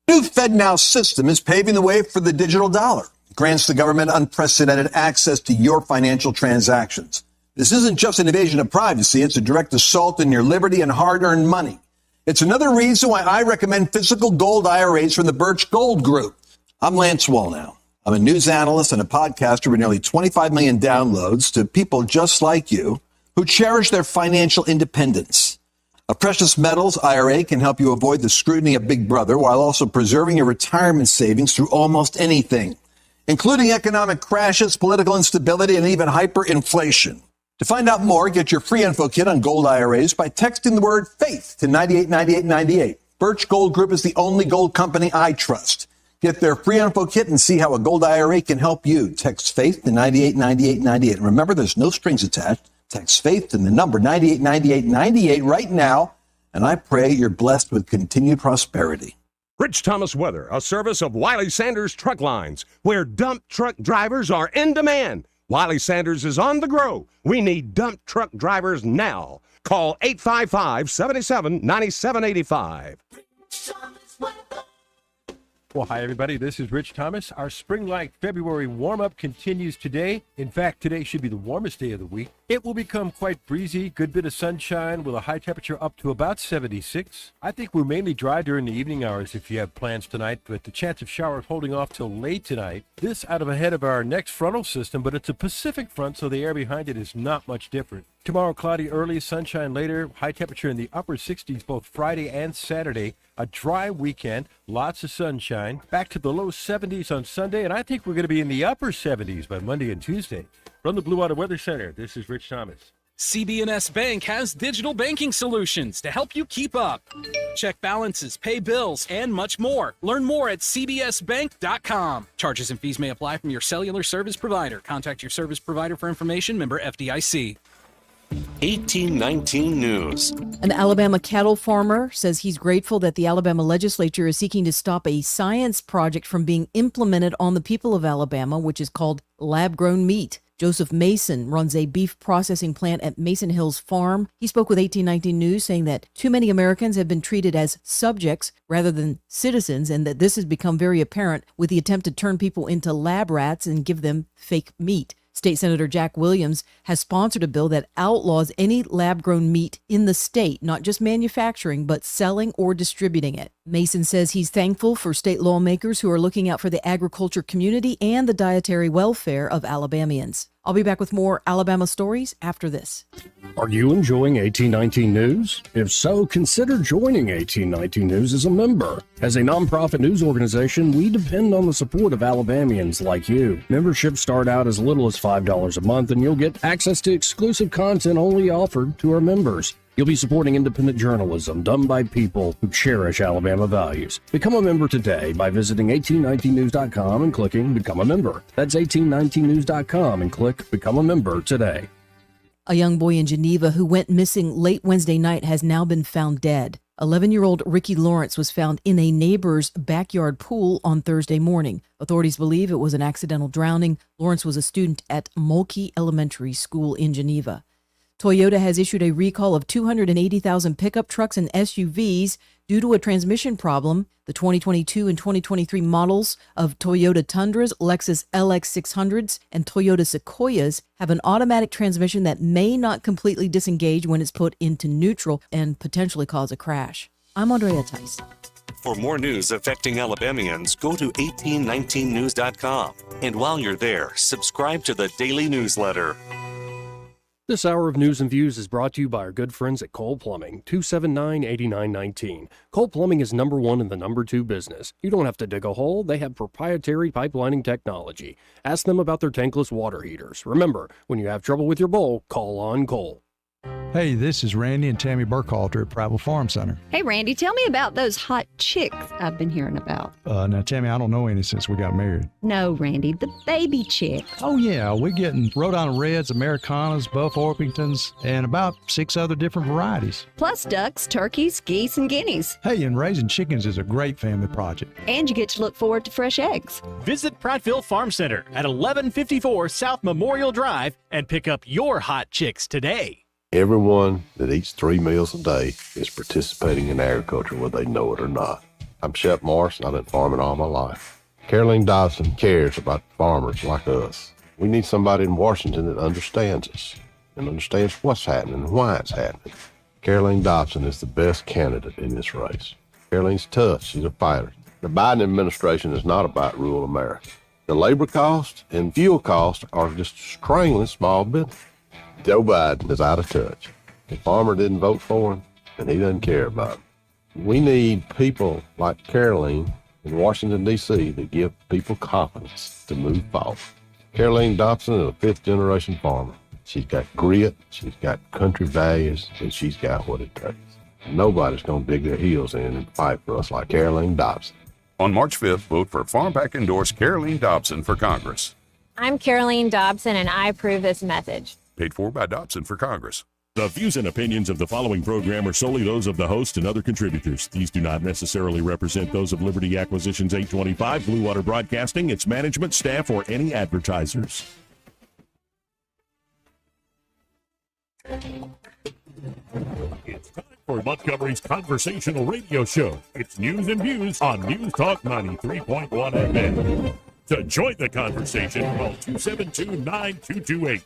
New FedNow system is paving the way for the digital dollar. It grants the government unprecedented access to your financial transactions. This isn't just an invasion of privacy. It's a direct assault on your liberty and hard-earned money. It's another reason why I recommend physical gold IRAs from the Birch Gold Group. I'm Lance Wallnow. I'm a news analyst and a podcaster with nearly 25 million downloads to people just like you who cherish their financial independence. A precious metals IRA can help you avoid the scrutiny of Big Brother while also preserving your retirement savings through almost anything, including economic crashes, political instability, and even hyperinflation. To find out more, get your free info kit on gold IRAs by texting the word FAITH to 989898. Birch Gold Group is the only gold company I trust. Get their free info kit and see how a gold IRA can help you. Text FAITH to 989898. And remember, there's no strings attached. Text FAITH to the number 989898 right now, and I pray you're blessed with continued prosperity. Rich Thomas Weather, a service of Wiley Sanders Truck Lines, where dump truck drivers are in demand. Wiley Sanders is on the grow. We need dump truck drivers now. Call 855-77-9785. Well, hi, everybody. This is Rich Thomas. Our spring-like February warm-up continues today. In fact, today should be the warmest day of the week. It will become quite breezy, good bit of sunshine with a high temperature up to about 76. I think we're mainly dry during the evening hours if you have plans tonight, but the chance of showers holding off till late tonight. This out of ahead of our next frontal system, but it's a Pacific front, so the air behind it is not much different. Tomorrow, cloudy early, sunshine later, high temperature in the upper 60s both Friday and Saturday. A dry weekend, lots of sunshine, back to the low 70s on Sunday, and I think we're going to be in the upper 70s by Monday and Tuesday. From the Blue Water Weather Center, this is Rich Thomas. CB&S Bank has digital banking solutions to help you keep up. Check balances, pay bills, and much more. Learn more at cbsbank.com. Charges and fees may apply from your cellular service provider. Contact your service provider for information. Member FDIC. 1819 News. An Alabama cattle farmer says he's grateful that the Alabama legislature is seeking to stop a science project from being implemented on the people of Alabama, which is called lab-grown meat. Joseph Mason runs a beef processing plant at Mason Hills Farm. He spoke with 1819 News, saying that too many Americans have been treated as subjects rather than citizens, and that this has become very apparent with the attempt to turn people into lab rats and give them fake meat. State Senator Jack Williams has sponsored a bill that outlaws any lab-grown meat in the state, not just manufacturing, but selling or distributing it. Mason says he's thankful for state lawmakers who are looking out for the agriculture community and the dietary welfare of Alabamians. I'll be back with more Alabama stories after this. Are you enjoying 1819 News? If so, consider joining 1819 News as a member. As a nonprofit news organization, we depend on the support of Alabamians like you. Memberships start out as little as $5 a month, and you'll get access to exclusive content only offered to our members. You'll be supporting independent journalism done by people who cherish Alabama values. Become a member today by visiting 1819news.com and clicking Become a Member. That's 1819news.com and click Become a Member today. A young boy in Geneva who went missing late Wednesday night has now been found dead. 11-year-old Ricky Lawrence was found in a neighbor's backyard pool on Thursday morning. Authorities believe it was an accidental drowning. Lawrence was a student at Mulkey Elementary School in Geneva. Toyota has issued a recall of 280,000 pickup trucks and SUVs due to a transmission problem. The 2022 and 2023 models of Toyota Tundras, Lexus LX600s, and Toyota Sequoias have an automatic transmission that may not completely disengage when it's put into neutral and potentially cause a crash. I'm Andrea Tice. For more news affecting Alabamians, go to 1819news.com. And while you're there, subscribe to the daily newsletter. This hour of News and Views is brought to you by our good friends at Cole Plumbing, 279-8919. Cole Plumbing is number one in the number two business. You don't have to dig a hole. They have proprietary pipelining technology. Ask them about their tankless water heaters. Remember, when you have trouble with your bowl, call on Cole. Hey, this is Randy and Tammy Burkhalter at Prattville Farm Center. Hey, Randy, tell me about those hot chicks I've been hearing about. Now, Tammy, I don't know any since we got married. No, Randy, the baby chicks. Oh, yeah, we're getting Rhode Island Reds, Americanas, Buff Orpingtons, and about 6 other different varieties. Plus ducks, turkeys, geese, and guineas. Hey, and raising chickens is a great family project. And you get to look forward to fresh eggs. Visit Prattville Farm Center at 1154 South Memorial Drive and pick up your hot chicks today. Everyone that eats 3 meals a day is participating in agriculture, whether they know it or not. I'm Shep Morris, and I've been farming all my life. Caroline Dobson cares about farmers like us. We need somebody in Washington that understands us and understands what's happening and why it's happening. Caroline Dobson is the best candidate in this race. Caroline's tough. She's a fighter. The Biden administration is not about rural America. The labor cost and fuel costs are just strangling small business. Joe Biden is out of touch. The farmer didn't vote for him, and he doesn't care about them. We need people like Caroline in Washington, D.C. that give people confidence to move forward. Caroline Dobson is a fifth-generation farmer. She's got grit, she's got country values, and she's got what it takes. Nobody's going to dig their heels in and fight for us like Caroline Dobson. On March 5th, vote for Farm Pack endorsed Caroline Dobson for Congress. I'm Caroline Dobson, and I approve this message. Paid for by Dobson for Congress. The views and opinions of the following program are solely those of the host and other contributors. These do not necessarily represent those of Liberty Acquisitions 825, Blue Water Broadcasting, its management, staff, or any advertisers. It's time for Montgomery's conversational radio show. It's news and views on News Talk 93.1 FM. To join the conversation, call 272-9228.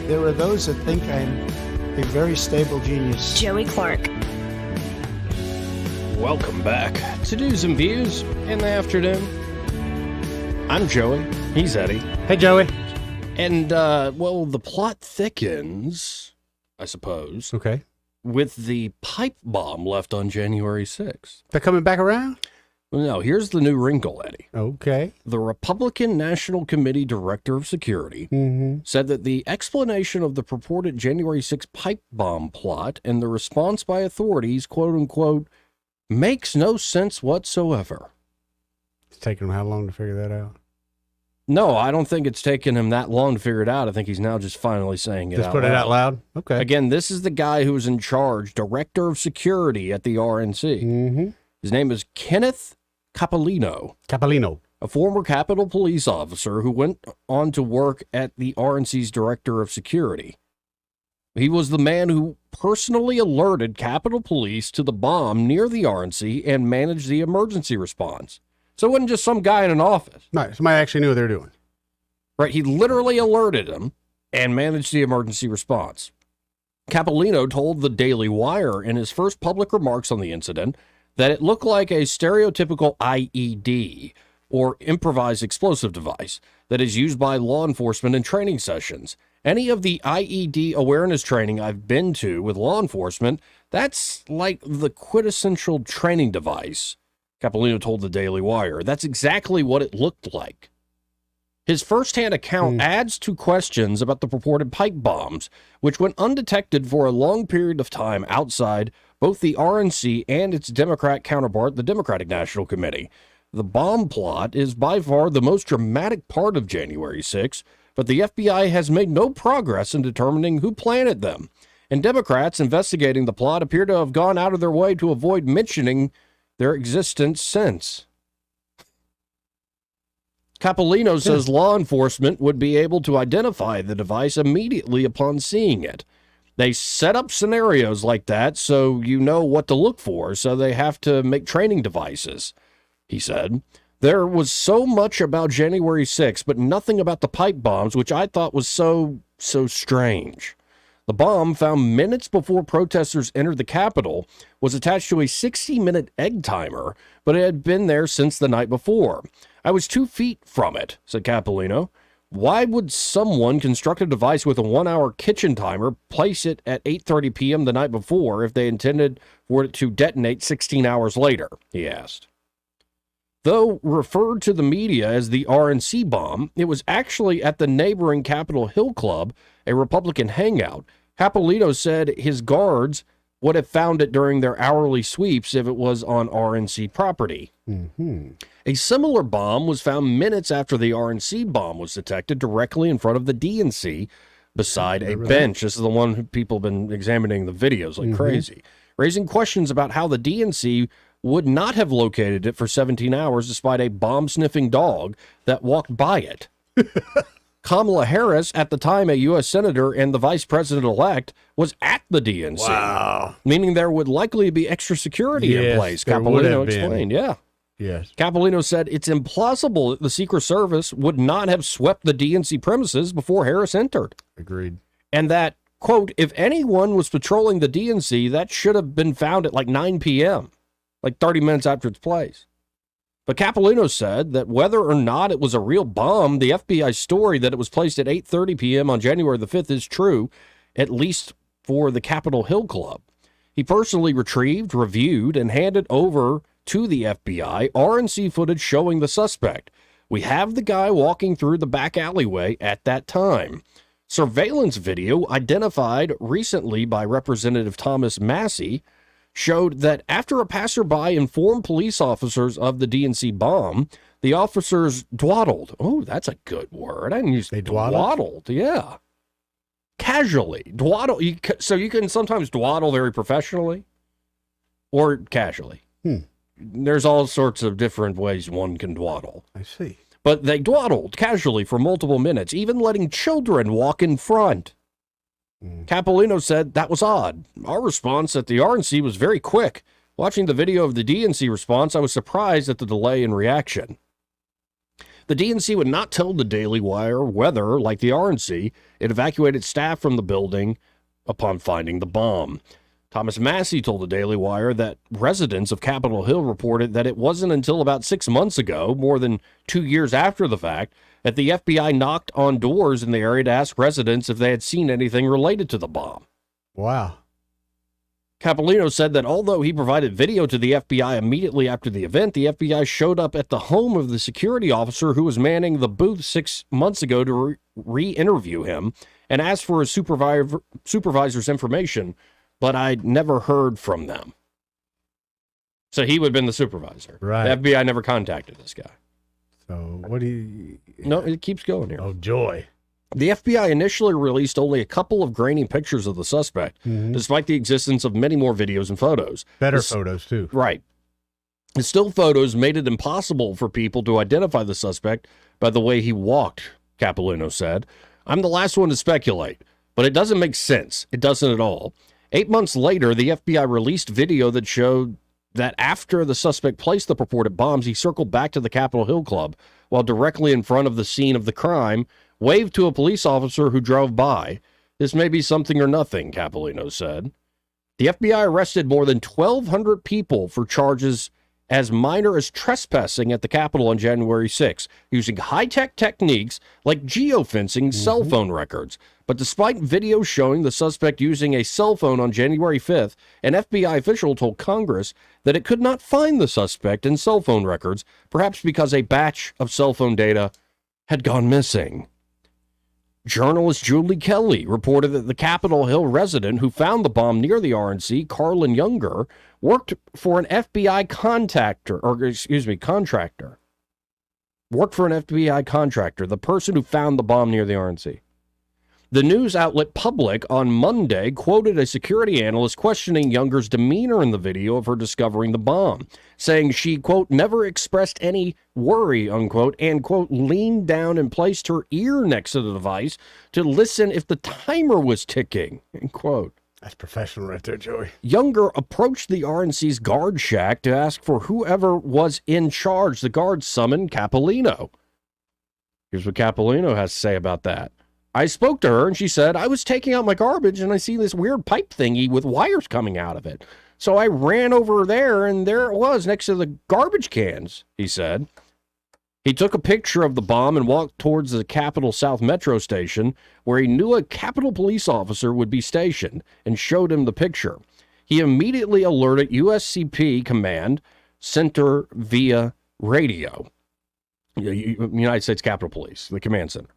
There are those that think I'm a very stable genius. Joey Clark. Welcome back to News and Views in the afternoon. I'm Joey. He's Eddie. Hey, Joey. And, well, the plot thickens, I suppose. Okay. With the pipe bomb left on January 6th. They're coming back around? Well, no, here's the new wrinkle, Eddie. Okay. The Republican National Committee Director of Security said that the explanation of the purported January 6th pipe bomb plot and the response by authorities, quote unquote, makes no sense whatsoever. It's taken him how long to figure that out? No, I don't think it's taken him that long to figure it out. I think he's now just finally saying it Just out put loud. it out loud? Okay. Again, this is the guy who was in charge, Director of Security at the RNC. His name is Kenneth Capolino, a former Capitol Police officer who went on to work at the RNC's Director of Security. He was the man who personally alerted Capitol Police to the bomb near the RNC and managed the emergency response. So it wasn't just some guy in an office. No, somebody actually knew what they were doing. Right, he literally alerted them and managed the emergency response. Capolino told the Daily Wire in his first public remarks on the incident that it looked like a stereotypical IED, or improvised explosive device, that is used by law enforcement in training sessions. Any of the IED awareness training I've been to with law enforcement, that's like the quintessential training device, Capolino told the Daily Wire. That's exactly what it looked like. His firsthand account adds to questions about the purported pipe bombs, which went undetected for a long period of time outside both the RNC and its Democrat counterpart, the Democratic National Committee. The bomb plot is by far the most dramatic part of January 6th, but the FBI has made no progress in determining who planted them. And Democrats investigating the plot appear to have gone out of their way to avoid mentioning their existence since. Capolino says law enforcement would be able to identify the device immediately upon seeing it. They set up scenarios like that so you know what to look for, so they have to make training devices, he said. There was so much about January 6th, but nothing about the pipe bombs, which I thought was so strange. The bomb, found minutes before protesters entered the Capitol, was attached to a 60-minute egg timer, but it had been there since the night before. I was 2 feet from it, said Capolino. Why would someone construct a device with a 1-hour kitchen timer, place it at 8:30 p.m. the night before if they intended for it to detonate 16 hours later, he asked. Though referred to the media as the RNC bomb, it was actually at the neighboring Capitol Hill Club, a Republican hangout. Capolino said his guards would have found it during their hourly sweeps if it was on RNC property. A similar bomb was found minutes after the RNC bomb was detected directly in front of the DNC beside a bench. This is the one who people have been examining the videos like crazy, raising questions about how the DNC would not have located it for 17 hours despite a bomb-sniffing dog that walked by it. Kamala Harris, at the time a U.S. Senator and the Vice President-elect, was at the DNC. Wow. Meaning there would likely be extra security in place, Capolino explained. Yeah. Yes. Capolino said it's implausible that the Secret Service would not have swept the DNC premises before Harris entered. Agreed. And that, quote, if anyone was patrolling the DNC, that should have been found at like 9 p.m., like 30 minutes after its place. But Capolino said that whether or not it was a real bomb, the FBI story that it was placed at 8:30 p.m. on January the 5th is true, at least for the Capitol Hill Club. He personally retrieved, reviewed, and handed over to the FBI RNC footage showing the suspect. We have the guy walking through the back alleyway at that time. Surveillance video identified recently by Representative Thomas Massey showed that after a passerby informed police officers of the DNC bomb, the officers dwaddled. Oh, that's a good word. I didn't use dwaddled. Yeah. Casually. Dwaddle. So you can sometimes dwaddle very professionally or casually. There's all sorts of different ways one can dwaddle. I see. But they dwaddled casually for multiple minutes, even letting children walk in front. Capolino said that was odd. Our response at the RNC was very quick. Watching the video of the DNC response, I was surprised at the delay in reaction. The DNC would not tell the Daily Wire whether, like the RNC, it evacuated staff from the building upon finding the bomb. Thomas Massey told the Daily Wire that residents of Capitol Hill reported that it wasn't until about 6 months ago, more than 2 years after the fact, that the FBI knocked on doors in the area to ask residents if they had seen anything related to the bomb. Wow. Capolino said that although he provided video to the FBI immediately after the event, the FBI showed up at the home of the security officer who was manning the booth 6 months ago to re-interview him and asked for his supervisor's information, but I'd never heard from them. So he would have been the supervisor. Right. The FBI never contacted this guy. So what do you... No, it keeps going here. Oh, joy. The FBI initially released only a couple of grainy pictures of the suspect, despite the existence of many more videos and photos. Better photos, too. Right. The still photos made it impossible for people to identify the suspect by the way he walked, Capolino said. I'm the last one to speculate, but it doesn't make sense. It doesn't at all. 8 months later, the FBI released video that showed that after the suspect placed the purported bombs, he circled back to the Capitol Hill Club while directly in front of the scene of the crime, waved to a police officer who drove by. This may be something or nothing, Capolino said. The FBI arrested more than 1,200 people for charges as minor as trespassing at the Capitol on January 6, using high-tech techniques like geofencing cell phone records. But despite video showing the suspect using a cell phone on January 5th, an FBI official told Congress that it could not find the suspect in cell phone records, perhaps because a batch of cell phone data had gone missing. Journalist Julie Kelly reported that the Capitol Hill resident who found the bomb near the RNC, Carlin Younger, worked for an FBI contractor. Worked for an FBI contractor, the person who found the bomb near the RNC. The news outlet Public on Monday quoted a security analyst questioning Younger's demeanor in the video of her discovering the bomb, saying she, quote, never expressed any worry, unquote, and, quote, leaned down and placed her ear next to the device to listen if the timer was ticking, end quote. That's professional right there, Joey. Younger approached the RNC's guard shack to ask for whoever was in charge. The guards summoned Capolino. Here's what Capolino has to say about that. I spoke to her and she said, I was taking out my garbage and I see this weird pipe thingy with wires coming out of it. So I ran over there and there it was next to the garbage cans, he said. He took a picture of the bomb and walked towards the Capitol South Metro station where he knew a Capitol police officer would be stationed and showed him the picture. He immediately alerted USCP Command Center via radio. United States Capitol Police, the command center.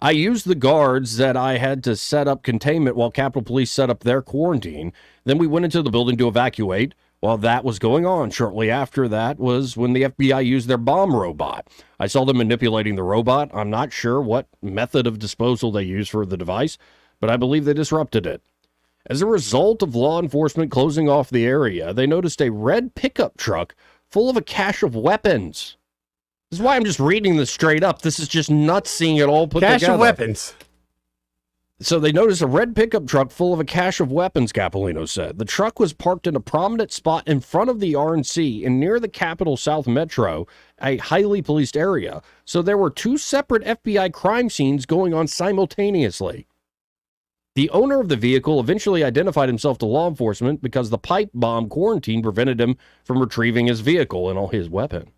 I used the guards that I had to set up containment while Capitol Police set up their quarantine. Then we went into the building to evacuate while that was going on. Shortly after that was when the FBI used their bomb robot. I saw them manipulating the robot. I'm not sure what method of disposal they used for the device, but I believe they disrupted it. As a result of law enforcement closing off the area, they noticed a red pickup truck full of a cache of weapons. This is why I'm just reading this straight up. This is just nuts seeing it all put together. Cache of weapons. So they noticed a red pickup truck full of a cache of weapons, Capolino said. The truck was parked in a prominent spot in front of the RNC and near the Capitol South Metro, a highly policed area. So there were two separate FBI crime scenes going on simultaneously. The owner of the vehicle eventually identified himself to law enforcement because the pipe bomb quarantine prevented him from retrieving his vehicle and all his weapon.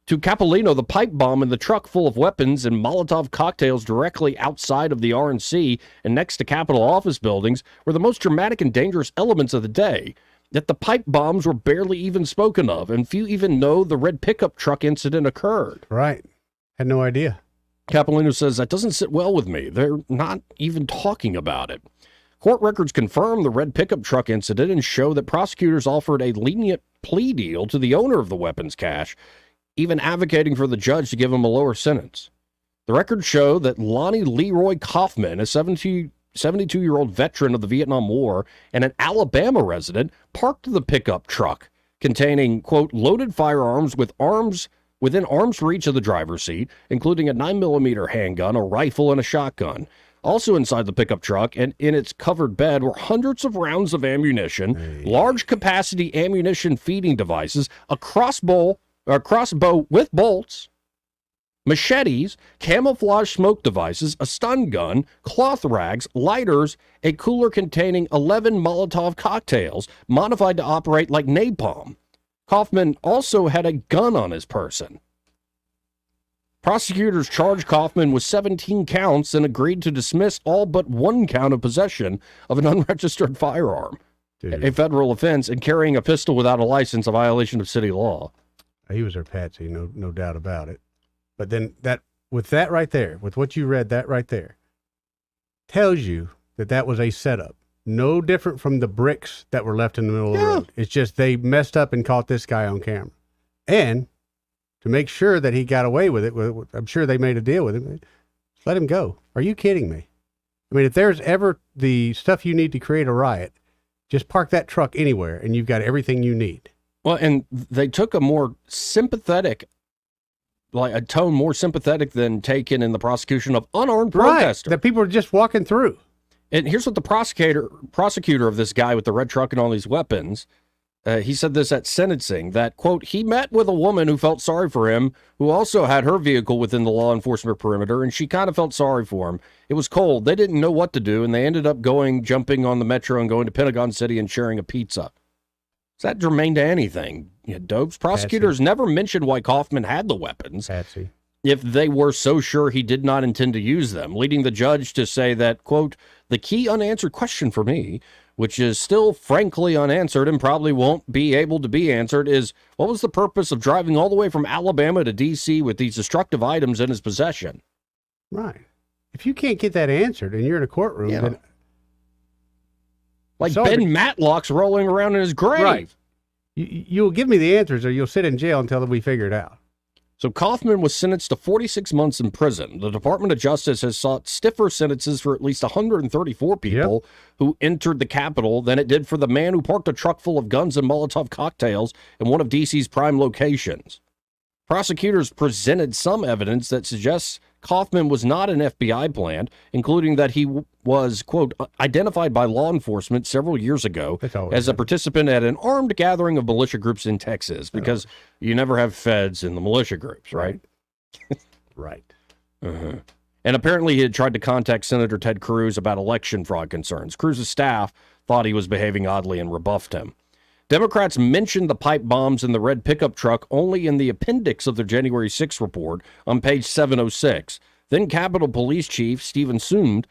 To Capolino, the pipe bomb in the truck full of weapons and Molotov cocktails directly outside of the RNC and next to Capitol office buildings were the most dramatic and dangerous elements of the day. Yet the pipe bombs were barely even spoken of, and few even know the red pickup truck incident occurred. Right. Had no idea. Capolino says, that doesn't sit well with me. They're not even talking about it. Court records confirm the red pickup truck incident and show that prosecutors offered a lenient plea deal to the owner of the weapons cache, even advocating for the judge to give him a lower sentence. The records show that Lonnie Leroy Kaufman, a 72-year-old veteran of the Vietnam War and an Alabama resident, parked the pickup truck containing, quote, loaded firearms within arm's reach of the driver's seat, including a 9mm handgun, a rifle, and a shotgun. Also inside the pickup truck and in its covered bed were hundreds of rounds of ammunition, large capacity ammunition feeding devices, a crossbow with bolts, machetes, camouflage smoke devices, a stun gun, cloth rags, lighters, a cooler containing 11 Molotov cocktails modified to operate like napalm. Kaufman also had a gun on his person. Prosecutors charged Kaufman with 17 counts and agreed to dismiss all but one count of possession of an unregistered firearm, a federal offense, and carrying a pistol without a license, a violation of city law. He was their patsy, no doubt about it. But then with that right there, with what you read, that right there, tells you that was a setup. No different from the bricks that were left in the middle of the road. It's just they messed up and caught this guy on camera. And to make sure that he got away with it, I'm sure they made a deal with him. Let him go. Are you kidding me? I mean, if there's ever the stuff you need to create a riot, just park that truck anywhere and you've got everything you need. Well, and they took a more sympathetic, like a tone more sympathetic than taken in the prosecution of unarmed protesters. That people are just walking through. And here's what the prosecutor of this guy with the red truck and all these weapons, he said this at sentencing, that, quote, he met with a woman who felt sorry for him, who also had her vehicle within the law enforcement perimeter, and she kind of felt sorry for him. It was cold. They didn't know what to do, and they ended up jumping on the metro and going to Pentagon City and sharing a pizza. Is that germane to anything? You dopes. Prosecutors never mentioned why Kaufman had the weapons. Patsy. If they were so sure he did not intend to use them, leading the judge to say that, quote, the key unanswered question for me, which is still frankly unanswered and probably won't be able to be answered, is what was the purpose of driving all the way from Alabama to D.C. with these destructive items in his possession? Right. If you can't get that answered and you're in a courtroom, then... Like Ben Matlock's rolling around in his grave. Right. You'll give me the answers or you'll sit in jail until we figure it out. So Kaufman was sentenced to 46 months in prison. The Department of Justice has sought stiffer sentences for at least 134 people who entered the Capitol than it did for the man who parked a truck full of guns and Molotov cocktails in one of D.C.'s prime locations. Prosecutors presented some evidence that suggests Kaufman was not an FBI plant, including that he was, quote, identified by law enforcement several years ago as a participant at an armed gathering of militia groups in Texas, because you never have feds in the militia groups, right? Right. Uh-huh. And apparently he had tried to contact Senator Ted Cruz about election fraud concerns. Cruz's staff thought he was behaving oddly and rebuffed him. Democrats mentioned the pipe bombs in the red pickup truck only in the appendix of their January 6th report on page 706. Then Capitol Police Chief Stephen Sund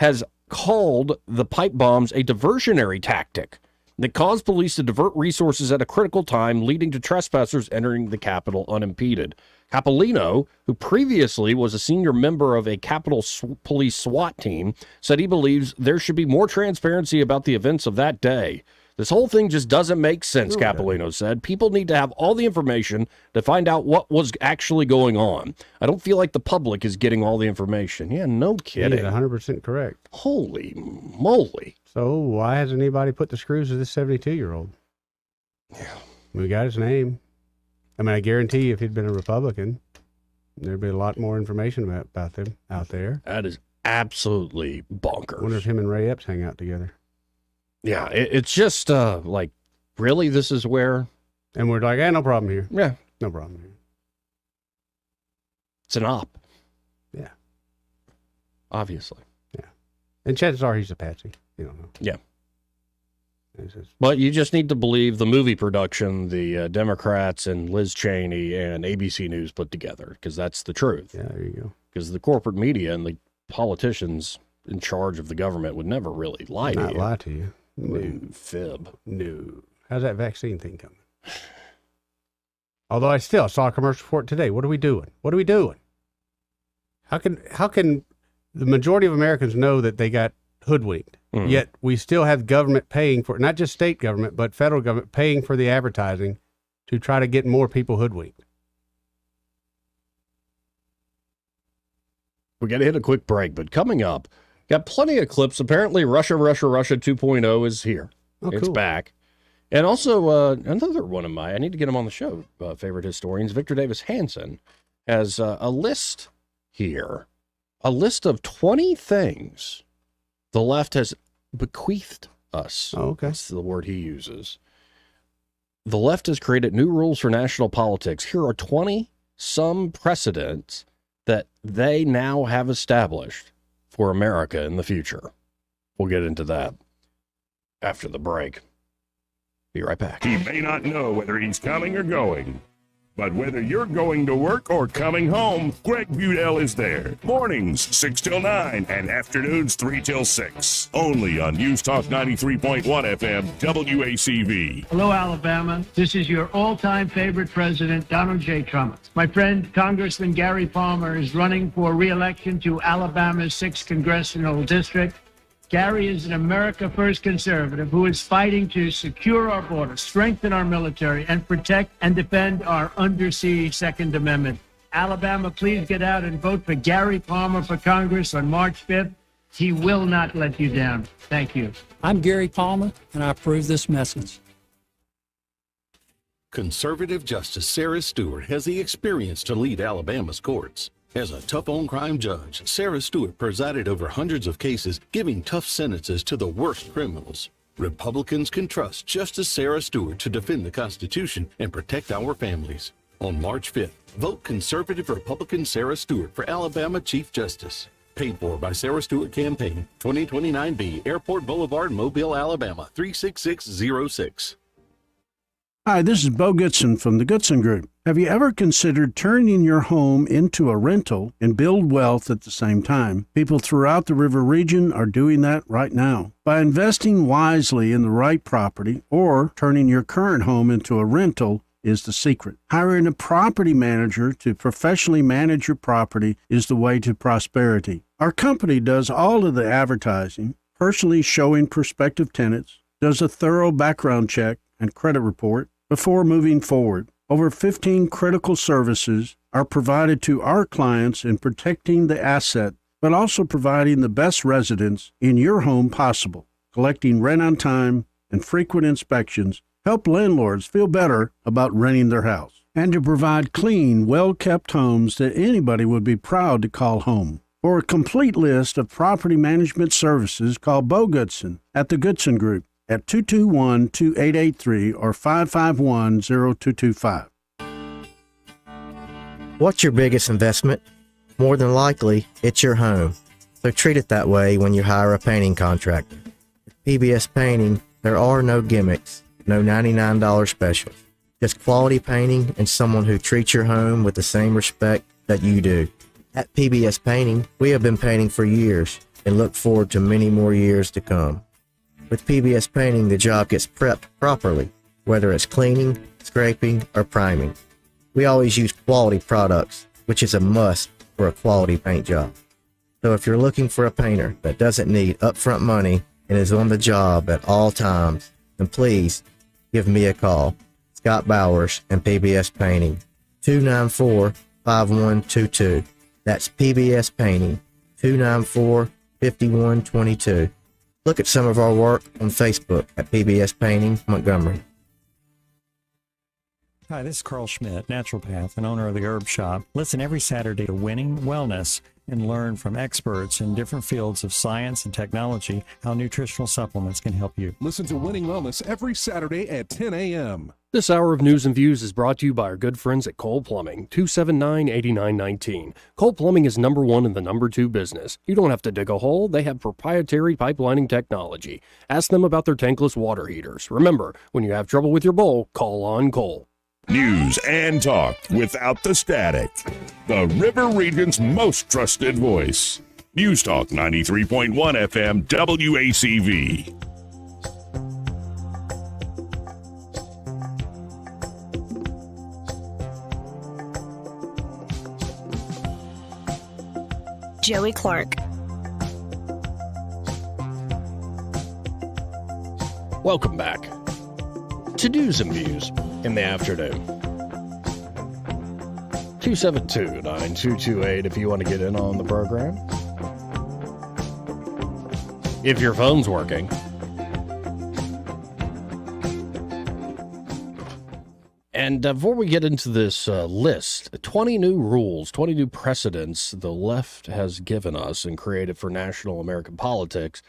has called the pipe bombs a diversionary tactic that caused police to divert resources at a critical time, leading to trespassers entering the Capitol unimpeded. Capolino, who previously was a senior member of a Capitol Police SWAT team, said he believes there should be more transparency about the events of that day. This whole thing just doesn't make sense, Capolino said. People need to have all the information to find out what was actually going on. I don't feel like the public is getting all the information. Yeah, no kidding. He's 100% correct. Holy moly. So why hasn't anybody put the screws to this 72-year-old? Yeah. We got his name. I mean, I guarantee you if he'd been a Republican, there'd be a lot more information about them out there. That is absolutely bonkers. I wonder if him and Ray Epps hang out together. Yeah, it's just like, really, this is where... And we're like, no problem here. Yeah. No problem here. It's an op. Yeah. Obviously. Yeah. And chances are he's a patsy. You don't know. Yeah. But you just need to believe the movie production the Democrats and Liz Cheney and ABC News put together, because that's the truth. Yeah, there you go. Because the corporate media and the politicians in charge of the government would never really lie to you. Not lie to you. No. Fib. No. How's that vaccine thing coming? Although I still saw a commercial for it today. What are we doing? What are we doing? How can the majority of Americans know that they got hoodwinked? Mm-hmm. Yet we still have government paying for, not just state government, but federal government paying for the advertising to try to get more people hoodwinked. We got to hit a quick break, but coming up, got plenty of clips. Apparently, Russia 2.0 is here. Oh, it's cool. back. And also, another one of my, I need to get him on the show, favorite historians, Victor Davis Hanson, has a list here, a list of 20 things the left has bequeathed us. Oh, okay. That's the word he uses. The left has created new rules for national politics. Here are 20 some precedents that they now have established for America in the future. We'll get into that after the break. Be right back. He may not know whether he's coming or going, but whether you're going to work or coming home, Greg Budell is there. Mornings 6 till 9 and afternoons 3 till 6. Only on News Talk 93.1 FM WACV. Hello, Alabama. This is your all-time favorite president, Donald J. Trump. My friend, Congressman Gary Palmer, is running for re-election to Alabama's 6th Congressional District. Gary is an America First conservative who is fighting to secure our border, strengthen our military, and protect and defend our undersea Second Amendment. Alabama, please get out and vote for Gary Palmer for Congress on March 5th. He will not let you down. Thank you. I'm Gary Palmer, and I approve this message. Conservative Justice Sarah Stewart has the experience to lead Alabama's courts. As a tough-on-crime judge, Sarah Stewart presided over hundreds of cases, giving tough sentences to the worst criminals. Republicans can trust Justice Sarah Stewart to defend the Constitution and protect our families. On March 5th, vote conservative Republican Sarah Stewart for Alabama Chief Justice. Paid for by Sarah Stewart Campaign, 2029B, Airport Boulevard, Mobile, Alabama, 36606. Hi, this is Bo Goodson from the Goodson Group. Have you ever considered turning your home into a rental and build wealth at the same time? People throughout the river region are doing that right now. By investing wisely in the right property or turning your current home into a rental is the secret. Hiring a property manager to professionally manage your property is the way to prosperity. Our company does all of the advertising, personally showing prospective tenants, does a thorough background check and credit report before moving forward. Over 15 critical services are provided to our clients in protecting the asset, but also providing the best residence in your home possible. Collecting rent on time and frequent inspections help landlords feel better about renting their house, and to provide clean, well-kept homes that anybody would be proud to call home. For a complete list of property management services, call Bo Goodson at the Goodson Group at 221-2883 or 551-0225. What's your biggest investment? More than likely, it's your home. So treat it that way when you hire a painting contractor. At PBS Painting, there are no gimmicks, no $99 specials. Just quality painting and someone who treats your home with the same respect that you do. At PBS Painting, we have been painting for years and look forward to many more years to come. With PBS Painting, the job gets prepped properly, whether it's cleaning, scraping, or priming. We always use quality products, which is a must for a quality paint job. So if you're looking for a painter that doesn't need upfront money and is on the job at all times, then please give me a call. Scott Bowers and PBS Painting, 294-5122. That's PBS Painting, 294-5122. Look at some of our work on Facebook at PBS Painting Montgomery. Hi, this is Carl Schmidt, naturopath and owner of the Herb Shop. Listen every Saturday to Winning Wellness and learn from experts in different fields of science and technology how nutritional supplements can help you. Listen to Winning Wellness every Saturday at 10 a.m. This hour of News and Views is brought to you by our good friends at Cole Plumbing, 279-8919. Cole Plumbing is number one in the number two business. You don't have to dig a hole. They have proprietary pipelining technology. Ask them about their tankless water heaters. Remember, when you have trouble with your bowl, call on Cole. News and talk without the static. The River Region's most trusted voice. News Talk 93.1 FM WACV. Joey Clark. Welcome back to News and Views in the afternoon. 272-9228 if you want to get in on the program. If your phone's working. And before we get into this list, 20 new rules, 20 new precedents the left has given us and created for national American politics.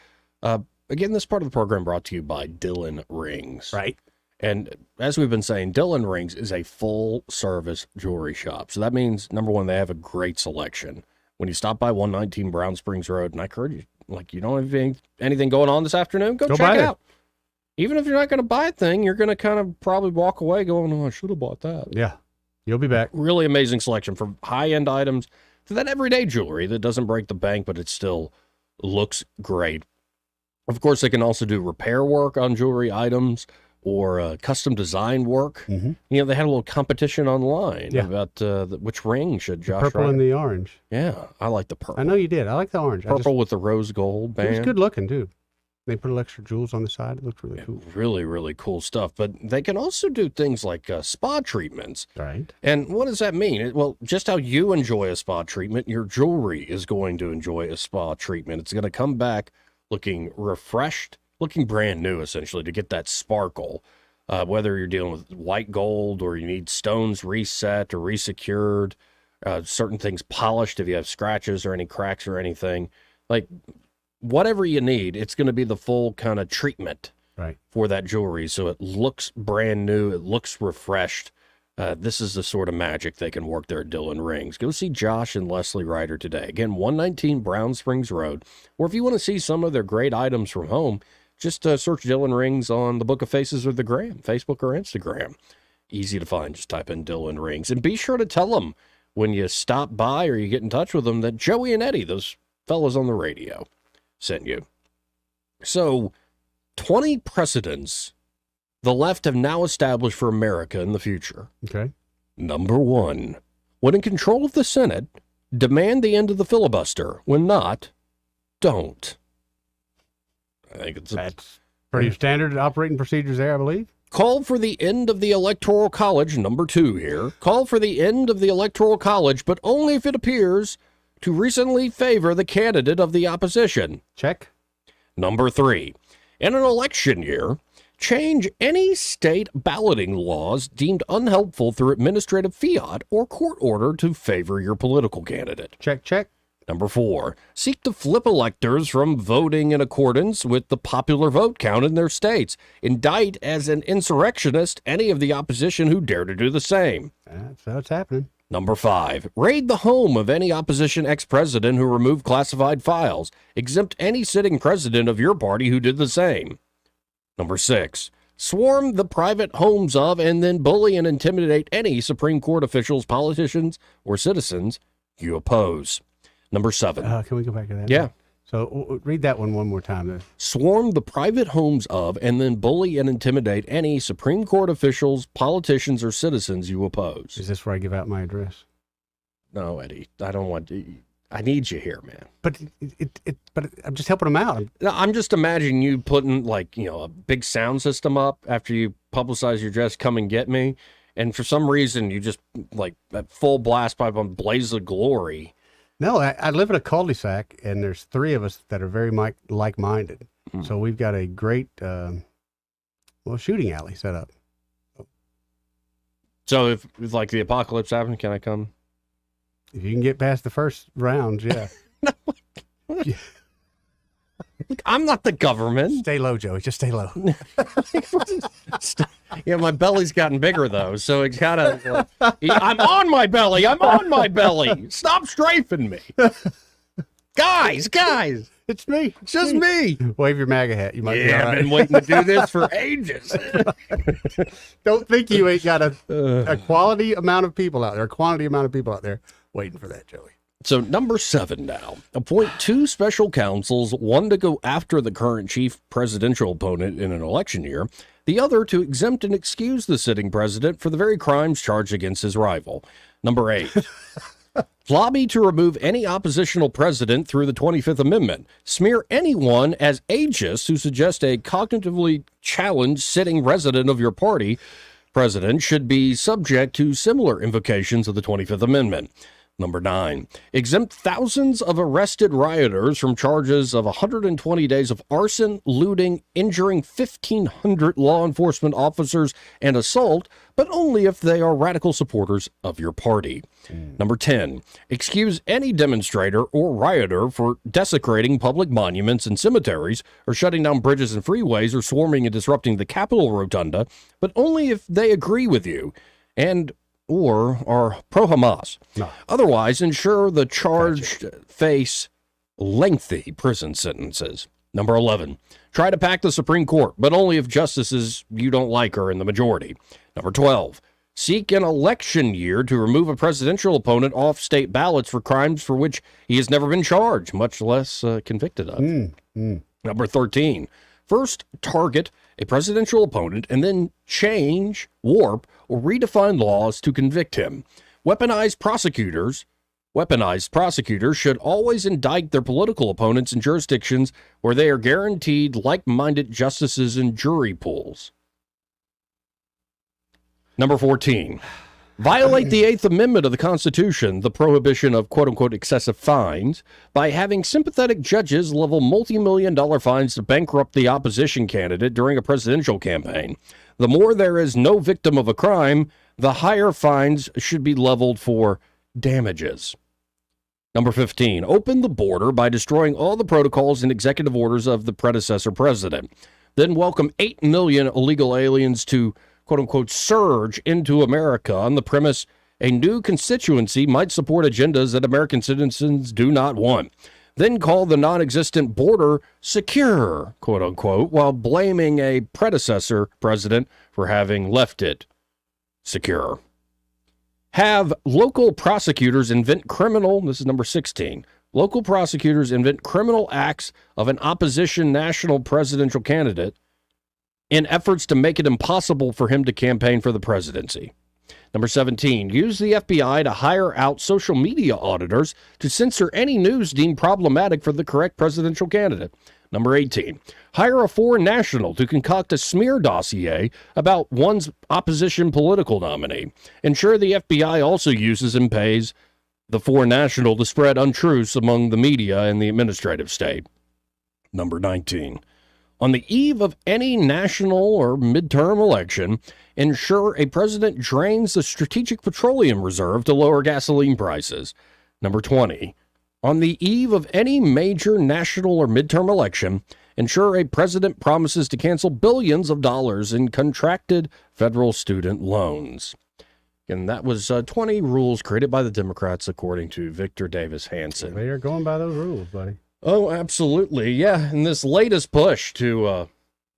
Again, this part of the program brought to you by Dillon Rings. Right. And as we've been saying, Dillon Rings is a full-service jewelry shop. So that means, number one, they have a great selection. When you stop by 119 Brown Springs Road, and I encourage you, like, you don't have anything going on this afternoon, go check it out. Even if you're not going to buy a thing, you're going to kind of probably walk away going, oh, I should have bought that. Yeah, you'll be back. Really amazing selection from high-end items to that everyday jewelry that doesn't break the bank, but it still looks great. Of course, they can also do repair work on jewelry items or custom design work. Mm-hmm. You know, they had a little competition online Yeah. about which ring should Josh Purple Ryder- and the orange. Yeah, I like the purple. I know you did. I like the orange. Purple with the rose gold band. It was good looking, too. They put extra jewels on the side. It looked really cool. Really, really cool stuff. But they can also do things like spa treatments. Right. And what does that mean? Well, just how you enjoy a spa treatment, your jewelry is going to enjoy a spa treatment. It's going to come back looking refreshed, looking brand new, essentially, to get that sparkle. Whether you're dealing with white gold or you need stones reset or resecured, certain things polished if you have scratches or any cracks or anything. Like, whatever you need, it's going to be the full kind of treatment for that jewelry. So it looks brand new. It looks refreshed. This is the sort of magic they can work there at Dillon Rings. Go see Josh and Leslie Ryder today. Again, 119 Brown Springs Road. Or if you want to see some of their great items from home, just search Dillon Rings on the Book of Faces or the Gram, Facebook or Instagram. Easy to find. Just type in Dillon Rings. And be sure to tell them when you stop by or you get in touch with them that Joey and Eddie, those fellas on the radio, sent you. So, 20 precedents the left have now established for America in the future. Okay. Number 1, when in control of the Senate, demand the end of the filibuster. When not, don't. I think that's pretty standard operating procedures there, I believe. Call for the end of the Electoral College, number 2 here. Call for the end of the Electoral College, but only if it appears to recently favor the candidate of the opposition. Check. Number 3, in an election year, change any state balloting laws deemed unhelpful through administrative fiat or court order to favor your political candidate. Check, check. Number 4, seek to flip electors from voting in accordance with the popular vote count in their states. Indict as an insurrectionist any of the opposition who dare to do the same. That's what's happening. Number 5, raid the home of any opposition ex-president who removed classified files. Exempt any sitting president of your party who did the same. Number 6, swarm the private homes of and then bully and intimidate any Supreme Court officials, politicians, or citizens you oppose. Number 7. Can we go back to that? Yeah. So read that one more time. Then. Swarm the private homes of and then bully and intimidate any Supreme Court officials, politicians, or citizens you oppose. Is this where I give out my address? No, Eddie. I don't want to. I need you here, man. But but I'm just helping them out. No, I'm just imagining you putting a big sound system up after you publicize your address, come and get me. And for some reason, you just that full blast pipe on Blaze of Glory. No, I live in a cul-de-sac, and there's 3 of us that are very like-minded. Mm. So we've got a great, shooting alley set up. So if the apocalypse happens, can I come? If you can get past the first round, yeah. Look, I'm not the government. Stay low, Joey. Just stay low. Yeah, my belly's gotten bigger though, so it's kind of. I'm on my belly. I'm on my belly. Stop strafing me, guys. It's me. It's just me. Wave your MAGA hat. You might be all I've right. been waiting to do this for ages. Don't think you ain't got a quality amount of people out there, a quantity amount of people out there waiting for that, Joey. So number 7 now. Appoint 2 special counsels, one to go after the current chief presidential opponent in an election year, the other to exempt and excuse the sitting president for the very crimes charged against his rival. Number 8. Lobby to remove any oppositional president through the 25th Amendment. Smear anyone as ageist who suggests a cognitively challenged sitting resident of your party president should be subject to similar invocations of the 25th Amendment. Number 9, exempt thousands of arrested rioters from charges of 120 days of arson, looting, injuring 1,500 law enforcement officers, and assault, but only if they are radical supporters of your party. Number 10, excuse any demonstrator or rioter for desecrating public monuments and cemeteries, or shutting down bridges and freeways, or swarming and disrupting the Capitol Rotunda, but only if they agree with you and or are pro-Hamas. No. Otherwise, ensure the charged face lengthy prison sentences. Number 11, try to pack the Supreme Court, but only if justices you don't like are in the majority. Number 12, seek an election year to remove a presidential opponent off state ballots for crimes for which he has never been charged, much less convicted of. Number 13, first target a presidential opponent and then change, warp, or redefine laws to convict him. Weaponized prosecutors should always indict their political opponents in jurisdictions where they are guaranteed like-minded justices and jury pools. Number 14, violate the 8th Amendment of the Constitution, the prohibition of quote-unquote excessive fines, by having sympathetic judges level multi-million-dollar fines to bankrupt the opposition candidate during a presidential campaign. The more there is no victim of a crime, the higher fines should be leveled for damages. Number 15, open the border by destroying all the protocols and executive orders of the predecessor president. Then welcome 8 million illegal aliens to quote-unquote surge into America on the premise a new constituency might support agendas that American citizens do not want. Then call the non-existent border secure, quote-unquote, while blaming a predecessor president for having left it secure. Have local prosecutors invent this is number 16, local prosecutors invent criminal acts of an opposition national presidential candidate in efforts to make it impossible for him to campaign for the presidency. Number 17, use the FBI to hire out social media auditors to censor any news deemed problematic for the correct presidential candidate. Number 18, hire a foreign national to concoct a smear dossier about one's opposition political nominee. Ensure the FBI also uses and pays the foreign national to spread untruths among the media and the administrative state. Number 19, on the eve of any national or midterm election, ensure a president drains the Strategic Petroleum Reserve to lower gasoline prices. Number 20, on the eve of any major national or midterm election, ensure a president promises to cancel billions of dollars in contracted federal student loans. And that was 20 rules created by the Democrats, according to Victor Davis Hanson. They are going by those rules, buddy. Oh, absolutely. Yeah. And this latest push to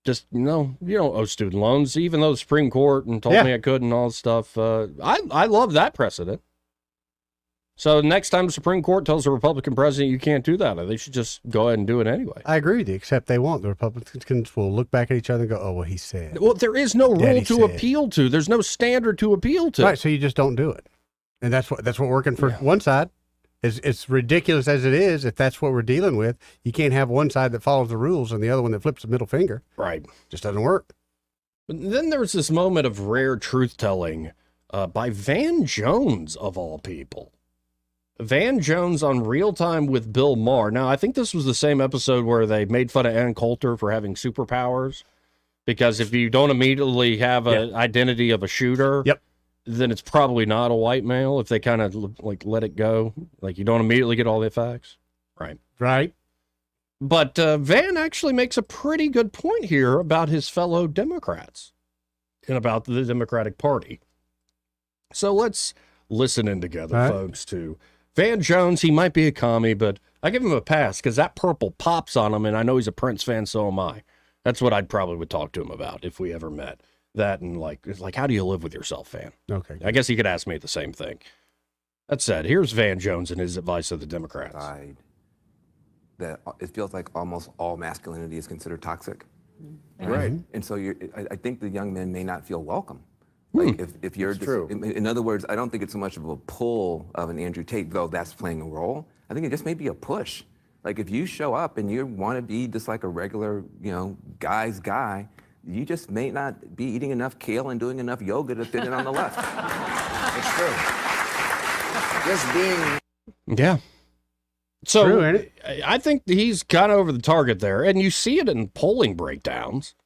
just, owe student loans, even though the Supreme Court and told me I couldn't and all this stuff. I love that precedent. So next time the Supreme Court tells a Republican president you can't do that, they should just go ahead and do it anyway. I agree with you, except they won't. The Republicans will look back at each other and go, oh, well, he said. Well, there is no rule to appeal to. There's no standard to appeal to. Right, so you just don't do it. And that's what working for one side. It's ridiculous as it is. If that's what we're dealing with, you can't have one side that follows the rules and the other one that flips the middle finger. Right. Just doesn't work. But then there's this moment of rare truth-telling by Van Jones, of all people. Van Jones on Real Time with Bill Maher. Now, I think this was the same episode where they made fun of Ann Coulter for having superpowers. Because if you don't immediately have an identity of a shooter, then it's probably not a white male if they kind of like let it go. Like you don't immediately get all the facts. Right. Right. But Van actually makes a pretty good point here about his fellow Democrats and about the Democratic Party. So let's listen in together, folks, to Van Jones. He might be a commie, but I give him a pass because that purple pops on him, and I know he's a Prince fan, so am I. That's what I'd probably would talk to him about if we ever met. That and like how do you live with yourself, Van? Okay. I guess he could ask me the same thing. That said, here's Van Jones and his advice to the Democrats. That it feels like almost all masculinity is considered toxic. Right. And so I think the young men may not feel welcome. Like if you're true. In other words, I don't think it's so much of a pull of an Andrew Tate, though that's playing a role. I think it just may be a push. Like if you show up and you want to be just like a regular, guy's guy, you just may not be eating enough kale and doing enough yoga to fit in on the left. It's true. Just being. Yeah. So True, ain't it? I think he's kind of over the target there. And you see it in polling breakdowns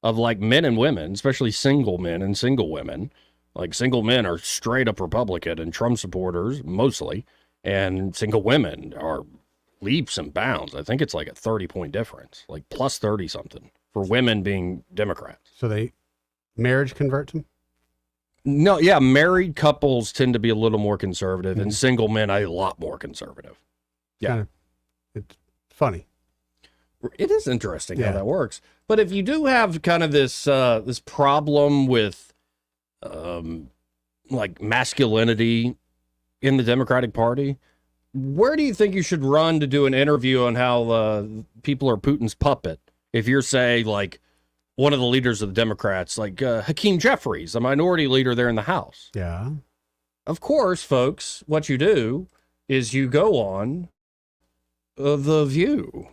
of like men and women, especially single men and single women. Like single men are straight up Republican and Trump supporters mostly. And single women are leaps and bounds. I think it's like a 30-point difference, like plus 30 something for women being Democrats. So marriage converts them? No, yeah, married couples tend to be a little more conservative and single men a lot more conservative. Yeah. It's funny. It is interesting how that works. But if you do have kind of this this problem with like masculinity in the Democratic Party, where do you think you should run to do an interview on how people are Putin's puppet? If you're, say, like one of the leaders of the Democrats, like Hakeem Jeffries, a minority leader there in the House. Yeah. Of course, folks, what you do is you go on The View.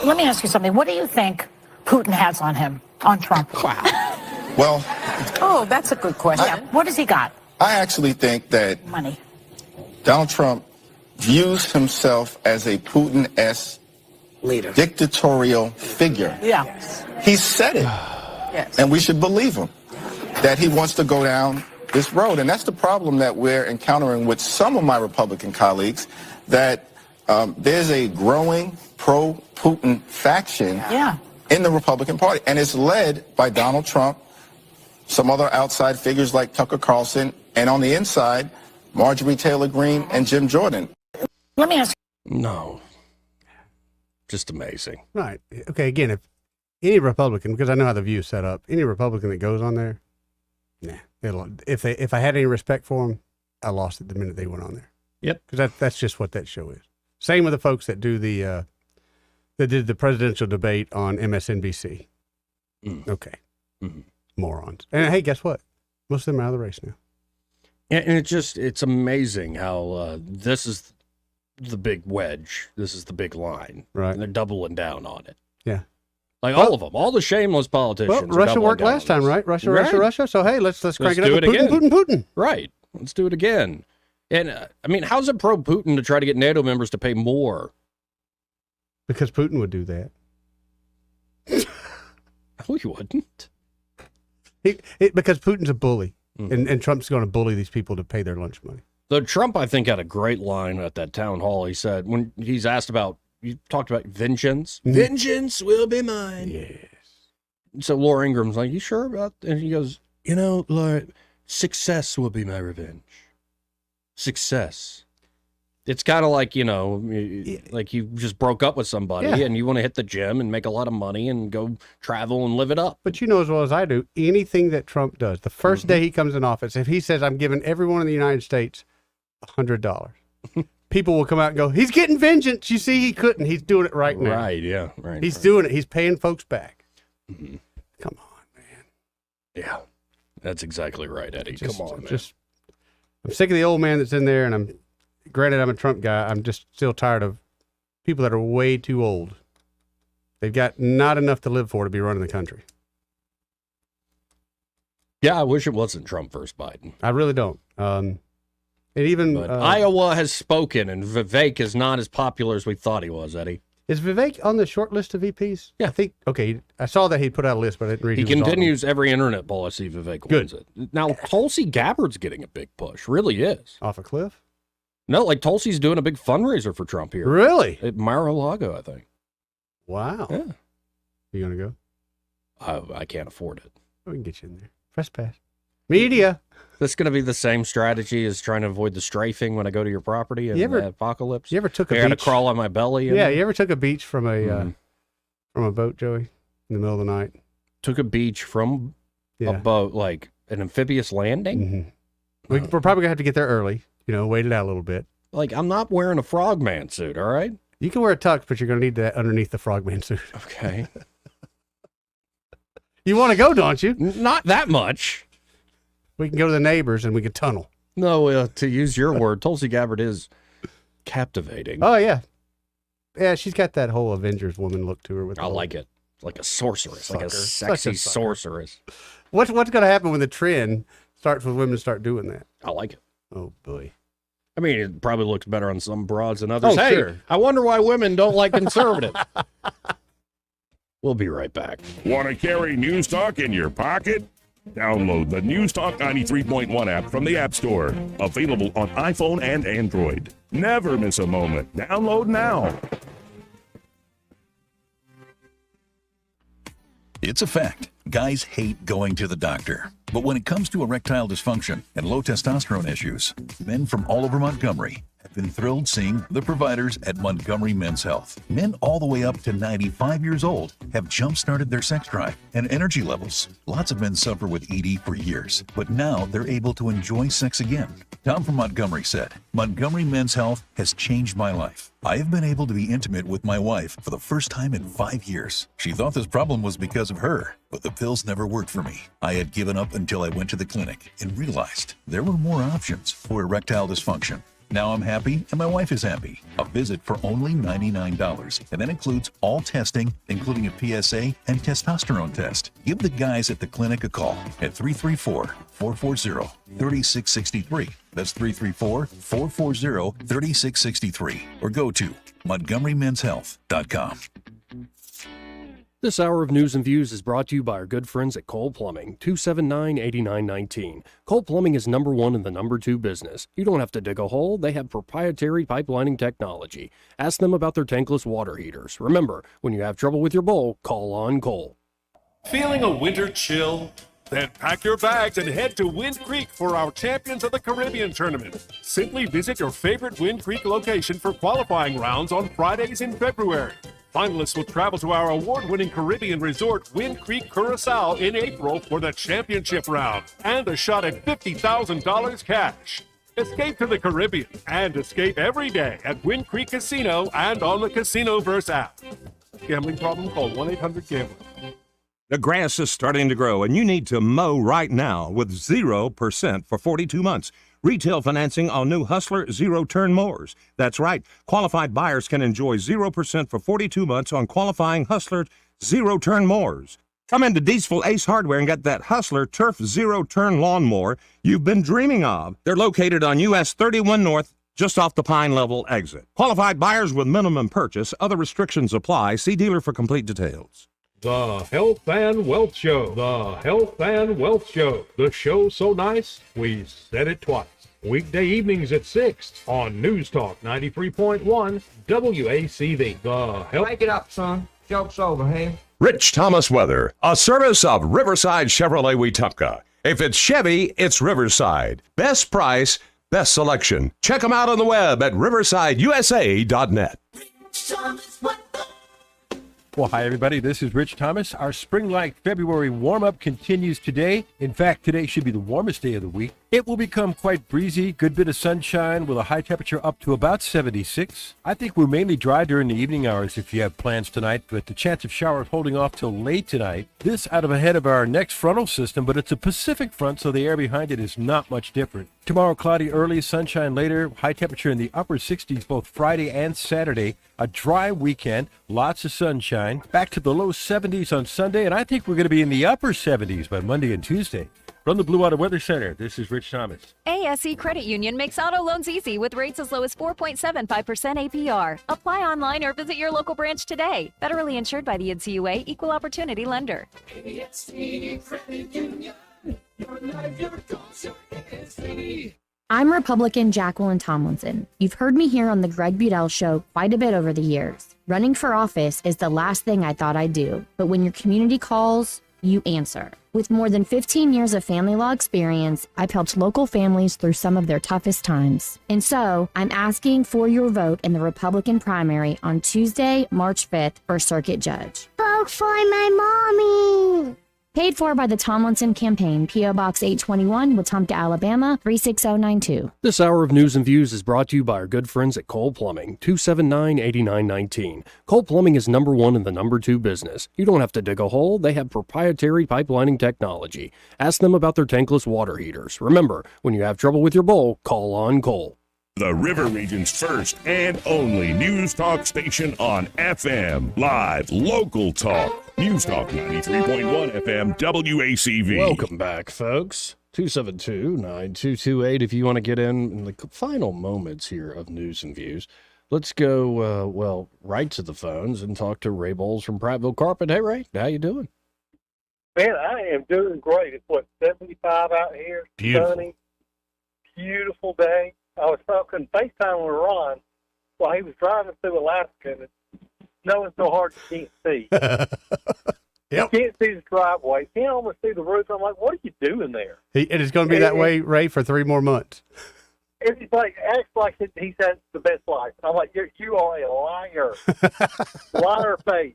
Let me ask you something. What do you think Putin has on him, on Trump? Wow. Well, oh, that's a good question. What has he got? I actually think that Money. Donald Trump views himself as a Putin-esque leader, dictatorial figure. Yeah. He said it. Yes. And we should believe him that he wants to go down this road. And that's the problem that we're encountering with some of my Republican colleagues, that there's a growing pro-Putin faction in the Republican Party. And it's led by Donald Trump, some other outside figures like Tucker Carlson, and on the inside, Marjorie Taylor Greene and Jim Jordan. Let me ask No. Just amazing. Right. Okay, again, if any Republican, because I know how the View is set up, any Republican that goes on there, if I had any respect for them, I lost it the minute they went on there. Yep. Because that's just what that show is. Same with the folks that do that did the presidential debate on MSNBC. Okay. Morons. And hey, guess what? Most of them are out of the race now. And it's amazing how this is the big wedge. This is the big line. Right. And they're doubling down on it. Yeah. Like all of them, all the shameless politicians. Well, Russia worked last time, right? Russia. So hey, let's crank it up. Do it again. Putin. Right. Let's do it again. And I mean, how's it pro Putin to try to get NATO members to pay more? Because Putin would do that. No, he wouldn't. Because Putin's a bully, and Trump's going to bully these people to pay their lunch money. Though Trump, I think, had a great line at that town hall. He said, when he's asked about, you talked about vengeance. Vengeance will be mine. Yes. So Laura Ingram's like, you sure about that? And he goes, Laura, success will be my revenge. Success. It's kind of like, like you just broke up with somebody and you want to hit the gym and make a lot of money and go travel and live it up. But you know as well as I do, anything that Trump does, the first day he comes in office, if he says, I'm giving everyone in the United States $100, people will come out and go, he's getting vengeance. You see, he couldn't. He's doing it right now. Right, yeah. Right. He's doing it. He's paying folks back. Come on, man. Yeah, that's exactly right, Eddie. Come on, man. I'm sick of the old man that's in there, and granted, I'm a Trump guy. I'm just still tired of people that are way too old. They've got not enough to live for to be running the country. Yeah, I wish it wasn't Trump versus Biden. I really don't. And even Iowa has spoken, and Vivek is not as popular as we thought he was, Eddie. Is Vivek on the short list of VPs? Yeah. I think, okay, I saw that he put out a list, but I didn't read He who was on them. continues every internet poll I see Vivek wins it. Now, Tulsi Gabbard's getting a big push. Really is. Off a cliff? No, like Tulsi's doing a big fundraiser for Trump here. Really? At Mar-a-Lago, I think. Wow. Yeah. You going to go? I can't afford it. We can get you in there. Press pass. Media. This going to be the same strategy as trying to avoid the strafing when I go to your property in the apocalypse. You ever took a I got to beach? crawl on my belly? Yeah, you ever took a beach from a boat, Joey, in the middle of the night? Took a beach from a boat, like an amphibious landing? We're probably going to have to get there early, wait it out a little bit. Like, I'm not wearing a frogman suit, all right? You can wear a tux, but you're going to need that underneath the frogman suit. Okay. You want to go, don't you? Not that much. We can go to the neighbors and we can tunnel. No, to use your word, Tulsi Gabbard is captivating. Oh, yeah. Yeah, she's got that whole Avengers woman look to her. I like it. Like a sorceress, like a Sucker. sexy Such a sucker. sorceress. What's going to happen when the trend starts with women start doing that? I like it. Oh, boy. I mean, it probably looks better on some broads than others. Oh, hey, sure. I wonder why women don't like conservative. We'll be right back. Want to carry News Talk in your pocket? Download the News Talk 93.1 app from the App Store. Available on iPhone and Android. Never miss a moment. Download now. It's a fact. Guys hate going to the doctor. But when it comes to erectile dysfunction and low testosterone issues, men from all over Montgomery have been thrilled seeing the providers at Montgomery Men's Health. Men all the way up to 95 years old have jump-started their sex drive and energy levels. Lots of men suffer with ED for years, but now they're able to enjoy sex again. Tom from Montgomery said, Montgomery Men's Health has changed my life. I have been able to be intimate with my wife for the first time in 5 years. She thought this problem was because of her, but the pills never worked for me. I had given up until I went to the clinic and realized there were more options for erectile dysfunction. Now I'm happy and my wife is happy. A visit for only $99, and that includes all testing, including a PSA and testosterone test. Give the guys at the clinic a call at 334-440-3663. That's 334-440-3663. Or go to montgomerymenshealth.com. This hour of News and Views is brought to you by our good friends at Cole Plumbing, 279-8919. Cole Plumbing is number one in the number two business. You don't have to dig a hole. They have proprietary pipelining technology. Ask them about their tankless water heaters. Remember, when you have trouble with your bowl, call on Cole. Feeling a winter chill? Then pack your bags and head to Wind Creek for our Champions of the Caribbean tournament. Simply visit your favorite Wind Creek location for qualifying rounds on Fridays in February. Finalists will travel to our award-winning Caribbean resort, Wind Creek, Curacao, in April for the championship round and a shot at $50,000 cash. Escape to the Caribbean and escape every day at Wind Creek Casino and on the Casinoverse app. Gambling problem? Call 1-800-GAMBLER. The grass is starting to grow, and you need to mow right now with 0% for 42 months. Retail financing on new Hustler zero-turn mowers. That's right. Qualified buyers can enjoy 0% for 42 months on qualifying Hustler zero-turn mowers. Come into Diesel Ace Hardware and get that Hustler Turf zero-turn lawnmower you've been dreaming of. They're located on US 31 North, just off the Pine Level exit. Qualified buyers with minimum purchase. Other restrictions apply. See dealer for complete details. The Health and Wealth Show. The Health and Wealth Show. The show so nice, we said it twice. Weekday evenings at 6 on News Talk 93.1 WACV. The Health. Make it up, son. Joke's over, hey? Rich Thomas Weather, a service of Riverside Chevrolet Wetumpka. If it's Chevy, it's Riverside. Best price, best selection. Check them out on the web at riversideusa.net. Well, hi, everybody. This is Rich Thomas. Our spring-like February warm-up continues today. In fact, today should be the warmest day of the week. It will become quite breezy, good bit of sunshine with a high temperature up to about 76. I think we're mainly dry during the evening hours if you have plans tonight, but the chance of showers holding off till late tonight. This out of ahead of our next frontal system, but it's a Pacific front, so the air behind it is not much different. Tomorrow, cloudy early, sunshine later, high temperature in the upper 60s both Friday and Saturday. A dry weekend, lots of sunshine, back to the low 70s on Sunday, and I think we're going to be in the upper 70s by Monday and Tuesday. From the Blue Water Weather Center, this is Rich Thomas. ASE Credit Union makes auto loans easy with rates as low as 4.75% APR. Apply online or visit your local branch today. Federally insured by the NCUA, Equal Opportunity Lender. ASE Credit Union. Your life, your goals, your ASE. I'm Republican Jacqueline Tomlinson. You've heard me here on the Greg Budell Show quite a bit over the years. Running for office is the last thing I thought I'd do, but when your community calls, you answer. With more than 15 years of family law experience, I've helped local families through some of their toughest times. And so, I'm asking for your vote in the Republican primary on Tuesday, March 5th for Circuit Judge. Vote for my mommy. Paid for by the Tomlinson Campaign, P.O. Box 821, Wetumpka, Alabama, 36092. This hour of News and Views is brought to you by our good friends at Cole Plumbing, 279-8919. Cole Plumbing is number one in the number two business. You don't have to dig a hole. They have proprietary pipelining technology. Ask them about their tankless water heaters. Remember, when you have trouble with your bowl, call on Cole. The River Region's first and only news talk station on FM. Live, local talk. News Talk 93.1 FM WACV. Welcome back, folks. 272-9228 if you want to get in the final moments here of News and Views. Let's go, right to the phones and talk to Ray Bowles from Prattville Carpet. Hey, Ray, how you doing? Man, I am doing great. It's, 75 out here? Beautiful. Sunny, beautiful day. I was talking FaceTime with Ron while he was driving through Alaska, and it's snowing so hard you can't see. You can't see the driveway. You can't almost see the roof. I'm like, what are you doing there? It is going to be that way, Ray, for 3 more months. It's like, acts like he's had the best life. I'm like, you are a liar. Liar face.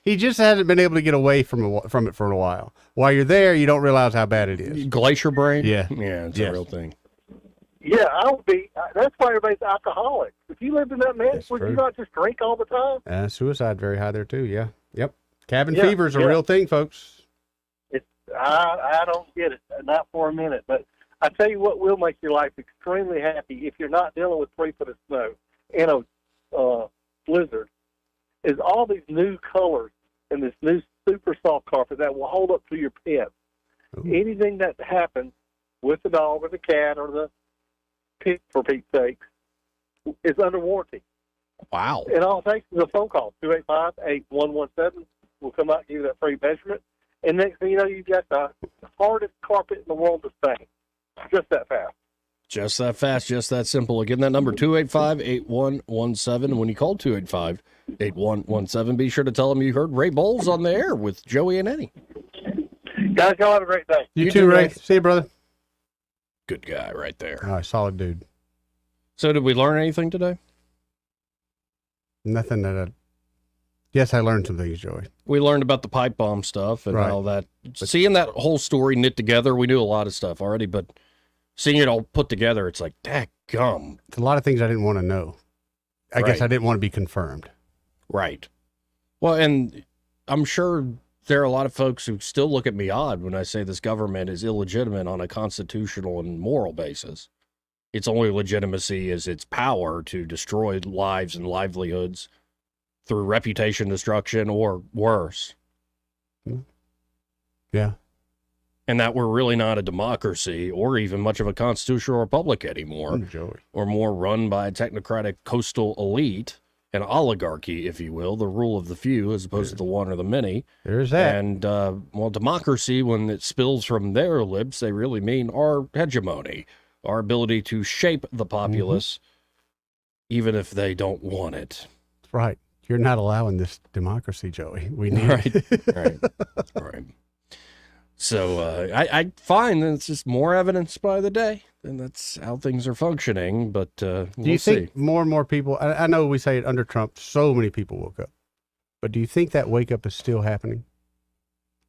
He just hasn't been able to get away from it for a while. While you're there, you don't realize how bad it is. Glacier brain? Yeah. Yeah, it's a real thing. Yeah, I would be. That's why everybody's alcoholic. If you lived in that mess, would true. you not just drink all the time? Suicide very high there, too, yeah. Yep. Cabin Yeah, fever is a real thing, folks. I don't get it, not for a minute. But I tell you what will make your life extremely happy if you're not dealing with 3 foot of snow and a blizzard, is all these new colors and this new super soft carpet that will hold up to your pet. Anything that happens with the dog or the cat or the pig, for Pete's sake, is under warranty. Wow. And all it takes is a phone call, 285-8117. We'll come out and give you that free measurement. And next thing you know, you've got the hardest carpet in the world to stain. Just that fast. Just that fast, just that simple. Again, that number, 285-8117. When you call 285-8117, be sure to tell them you heard Ray Bowles on the air with Joey and Eddie. Guys, y'all have a great day. You too, Ray. See you, brother. Good guy right there. All right, solid dude. So did we learn anything today? Nothing that Yes, I learned some things, Joey. We learned about the pipe bomb stuff and Right. all that. Seeing that whole story knit together, we knew a lot of stuff already, but seeing it all put together, it's like, dadgum. It's a lot of things I didn't want to know. I guess Right. I didn't want to be confirmed. Right. Well, and I'm sure there are a lot of folks who still look at me odd when I say this government is illegitimate on a constitutional and moral basis. Its only legitimacy is its power to destroy lives and livelihoods through reputation destruction or worse. Yeah. And that we're really not a democracy or even much of a constitutional republic anymore. Joey. Or more run by a technocratic coastal elite, an oligarchy, if you will, the rule of the few as opposed to the one or the many. There's that. And, democracy, when it spills from their lips, they really mean our hegemony, our ability to shape the populace, even if they don't want it. That's right. You're not allowing this democracy, Joey. We need Right. Right. So I find that it's just more evidence by the day, and that's how things are functioning. But Do you think more and more people, I know we say it under Trump, so many people woke up, but do you think that wake up is still happening?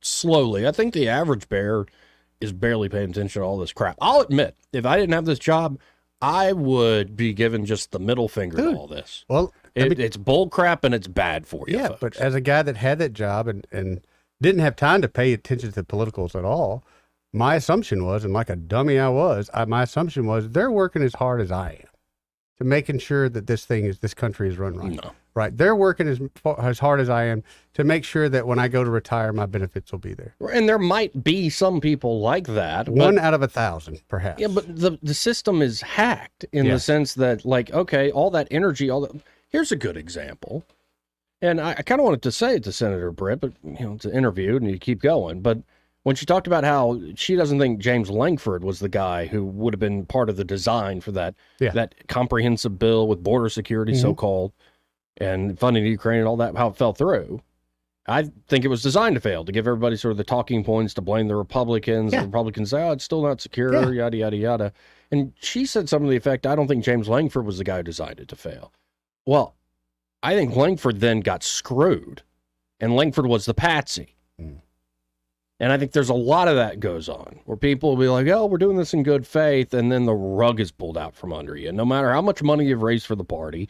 Slowly. I think the average bear is barely paying attention to all this crap. I'll admit, if I didn't have this job, I would be given just the middle finger to all this. Well, it's bull crap and it's bad for you. Yeah, folks. but as a guy that had that job and didn't have time to pay attention to politicals at all, my assumption was, and like a dummy I was, my assumption was they're working as hard as I am. to making sure that this country is run right. No. Right. They're working as hard as I am to make sure that when I go to retire, my benefits will be there. And there might be some people like that. One out of 1,000, perhaps. Yeah, but the system is hacked in the Yes. sense that, like, okay, all that energy, here's a good example. And I kind of wanted to say it to Senator Britt, but, it's an interview and you keep going. But when she talked about how she doesn't think James Langford was the guy who would have been part of the design for that comprehensive bill with border security, so-called, and funding Ukraine and all that, how it fell through. I think it was designed to fail, to give everybody sort of the talking points to blame the Republicans. The Republicans say, it's still not secure, yada, yada, yada. And she said something to the effect, I don't think James Langford was the guy who designed it to fail. Well, I think Langford then got screwed, and Langford was the patsy. And I think there's a lot of that goes on, where people will be like, we're doing this in good faith, and then the rug is pulled out from under you. No matter how much money you've raised for the party,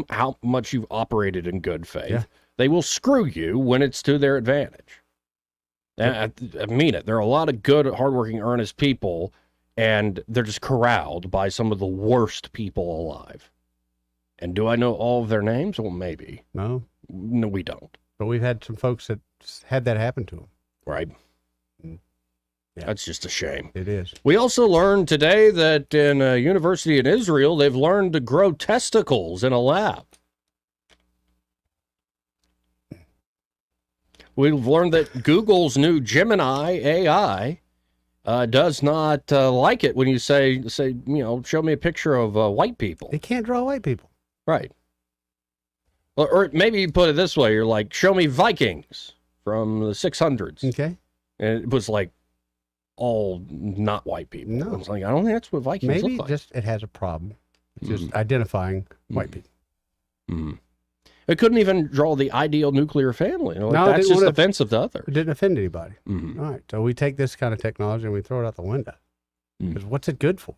how much you've operated in good faith, they will screw you when it's to their advantage. And I mean it. There are a lot of good, hardworking, earnest people, and they're just corralled by some of the worst people alive. And do I know all of their names? Well, maybe. No, we don't. But we've had some folks that had that happen to them. Right. Yeah. That's just a shame. It is. We also learned today that in a university in Israel, they've learned to grow testicles in a lab. We've learned that Google's new Gemini AI does not like it when you say, show me a picture of white people. They can't draw white people. Right. Or maybe you put it this way. You're like, show me Vikings from the 600s. Okay. And it was like all not white people. No. I was like, I don't think that's what Vikings Maybe look like. it has a problem. Just identifying white people. It couldn't even draw the ideal nuclear family. No, that's just offensive to others. It didn't offend anybody. All right. So we take this kind of technology and we throw it out the window. Because what's it good for?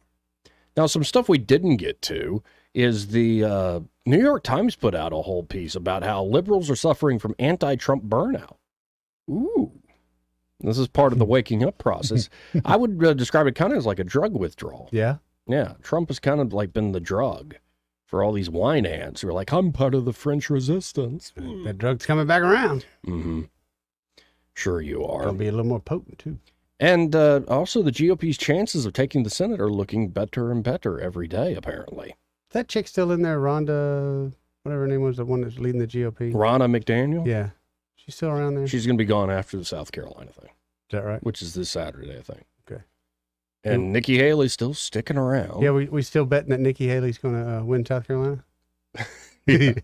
Now, some stuff we didn't get to is the New York Times put out a whole piece about how liberals are suffering from anti-Trump burnout. Ooh. This is part of the waking up process. I would describe it kind of as like a drug withdrawal. Yeah? Yeah. Trump has kind of like been the drug for all these wine ants who are like, I'm part of the French resistance. That drug's coming back around. Sure you are. It'll be a little more potent, too. And also the GOP's chances of taking the Senate are looking better and better every day, apparently. Is that chick still in there, Rhonda, whatever her name was, the one that's leading the GOP? Ronna McDaniel? Yeah. She's still around there? She's going to be gone after the South Carolina thing. Is that right? Which is this Saturday, I think. Okay. And Nikki Haley's still sticking around. Yeah, we still betting that Nikki Haley's going to win South Carolina? Can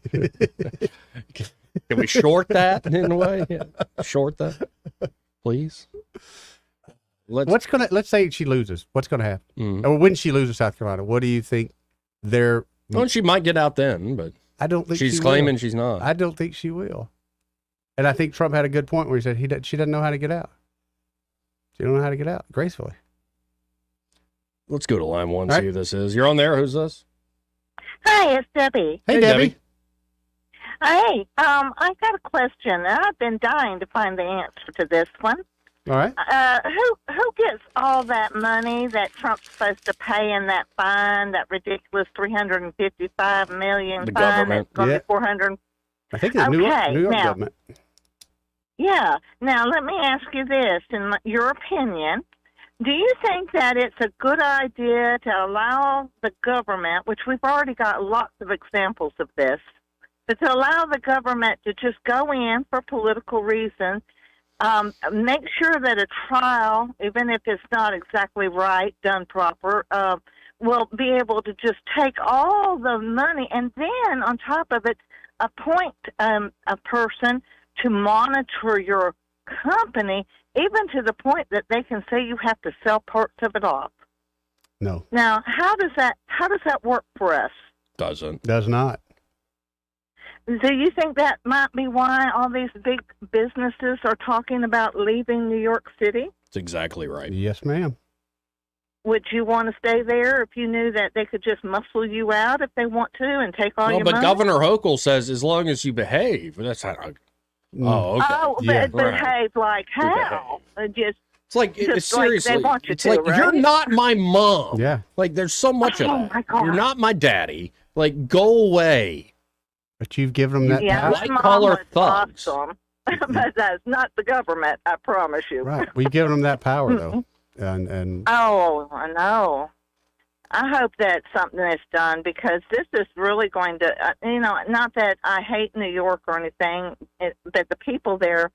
we short that in a way? Yeah. Short that, please. Let's say she loses. What's going to happen? Or when she loses South Carolina, what do you think Well, she might get out then, but I don't think she's she claiming will. she's not. I don't think she will. And I think Trump had a good point where he said she doesn't know how to get out. She don't know how to get out gracefully. Let's go to line one, All see who this is. You're on there. Who's this? Hi, it's Debbie. Hey, Debbie. Hey, I got a question, and I've been dying to find the answer to this one. All right. Who gets all that money that Trump's supposed to pay in that fine, that ridiculous $355 million The fine? government. That's going to Yeah. be 400. I think it's New York now, government. Yeah. Now, let me ask you this. In your opinion, do you think that it's a good idea to allow the government, which we've already got lots of examples of this, but to allow the government to just go in for political reasons, make sure that a trial, even if it's not exactly right, done proper, will be able to just take all the money and then, on top of it, appoint a person to monitor your company, even to the point that they can say you have to sell parts of it off. No. Now, how does that work for us? Doesn't. Does not. Do you think that might be why all these big businesses are talking about leaving New York City? That's exactly right. Yes, ma'am. Would you want to stay there if you knew that they could just muscle you out if they want to and take all your but money? Governor Hochul says as long as you behave. That's how. Oh, okay. Oh, but behave like how? Just It's like it's seriously. They want you it's to, like right? you're not my mom. Yeah. Like there's so much of Oh, that. my God. You're not my daddy. Like, go away. But you've given them that Yeah, power. my White mom collar was thugs. awesome. But that's not the government, I promise you. Right. We've given them that power, though. And Oh, I know. I hope that something is done because this is really going to, not that I hate New York or anything, but the people there,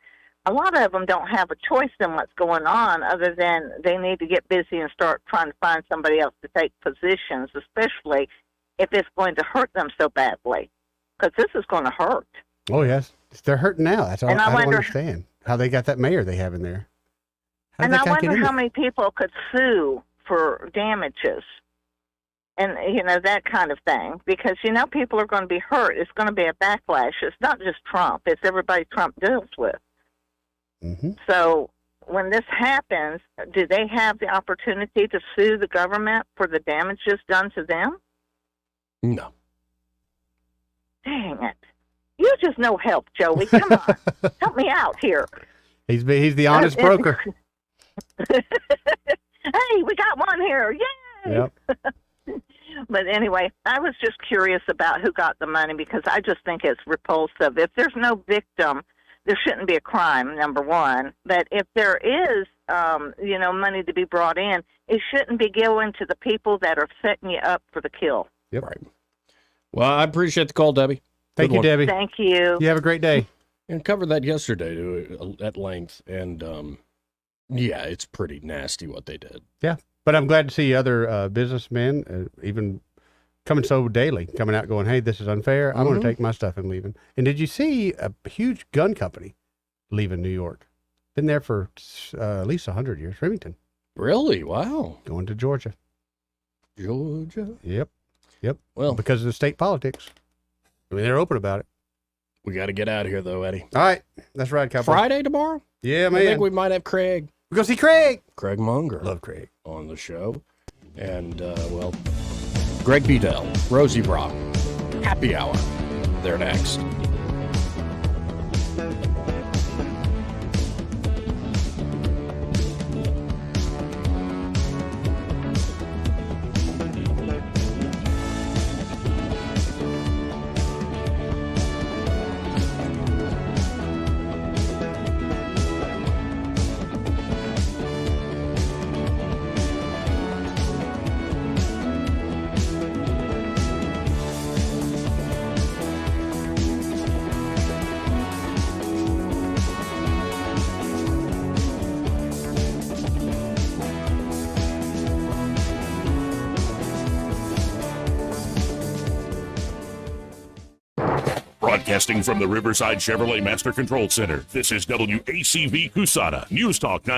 a lot of them don't have a choice in what's going on other than they need to get busy and start trying to find somebody else to take positions, especially if it's going to hurt them so badly. Because this is going to hurt. oh, yes. They're hurting now. That's all. And I I don't wonder- understand how they got that mayor they have in there. How did And that I guy get wonder in how there? many people could sue for damages and, that kind of thing. Because, people are going to be hurt. It's going to be a backlash. It's not just Trump. It's everybody Trump deals with. Mm-hmm. So when this happens, do they have the opportunity to sue the government for the damages done to them? No. Dang it. You just no help, Joey. Come on. Help me out here. He's the honest broker. Hey, we got one here. Yay! Yep. But anyway, I was just curious about who got the money because I just think it's repulsive. If there's no victim, there shouldn't be a crime, number one. But if there is, money to be brought in, it shouldn't be going to the people that are setting you up for the kill. Yep. Right. Well, I appreciate the call, Debbie. Thank Good you, one. Debbie. Thank you. You have a great day. And covered that yesterday at length. And, yeah, it's pretty nasty what they did. Yeah. But I'm glad to see other businessmen, even coming out going, hey, this is unfair. I'm going to take my stuff and leaving. And did you see a huge gun company leaving New York? Been there for at least 100 years. Remington. Really? Wow. Going to Georgia. Georgia? Yep. Well, because of the state politics. I mean, they're open about it. We got to get out of here, though, Eddie. All right. That's right, Cowboy. Friday tomorrow? Yeah, man. I think we might have Craig. We're going to see Craig. Craig Munger. Love Craig. On the show. And, Greg Bedell, Rosie Brock, Happy Hour. They're next. Broadcasting from the Riverside Chevrolet Master Control Center, this is WACV Cusana, News Talk 90.